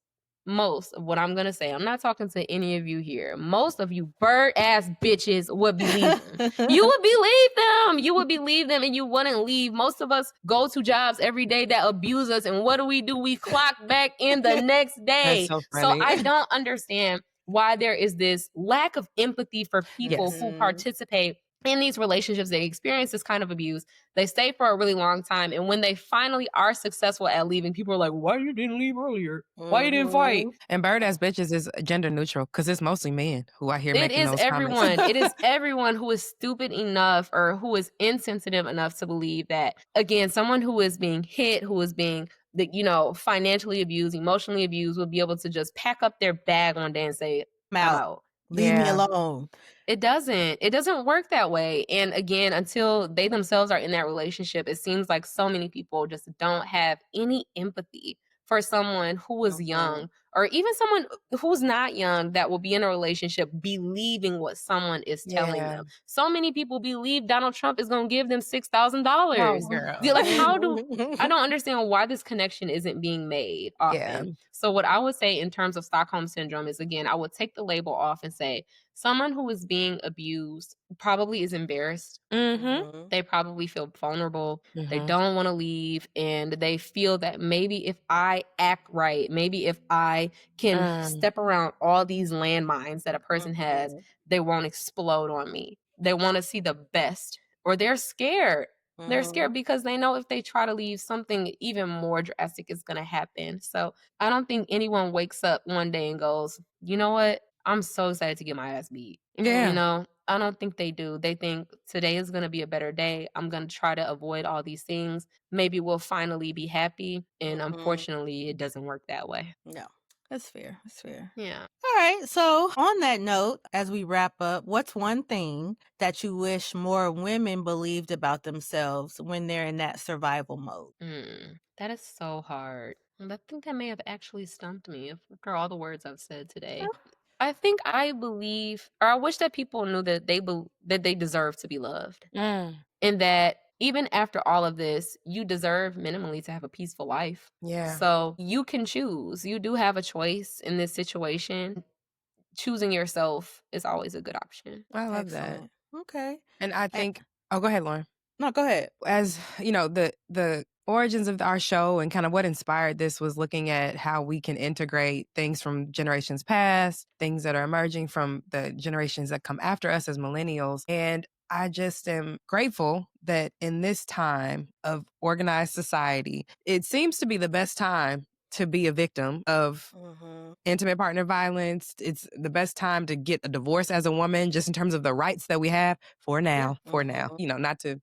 of what I'm going to say, I'm not talking to any of you here, most of you bird ass bitches would believe them. You would believe them. You would believe them, and you wouldn't leave. Most of us go to jobs every day that abuse us, and what do? We clock back in the next day. That's so funny. I don't understand why there is this lack of empathy for people who participate in these relationships. They experience this kind of abuse. They stay for a really long time. And when they finally are successful at leaving, people are like, why you didn't leave earlier? Why you didn't fight? And bird ass bitches is gender neutral, because it's mostly men who I hear making those everyone. comments. It is everyone who is stupid enough or who is insensitive enough to believe that, again, someone who is being hit, who is being financially abused, emotionally abused, will be able to just pack up their bag one day and say, I'm out. Leave me alone. It doesn't work that way. And again, until they themselves are in that relationship, it seems like so many people just don't have any empathy for someone who was young, or even someone who's not young, that will be in a relationship believing what someone is telling them. So many people believe Donald Trump is going to give them $6,000. Like, I don't understand why this connection isn't being made often. So what I would say in terms of Stockholm syndrome is, again, I would take the label off and say, someone who is being abused probably is embarrassed. They probably feel vulnerable. They don't want to leave. And they feel that maybe if I act right, maybe if I can step around all these landmines that a person has, they won't explode on me. They want to see the best, or they're scared. They're scared because they know if they try to leave, something even more drastic is going to happen. So I don't think anyone wakes up one day and goes, you know what? I'm so excited to get my ass beat. I don't think they do. They think today is going to be a better day. I'm going to try to avoid all these things. Maybe we'll finally be happy. And unfortunately, it doesn't work that way. No. That's fair. Yeah. All right. So on that note, as we wrap up, what's one thing that you wish more women believed about themselves when they're in that survival mode? That is so hard. I think that may have actually stumped me after all the words I've said today. I think I believe, or I wish that people knew that they deserve to be loved. And that even after all of this, you deserve minimally to have a peaceful life. Yeah. So you can choose. You do have a choice in this situation. Choosing yourself is always a good option. I love that. Okay. And I think, go ahead, Lorryn. No, go ahead. As the origins of our show and kind of what inspired this was looking at how we can integrate things from generations past, things that are emerging from the generations that come after us as millennials. And I just am grateful that in this time of organized society, it seems to be the best time to be a victim of intimate partner violence. It's the best time to get a divorce as a woman, just in terms of the rights that we have for now, not to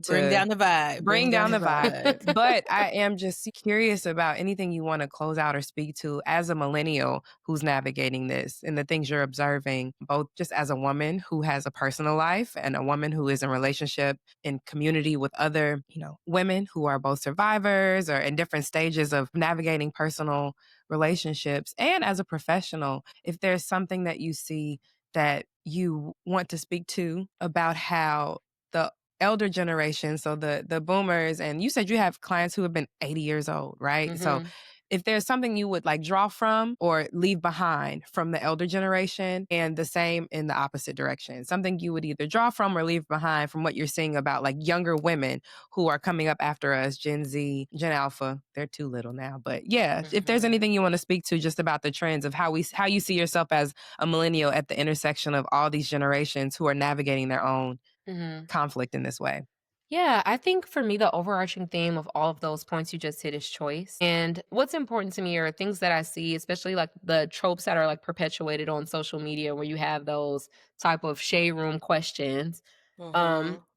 Bring down the vibe. bring down the vibe. But I am just curious about anything you want to close out or speak to as a millennial who's navigating this and the things you're observing, both just as a woman who has a personal life and a woman who is in relationship in community with other, women who are both survivors or in different stages of navigating personal relationships, and as a professional, if there's something that you see that you want to speak to about how the elder generation, so the boomers, and you said you have clients who have been 80 years old, right? So if there's something you would like draw from or leave behind from the elder generation, and the same in the opposite direction, something you would either draw from or leave behind from what you're seeing about like younger women who are coming up after us, Gen Z, Gen Alpha, they're too little now. But yeah, if there's anything you want to speak to just about the trends of how you see yourself as a millennial at the intersection of all these generations who are navigating their own conflict in this way. Yeah, I think for me, the overarching theme of all of those points you just hit is choice. And what's important to me are things that I see, especially like the tropes that are like perpetuated on social media, where you have those type of shade room questions,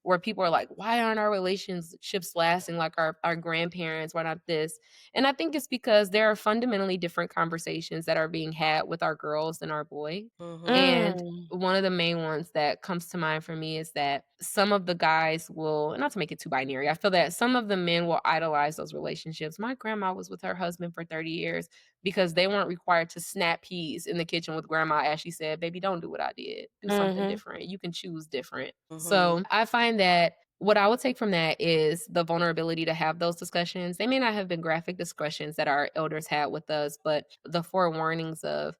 where people are like, why aren't our relationships lasting like our grandparents? Why not this? And I think it's because there are fundamentally different conversations that are being had with our girls than our boys. And one of the main ones that comes to mind for me is that some of the guys will, not to make it too binary, I feel that some of the men will idolize those relationships. My grandma was with her husband for 30 years because they weren't required to snap peas in the kitchen with grandma as she said, baby, don't do what I did. Do something different. You can choose different. So I find that what I would take from that is the vulnerability to have those discussions. They may not have been graphic discussions that our elders had with us, but the forewarnings of,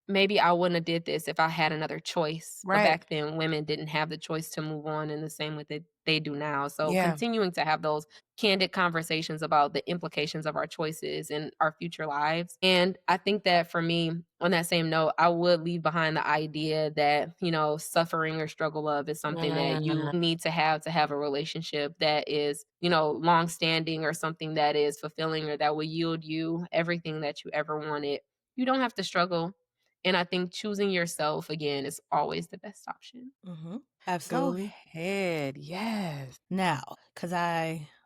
maybe I wouldn't have did this if I had another choice. Right. But back then, women didn't have the choice to move on in the same way that they do now. So continuing to have those candid conversations about the implications of our choices and our future lives. And I think that for me, on that same note, I would leave behind the idea that, suffering or struggle of is something that you need to have a relationship that is, long standing, or something that is fulfilling, or that will yield you everything that you ever wanted. You don't have to struggle. And I think choosing yourself again is always the best option. Absolutely. Go ahead. Yes. Now, because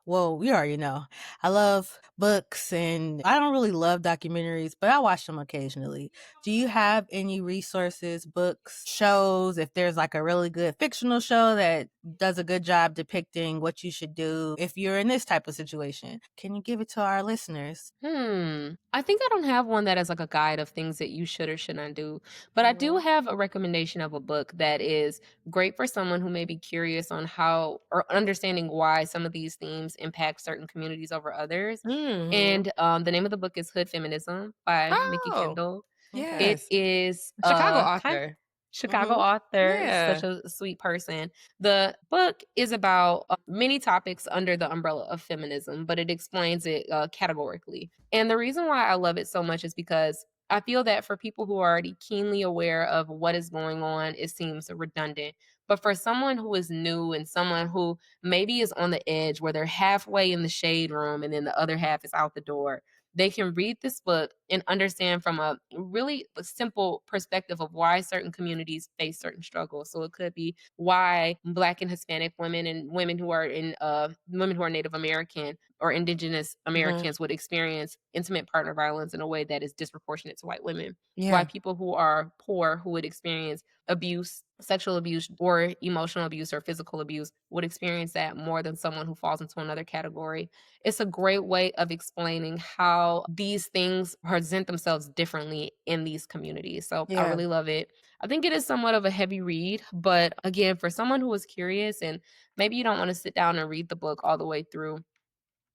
we already know, I love books, and I don't really love documentaries, but I watch them occasionally. Do you have any resources, books, shows, if there's like a really good fictional show that does a good job depicting what you should do if you're in this type of situation? Can you give it to our listeners? I think I don't have one that is like a guide of things that you should or should not do, but I do have a recommendation of a book that is great for someone who may be curious on how, or understanding why some of these themes impact certain communities over others. And the name of the book is Hood Feminism by Mickey Kendall. It Yes. is Chicago author. Chicago author, Yeah. such a sweet person. The book is about many topics under the umbrella of feminism, but it explains it categorically. And the reason why I love it so much is because I feel that for people who are already keenly aware of what is going on, it seems redundant. But for someone who is new, and someone who maybe is on the edge where they're halfway in the shade room and then the other half is out the door, they can read this book and understand from a really simple perspective of why certain communities face certain struggles. So it could be why Black and Hispanic women, and women who are Native American or Indigenous Americans would experience intimate partner violence in a way that is disproportionate to white women. Why people who are poor, who would experience abuse, sexual abuse, or emotional abuse or physical abuse, would experience that more than someone who falls into another category. It's a great way of explaining how these things present themselves differently in these communities. So I really love it. I think it is somewhat of a heavy read, but again, for someone who is curious and maybe you don't want to sit down and read the book all the way through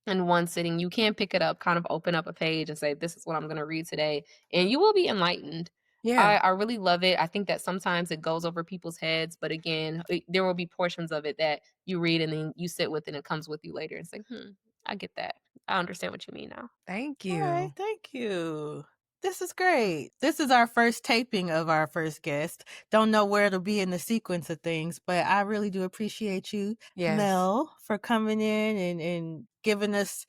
in one sitting, you can pick it up, kind of open up a page and say, this is what I'm going to read today. And you will be enlightened. Yeah. I really love it. I think that sometimes it goes over people's heads, but again, there will be portions of it that you read and then you sit with and it comes with you later and say, I get that. I understand what you mean now. Thank All right, you. thank you. This is great. This is our first taping of our first guest. Don't know where it'll be in the sequence of things, but I really do appreciate you, Yes. Mel, for coming in and giving us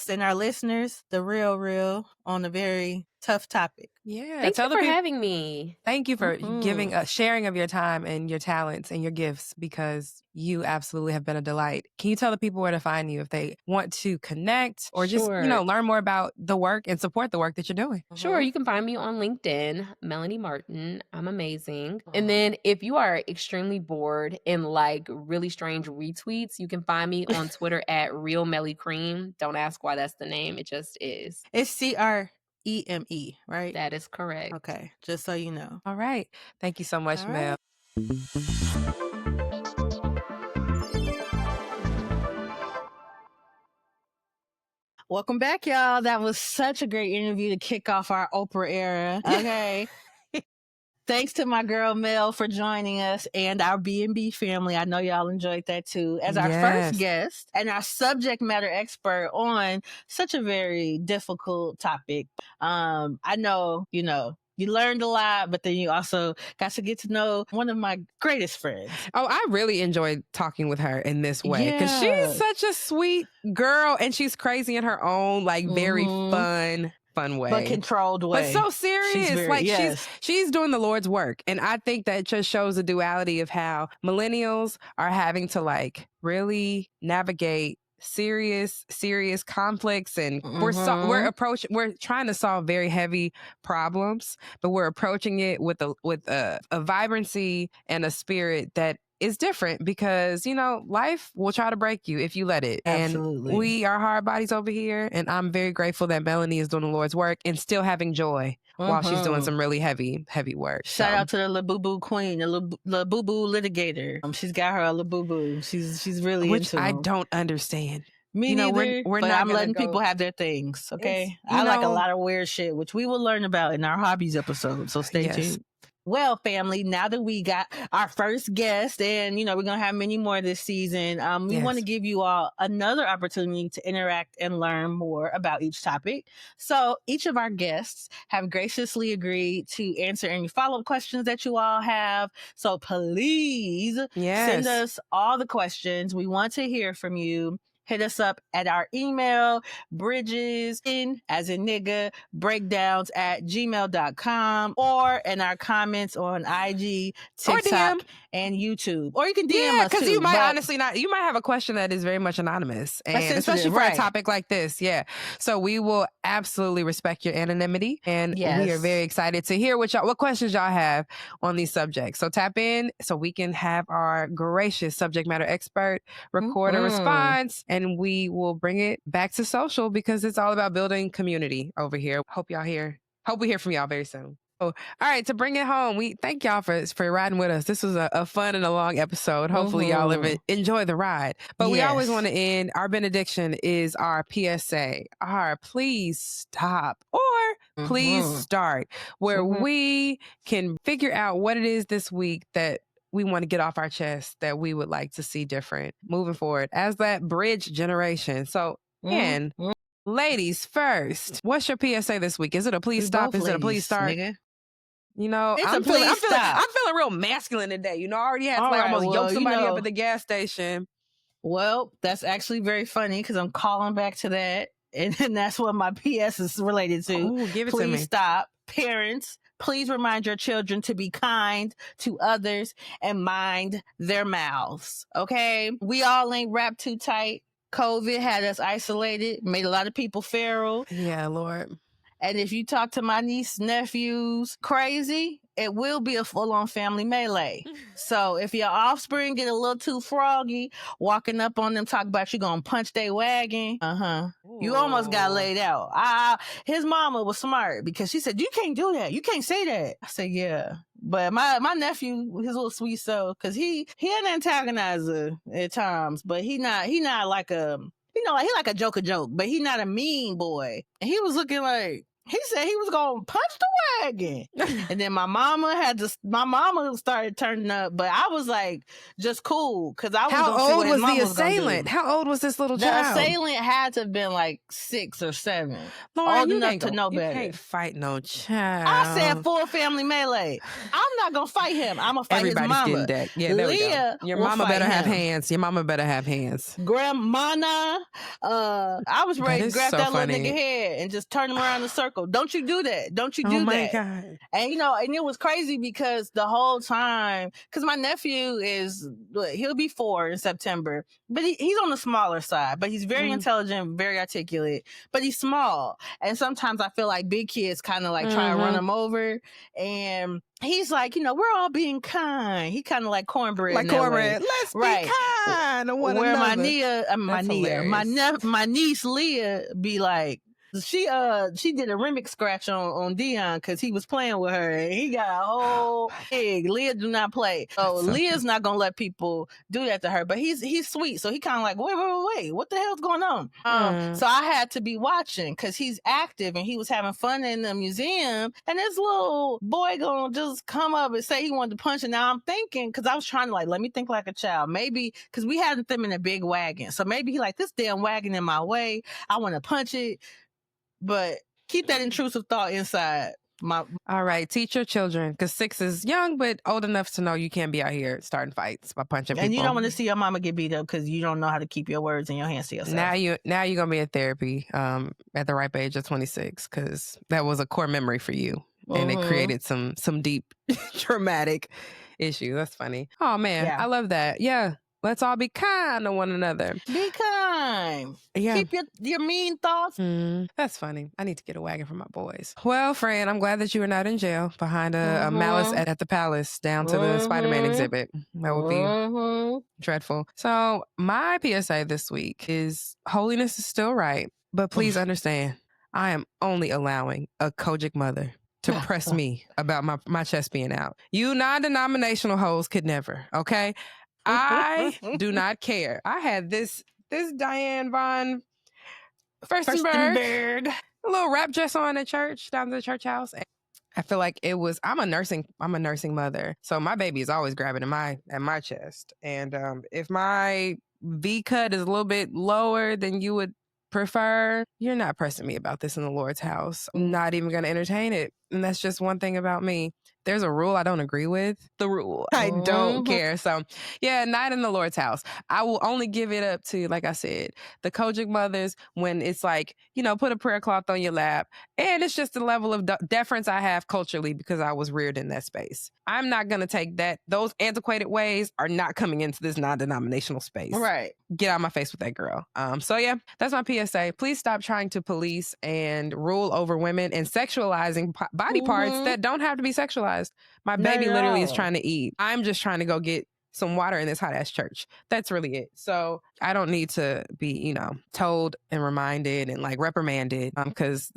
and our listeners the real on a very tough topic. Yeah. Thank Tell you the for people. having me. Thank you for giving Mhm. sharing of your time and your talents and your gifts, because you absolutely have been a delight. Can you tell the people where to find you if they want to connect or just, Sure. learn more about the work and support the work that you're doing? Sure, you can find me on LinkedIn, Melanie Martin. I'm amazing. Mhm. And then if you are extremely bored and like really strange retweets, you can find me on Twitter at Real Melly Cream. Don't ask why that's the name. It just is. It's CREME, right? That is correct. Okay, just so you know. All right. Thank you so much, All Mel. right. Welcome back, y'all. That was such a great interview to kick off our Oprah era. Okay. Thanks to my girl Mel for joining us and our B&B family. I know y'all enjoyed that too. As our first guest and our subject matter expert on such a very difficult topic. I know, you learned a lot, but then you also got to get to know one of my greatest friends. Oh, I really enjoyed talking with her in this way because Yeah. she's such a sweet girl and she's crazy in her own, like, very fun way. But controlled way. But so serious. Yes. She's doing the Lord's work. And I think that just shows the duality of how millennials are having to like really navigate serious conflicts, and we're trying to solve very heavy problems, but we're approaching it with a vibrancy and a spirit that is different, because life will try to break you if you let it. Absolutely. And we are hard bodies over here, and I'm very grateful that Melanie is doing the Lord's work and still having joy while she's doing some really heavy work. Shout out to the La Boo Boo Queen, the La Boo Boo litigator. She's got her La Boo Boo. She's really which into I them. don't understand. Me neither, we're but not I'm letting go... people have their things, okay? I like a lot of weird shit, which we will learn about in our hobbies episode, so stay tuned. Well, family, now that we got our first guest and, we're going to have many more this season, we want to give you all another opportunity to interact and learn more about each topic. So each of our guests have graciously agreed to answer any follow-up questions that you all have. So please send us all the questions. We want to hear from you. Hit us up at our email, breakdowns@gmail.com, or in our comments on IG, TikTok, and YouTube. Or you can DM us too. Because you might honestly not, you might have a question that is very much anonymous, and especially for a topic like this. Yeah. So we will absolutely respect your anonymity, and we are very excited to hear what questions y'all have on these subjects. So tap in so we can have our gracious subject matter expert record a response, and we will bring it back to social, because it's all about building community over here. Hope we hear from y'all very soon. Oh, all right, to bring it home, we thank y'all for riding with us. This was a fun and a long episode. Hopefully y'all enjoy the ride. But we always want to end, our benediction is our PSA, our please stop or please start, where we can figure out what it is this week that we want to get off our chest that we would like to see different moving forward as that bridge generation. So, again, ladies first, what's your PSA this week? Is it a please stop? Is it a please start? Nigga. I'm feeling real masculine today. I already had to almost yoke somebody up at the gas station. Well, that's actually very funny because I'm calling back to that. And that's what my PS is related to. Ooh, give it to me. Please stop. Parents, please remind your children to be kind to others and mind their mouths. Okay? We all ain't wrapped too tight. COVID had us isolated, made a lot of people feral. Yeah, Lord. And if you talk to my niece, nephews crazy, it will be a full-on family melee. So if your offspring get a little too froggy, walking up on them, talk about you gonna punch their wagon, you almost got laid out. His mama was smart because she said, you can't do that. You can't say that. I said, yeah. But my nephew, his little sweet soul, because he an antagonizer at times, but he not like a... he like a joke, but he not a mean boy. And he was looking like, He said he was gonna punch the wagon. And then my mama started turning up, but I was like, just cool, because I was How gonna see old what his was the mama was gonna do. assailant? How old was this little The child? assailant had to have been like 6 or 7. Lorryn, Old you enough can't to know you better. can't fight no child. I said full family melee. I'm not gonna fight him. I'm gonna fight Everybody's his mama. getting decked. Yeah, there we go. Leah Your will mama fight better have him. hands. Your mama better have hands. Grandmana, I was ready to is grab so that funny. little nigga head and just turn him around in a circle. Don't you do that. Don't you do Oh my that. God. And and it was crazy because the whole time, because my nephew he'll be 4 in September, but he's on the smaller side, but he's very intelligent, very articulate, but he's small. And sometimes I feel like big kids kind of like try to run him over. And he's like, we're all being kind. He kind of like cornbread. Like in that cornbread. way. Let's be kind to one Where another. my niece Leah be like, she did a remix scratch on Dion because he was playing with her and he got a whole egg. Leah do not play. So Leah's not gonna let people do that to her, but he's sweet. So he kind of like, wait, what the hell's going on? So I had to be watching because he's active and he was having fun in the museum, and this little boy gonna just come up and say he wanted to punch. And now I'm thinking, because I was trying to let me think like a child, maybe because we had them in a big wagon, so maybe he like, this damn wagon in my way, I want to punch it. But keep that intrusive thought inside. All right, teach your children, because 6 is young but old enough to know you can't be out here starting fights by punching people. And you don't want to see your mama get beat up because you don't know how to keep your words in your hands to yourself. Now you're gonna be in therapy at the ripe age of 26, because that was a core memory for you, and it created some deep traumatic issues. That's funny. Oh man, Yeah. I love that. Yeah. Let's all be kind to one another. Be kind. Yeah. Keep your mean thoughts. That's funny. I need to get a wagon for my boys. Well, friend, I'm glad that you were not in jail behind a malice at the palace down to the Spider-Man exhibit. That would be dreadful. So my PSA this week is holiness is still right, but please understand, I am only allowing a Kojic mother to press me about my chest being out. You non-denominational hoes could never, okay? I do not care. I had this Diane von Furstenberg, a little wrap dress on at church, down to the church house. And I feel like I'm a nursing mother. So my baby is always grabbing at my chest. And if my V cut is a little bit lower than you would prefer, you're not pressing me about this in the Lord's house. I'm not even going to entertain it. And that's just one thing about me. There's a rule I don't agree with. The rule. I don't care. So, yeah, not in the Lord's house. I will only give it up to, like I said, the Kojic mothers when it's like, put a prayer cloth on your lap. And it's just the level of deference I have culturally because I was reared in that space. I'm not going to take that. Those antiquated ways are not coming into this non-denominational space. Right. Get out of my face with that girl. So, yeah, that's my PSA. Please stop trying to police and rule over women and sexualizing body parts that don't have to be sexualized. My baby literally is trying to eat. I'm just trying to go get some water in this hot ass church. That's really it. So I don't need to be, told and reminded and like reprimanded because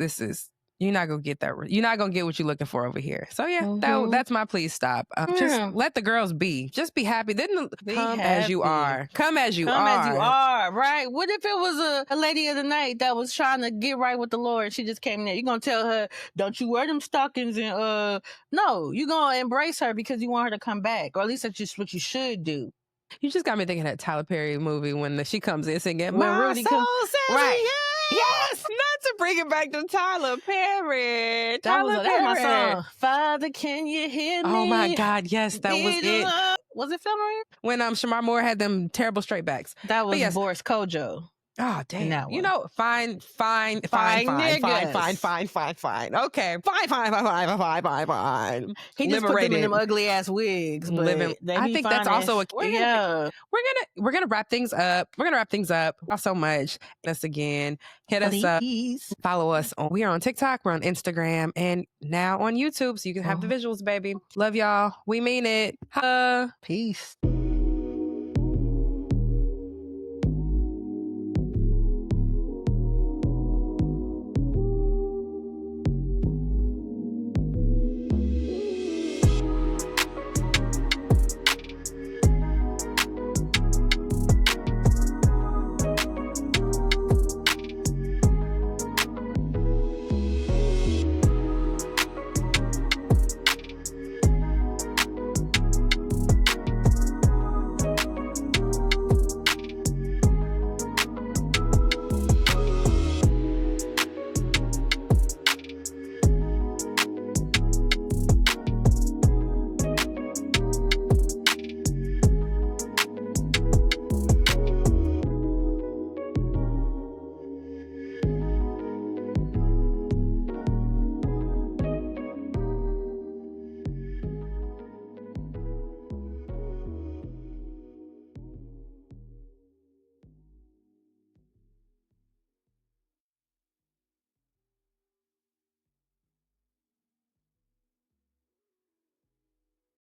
you're not gonna get that. You're not gonna get what you're looking for over here. So yeah, that's my please stop. Just let the girls be. Just be happy. Then come as you are. Come as you are. Right? What if it was a lady of the night that was trying to get right with the Lord? She just came in there. You're gonna tell her, "Don't you wear them stockings?" And no, you're gonna embrace her because you want her to come back, or at least that's just what you should do. You just got me thinking of that Tyler Perry movie when she comes in singing, when Rudy comes, right? Yes, not to bring it back to Tyler Perry. That was my song. Father, can you hear me? Oh my God, yes, that was it. Was it filmed right? When Shamar Moore had them terrible straight backs. That was Boris Kojo. Oh, damn. Fine. Okay. Fine. He just put them in them ugly ass wigs. But I think that's also we're gonna wrap things up. Thank you so much. Us again. Hit us up. Follow us we are on TikTok, we're on Instagram, and now on YouTube, so you can have the visuals, baby. Love y'all. We mean it. Peace.